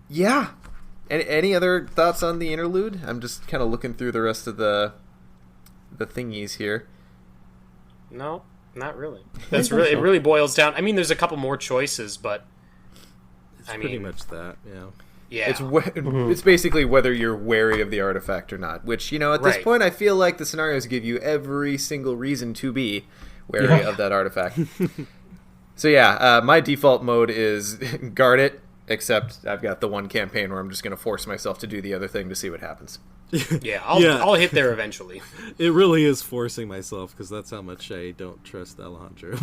yeah. Any other thoughts on the interlude? I'm just kind of looking through the rest of the thingies here. no, not really. That's really it. Really boils down. I mean, there's a couple more choices, but I mean, pretty much that. Yeah. yeah. It's basically whether you're wary of the artifact or not. Which, you know, at this Right. point, I feel like the scenarios give you every single reason to be wary of that artifact. So yeah, my default mode is guard it. Except I've got the one campaign where I'm just going to force myself to do the other thing to see what happens. Yeah, I'll hit there eventually. It really is forcing myself, because that's how much I don't trust Alejandro.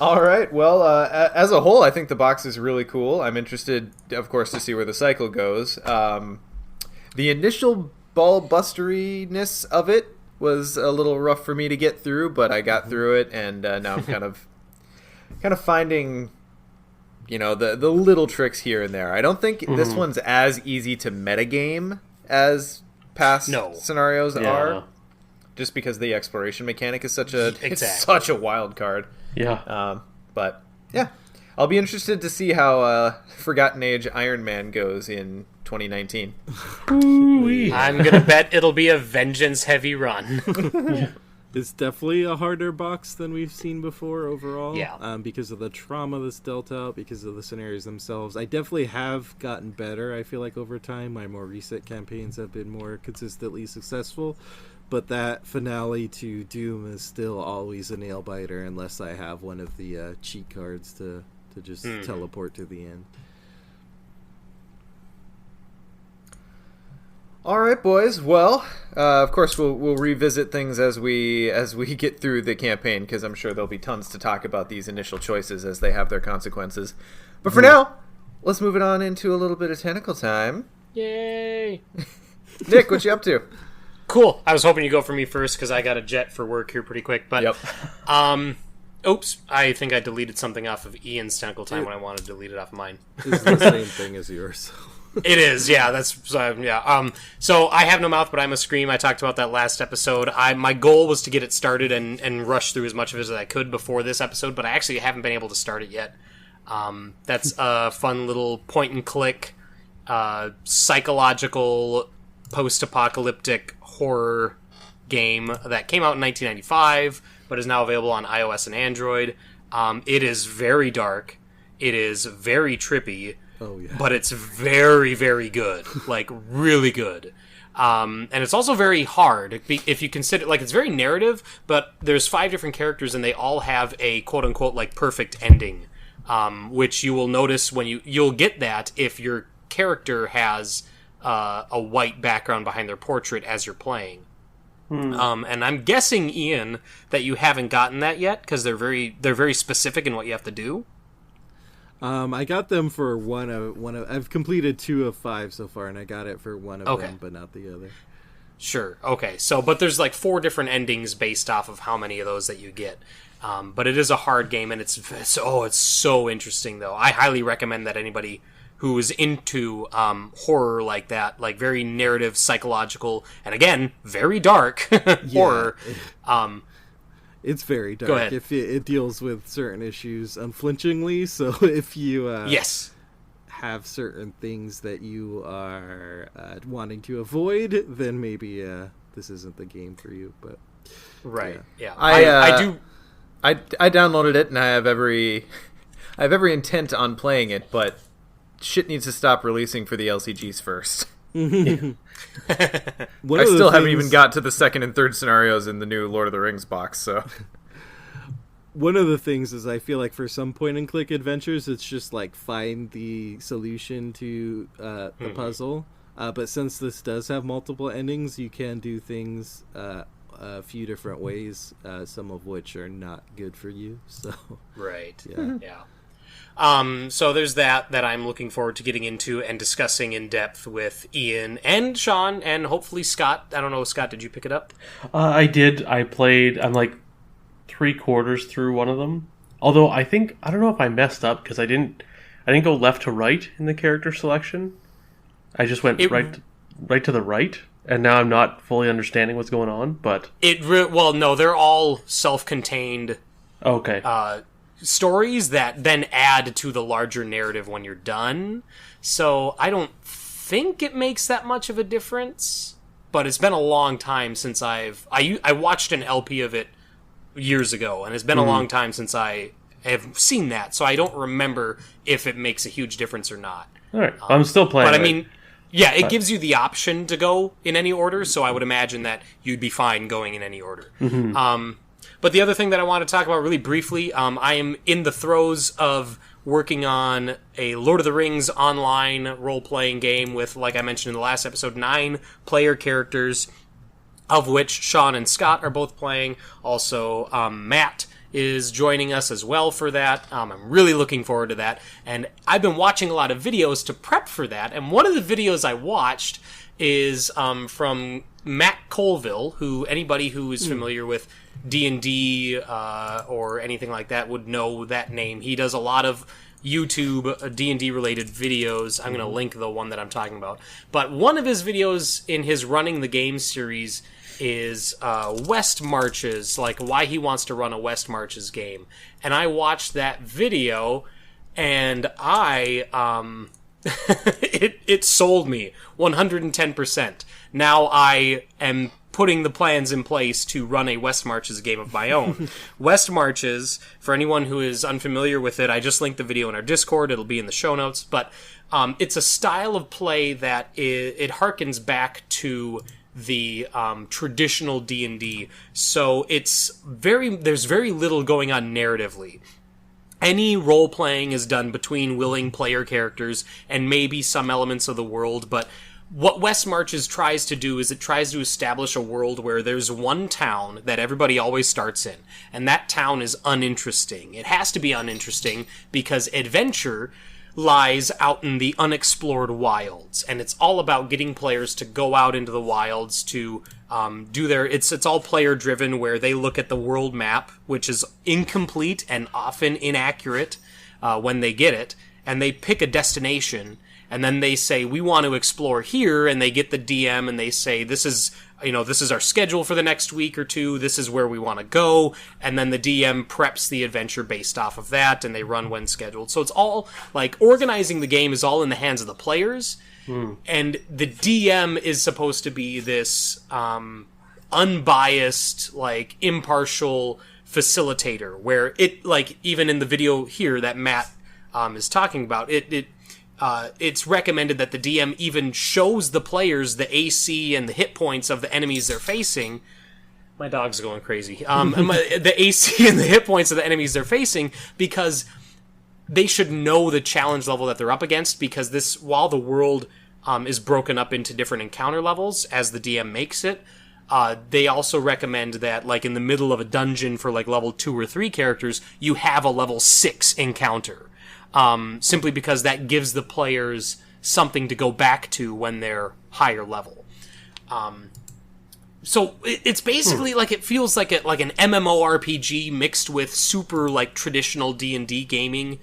All right. Well, as a whole, I think the box is really cool. I'm interested, of course, to see where the cycle goes. The initial ball-busteriness of it was a little rough for me to get through, but I got through it, and now I'm kind of finding, you know, the little tricks here and there. I don't think this one's as easy to metagame as past scenarios are, just because the exploration mechanic is such a wild card. Yeah. But yeah, I'll be interested to see how Forgotten Age Iron Man goes in 2019. I'm gonna bet it'll be a vengeance heavy run. It's definitely a harder box than we've seen before overall. Yeah. Because of the trauma that's dealt out, because of the scenarios themselves. I definitely have gotten better, I feel like, over time. My more recent campaigns have been more consistently successful. But that finale to Doom is still always a nail-biter unless I have one of the cheat cards to just teleport to the end. All right, boys. Well, of course, we'll revisit things as we get through the campaign, because I'm sure there'll be tons to talk about these initial choices as they have their consequences. But for now, let's move it on into a little bit of tentacle time. Yay! Nick, what you up to? Cool. I was hoping you'd go for me first because I got a jet for work here pretty quick. But, Yep. Oops. I think I deleted something off of Ian's tentacle time when I wanted to delete it off of mine. It's the same thing as yours. It is, yeah. So I have no mouth, but I must scream. I talked about that last episode. My goal was to get it started and rush through as much of it as I could before this episode, but I actually haven't been able to start it yet. That's a fun little point and click, psychological, post-apocalyptic horror game that came out in 1995, but is now available on iOS and Android. It is very dark. It is very trippy. Oh, yeah. But it's very, very good. Like, really good. And it's also very hard, if you consider, like, it's very narrative, but there's 5 different characters, and they all have a quote-unquote, like, perfect ending, which you will notice when you'll get that if your character has a white background behind their portrait as you're playing. And I'm guessing, Ian, that you haven't gotten that yet, because they're very specific in what you have to do. I got them for one of. I've completed 2 of 5 so far, and I got it for one of them, but not the other. Sure. Okay. So, but there's like 4 different endings based off of how many of those that you get. But it is a hard game, and it's so interesting though. I highly recommend that anybody who is into horror like that, like very narrative, psychological, and again very dark horror. It's very dark. Go ahead. If it deals with certain issues unflinchingly, so if you yes. have certain things that you are wanting to avoid, then maybe this isn't the game for you. But right, yeah. I do. I downloaded it and I have every intent on playing it, but shit needs to stop releasing for the LCGs first. I still haven't even got to the 2nd and 3rd scenarios in the new Lord of the Rings box, so. One of the things is I feel like for some point-and-click adventures, it's just like find the solution to the puzzle. But since this does have multiple endings, you can do things a few different ways, some of which are not good for you. So right, yeah. So there's that I'm looking forward to getting into and discussing in depth with Ian and Sean and hopefully Scott. I don't know, Scott, did you pick it up? I did. I'm like 3/4 through one of them. Although I don't know if I messed up because I didn't go left to right in the character selection. I just went right to the right, and now I'm not fully understanding what's going on. But no, they're all self-contained. Okay. Stories that then add to the larger narrative when you're done. So I don't think it makes that much of a difference, but it's been a long time since I watched an LP of it years ago, and it's been a long time since I have seen that, so I don't remember if it makes a huge difference or not. All right, I'm still playing. But I mean, yeah, it gives you the option to go in any order, so I would imagine that you'd be fine going in any order. But the other thing that I want to talk about really briefly, I am in the throes of working on a Lord of the Rings online role-playing game with, like I mentioned in the last episode, 9 player characters, of which Sean and Scott are both playing. Also, Matt is joining us as well for that. I'm really looking forward to that. And I've been watching a lot of videos to prep for that. And one of the videos I watched is from Matt Colville, who anybody who is familiar with D&D or anything like that would know that name. He does a lot of YouTube D&D related videos. I'm going to link the one that I'm talking about. But one of his videos in his Running the Game series is West Marches, like why he wants to run a West Marches game. And I watched that video, and it sold me 110%. Now I am putting the plans in place to run a West Marches game of my own. West Marches, for anyone who is unfamiliar with it, I just linked the video in our Discord. It'll be in the show notes. But it's a style of play that it harkens back to the traditional D&D. So there's very little going on narratively. Any role-playing is done between willing player characters and maybe some elements of the world, but what West Marches tries to do is it tries to establish a world where there's one town that everybody always starts in, and that town is uninteresting. It has to be uninteresting because adventure lies out in the unexplored wilds, and it's all about getting players to go out into the wilds to do their... It's all player-driven, where they look at the world map, which is incomplete and often inaccurate when they get it, and they pick a destination, and then they say, we want to explore here, and they get the DM, and they say, this is our schedule for the next week or two, this is where we want to go, and then the DM preps the adventure based off of that, and they run when scheduled. So it's all, like, organizing the game is all in the hands of the players, and the DM is supposed to be this unbiased, like, impartial facilitator, where it, like, even in the video here that Matt is talking about, it's recommended that the DM even shows the players the AC and the hit points of the enemies they're facing. My dog's going crazy. The AC and the hit points of the enemies they're facing, because they should know the challenge level that they're up against, because while the world is broken up into different encounter levels as the DM makes it, they also recommend that, like, in the middle of a dungeon for, like, level 2 or 3 characters, you have a level 6 encounter. Simply because that gives the players something to go back to when they're higher level. So it's basically like, it feels like an MMORPG mixed with super, like, traditional D&D gaming,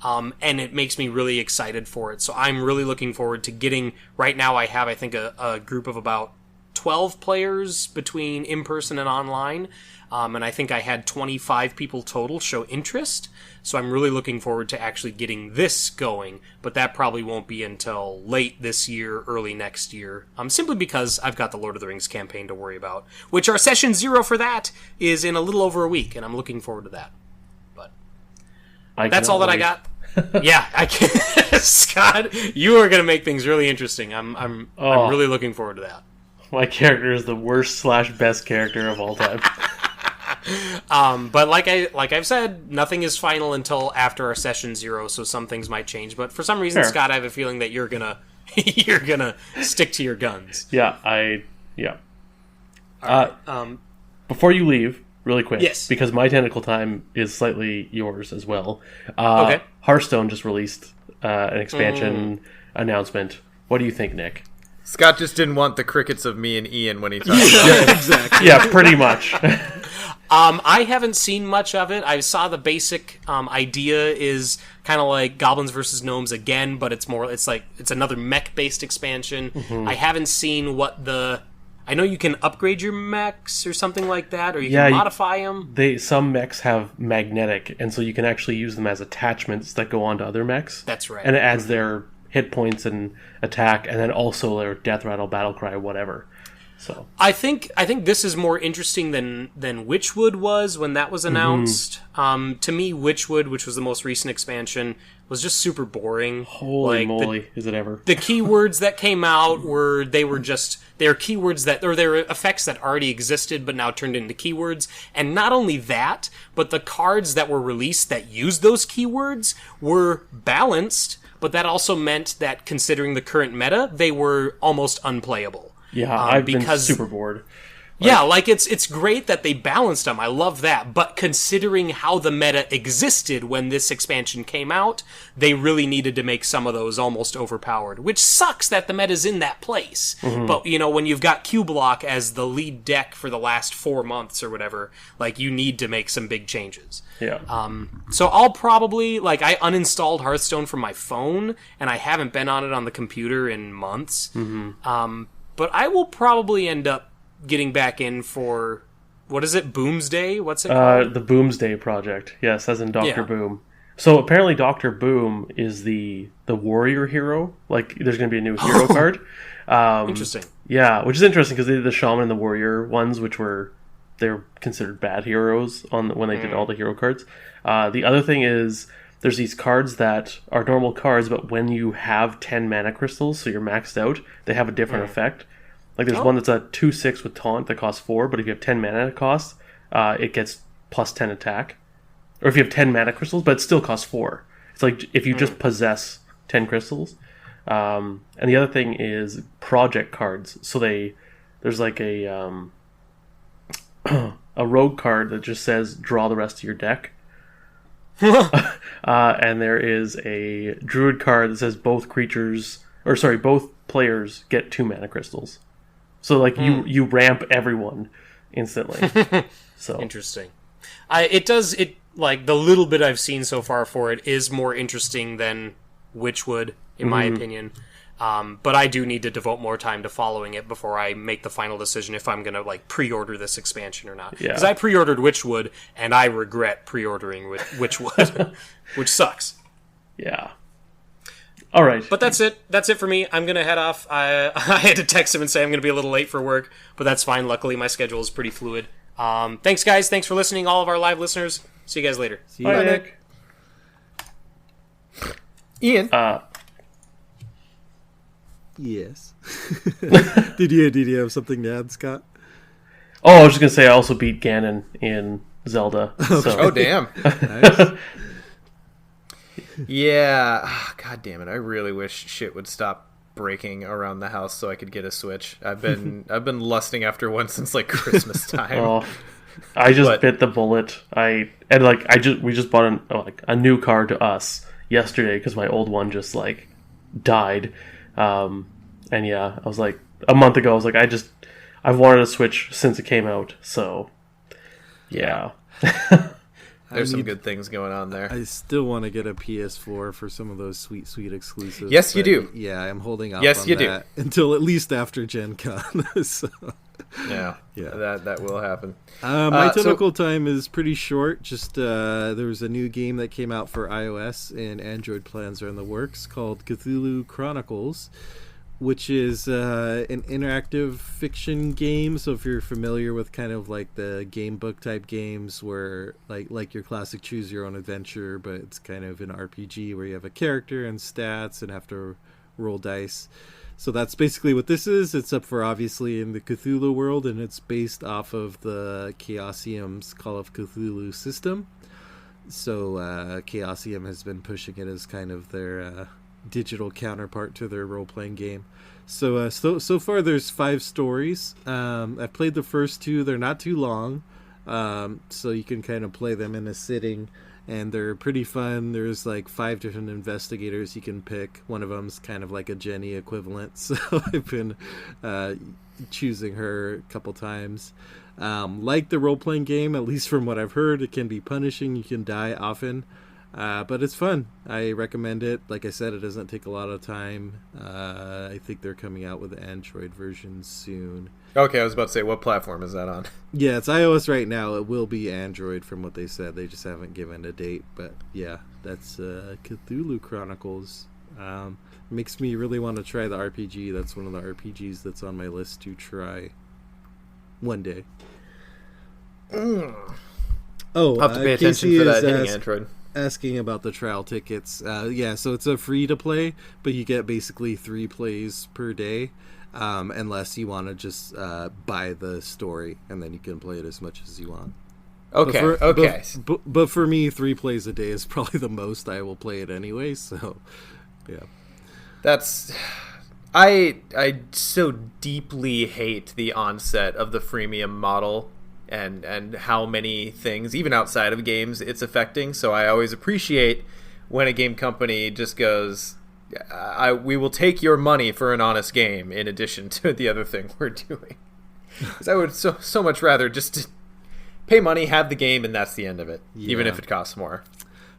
and it makes me really excited for it. So I'm really looking forward to getting... Right now I have, I think, a group of about 12 players between in-person and online, and I think I had 25 people total show interest. So I'm really looking forward to actually getting this going, but that probably won't be until late this year, early next year, simply because I've got the Lord of the Rings campaign to worry about, which our session 0 for that is in a little over a week, and I'm looking forward to that. But that's all that I got. Yeah, I can. Scott, you are going to make things really interesting. I'm really looking forward to that. My character is the worst / best character of all time. But like I've said, nothing is final until after our session 0, so some things might change. But for some reason, Sure. Scott, I have a feeling that you're gonna stick to your guns. Yeah. All right. Before you leave, really quick, Yes. because my tentacle time is slightly yours as well. Okay. Hearthstone just released an expansion announcement. What do you think, Nick? Scott just didn't want the crickets of me and Ian when he talked about it. Exactly. Yeah, pretty much. I haven't seen much of it. I saw the basic idea is kind of like Goblins versus Gnomes again, but it's another mech-based expansion. Mm-hmm. I haven't seen I know you can upgrade your mechs or something like that, or you can modify them. Some mechs have magnetic, and so you can actually use them as attachments that go onto other mechs. That's right. And it adds their hit points and attack, and then also their death rattle, battle cry, whatever. So I think this is more interesting than Witchwood was when that was announced. Mm-hmm. To me, Witchwood, which was the most recent expansion, was just super boring. Holy moly, is it ever? The keywords that came out were keywords they're effects that already existed but now turned into keywords. And not only that, but the cards that were released that used those keywords were balanced, but that also meant that, considering the current meta, they were almost unplayable. Yeah, I've been super bored. It's great that they balanced them. I love that. But considering how the meta existed when this expansion came out, they really needed to make some of those almost overpowered, which sucks that the meta's in that place. Mm-hmm. But, when you've got Q-Block as the lead deck for the last 4 months or whatever, you need to make some big changes. Yeah. So I'll probably, I uninstalled Hearthstone from my phone, and I haven't been on it on the computer in months. Mm-hmm. But I will probably end up getting back in for, what is it, Boomsday? What's it called? The Boomsday Project. Yes, as in Dr. Boom. So apparently Dr. Boom is the warrior hero. There's going to be a new hero card. Interesting. Yeah, which is interesting because they did the shaman and the warrior ones, which they're considered bad heroes when they did all the hero cards. The other thing is there's these cards that are normal cards, but when you have 10 mana crystals, so you're maxed out, they have a different effect. Like there's one that's a 2/6 with taunt that costs 4, but if you have 10 mana it costs, it gets plus 10 attack. Or if you have 10 mana crystals, but it still costs 4. It's like if you just possess 10 crystals. And the other thing is project cards. So there's like a rogue card that just says draw the rest of your deck. And there is a druid card that says both players get 2 mana crystals. So like you ramp everyone instantly. So interesting. It like the little bit I've seen so far for it is more interesting than Witchwood, in my opinion. But I do need to devote more time to following it before I make the final decision if I'm gonna like pre-order this expansion or not. Because I pre-ordered Witchwood and I regret pre-ordering Witchwood, which sucks. Yeah. All right. But that's it. That's it for me. I'm gonna head off. I had to text him and say I'm gonna be a little late for work, but that's fine. Luckily, my schedule is pretty fluid. Thanks, guys. Thanks for listening, all of our live listeners. See you guys later. See you. Bye, Nick. Ian. Yes. Did you have something to add, Scott? Oh, I was just gonna say I also beat Ganon in Zelda. So. Oh, damn. Nice. Yeah. God damn it. I really wish shit would stop breaking around the house so I could get a Switch. I've been lusting after one since like Christmas time. Oh, I just bit the bullet. We just bought a new car to us yesterday because my old one just like died. And yeah, I was like a month ago. I was like, I've wanted a Switch since it came out. So yeah. There's some good things going on there. I still want to get a PS4 for some of those sweet exclusives. Yes, you do. Yeah, I'm holding off Yes, on you that until at least after Gen Con. So, yeah, that will happen. My typical time is pretty short. Just there was a new game that came out for iOS and Android plans are in the works called Cthulhu Chronicles, which is an interactive fiction game. So if you're familiar with kind of like the game book type games where like your classic choose your own adventure, but it's kind of an RPG where you have a character and stats and have to roll dice. So that's basically what this is. It's up for obviously in the Cthulhu world, and it's based off of the Chaosium's Call of Cthulhu system. So Chaosium has been pushing it as kind of their digital counterpart to their role-playing game. So far there's 5 stories. I've played the first 2. They're not too long, so you can kind of play them in a sitting, and they're pretty fun. There's like 5 different investigators you can pick. One of them's kind of like a Jenny equivalent, so I've been choosing her a couple times. Like the role-playing game, at least from what I've heard, it can be punishing. You can die often. But it's fun. I recommend it. Like I said, it doesn't take a lot of time. I think they're coming out with the Android version soon. Okay, I was about to say, what platform is that on? Yeah, it's iOS right now. It will be Android from what they said. They just haven't given a date. But yeah, that's Cthulhu Chronicles. Makes me really want to try the RPG. That's one of the RPGs that's on my list to try one day. Oh, I'll have to pay attention for that hitting Android. Asking about the trial tickets. So it's a free to play, but you get basically 3 plays per day, unless you want to just buy the story, and then you can play it as much as you want. Okay. But for me, 3 plays a day is probably the most I will play it anyway. So, yeah. That's I so deeply hate the onset of the freemium model. And how many things, even outside of games, it's affecting. So I always appreciate when a game company just goes, we will take your money for an honest game in addition to the other thing we're doing. Because I would so much rather just pay money, have the game, and that's the end of it, even if it costs more.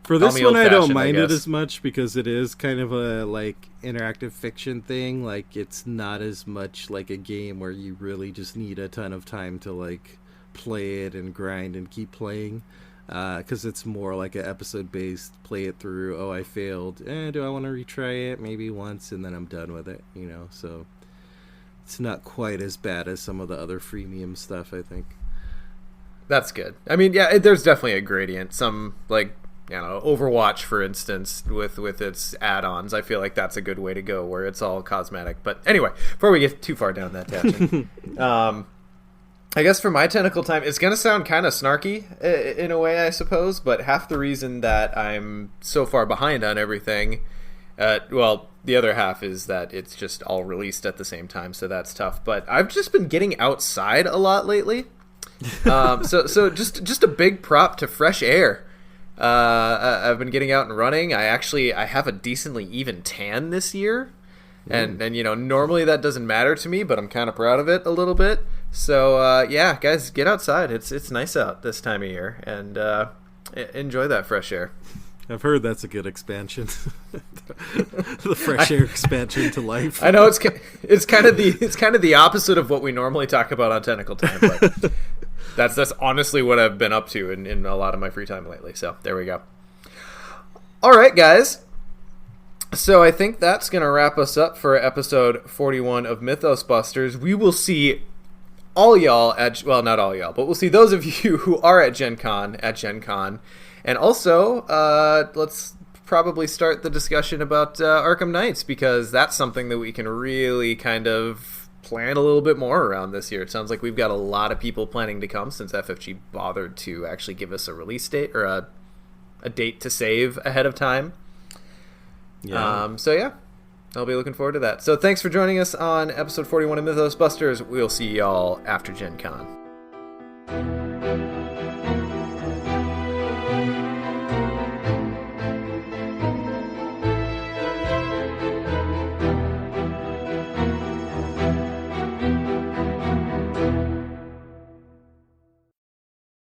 For this one, I don't mind it as much because it is kind of a like interactive fiction thing. Like it's not as much like a game where you really just need a ton of time to like play it and grind and keep playing, because it's more like an episode based play it through. Oh, I failed, do I want to retry it maybe once and then I'm done with it, so it's not quite as bad as some of the other freemium stuff, I think. That's good. I mean, yeah, there's definitely a gradient. Some, like, you know, Overwatch, for instance, with its add-ons, I feel like that's a good way to go, where it's all cosmetic. But anyway, before we get too far down that tangent, I guess for my tentacle time, it's going to sound kind of snarky in a way, I suppose, but half the reason that I'm so far behind on everything, well, the other half is that it's just all released at the same time, so that's tough. But I've just been getting outside a lot lately. So just a big prop to fresh air. I've been getting out and running. I have a decently even tan this year. And you know, normally that doesn't matter to me, but I'm kind of proud of it a little bit. So yeah, guys, get outside. It's nice out this time of year, and enjoy that fresh air. I've heard that's a good expansion. The fresh air expansion to life. I know it's kind of the opposite of what we normally talk about on Tentacle Time, but that's honestly what I've been up to in a lot of my free time lately. So there we go. All right, guys. So I think that's going to wrap us up for episode 41 of Mythos Busters. We will see all y'all well, not all y'all, but we'll see those of you who are at Gen Con at Gen Con. And also, let's probably start the discussion about Arkham Knights, because that's something that we can really kind of plan a little bit more around this year. It sounds like we've got a lot of people planning to come, since FFG bothered to actually give us a release date, or a date to save ahead of time. Yeah. So yeah, I'll be looking forward to that. So thanks for joining us on episode 41 of Mythos Busters. We'll see y'all after Gen Con.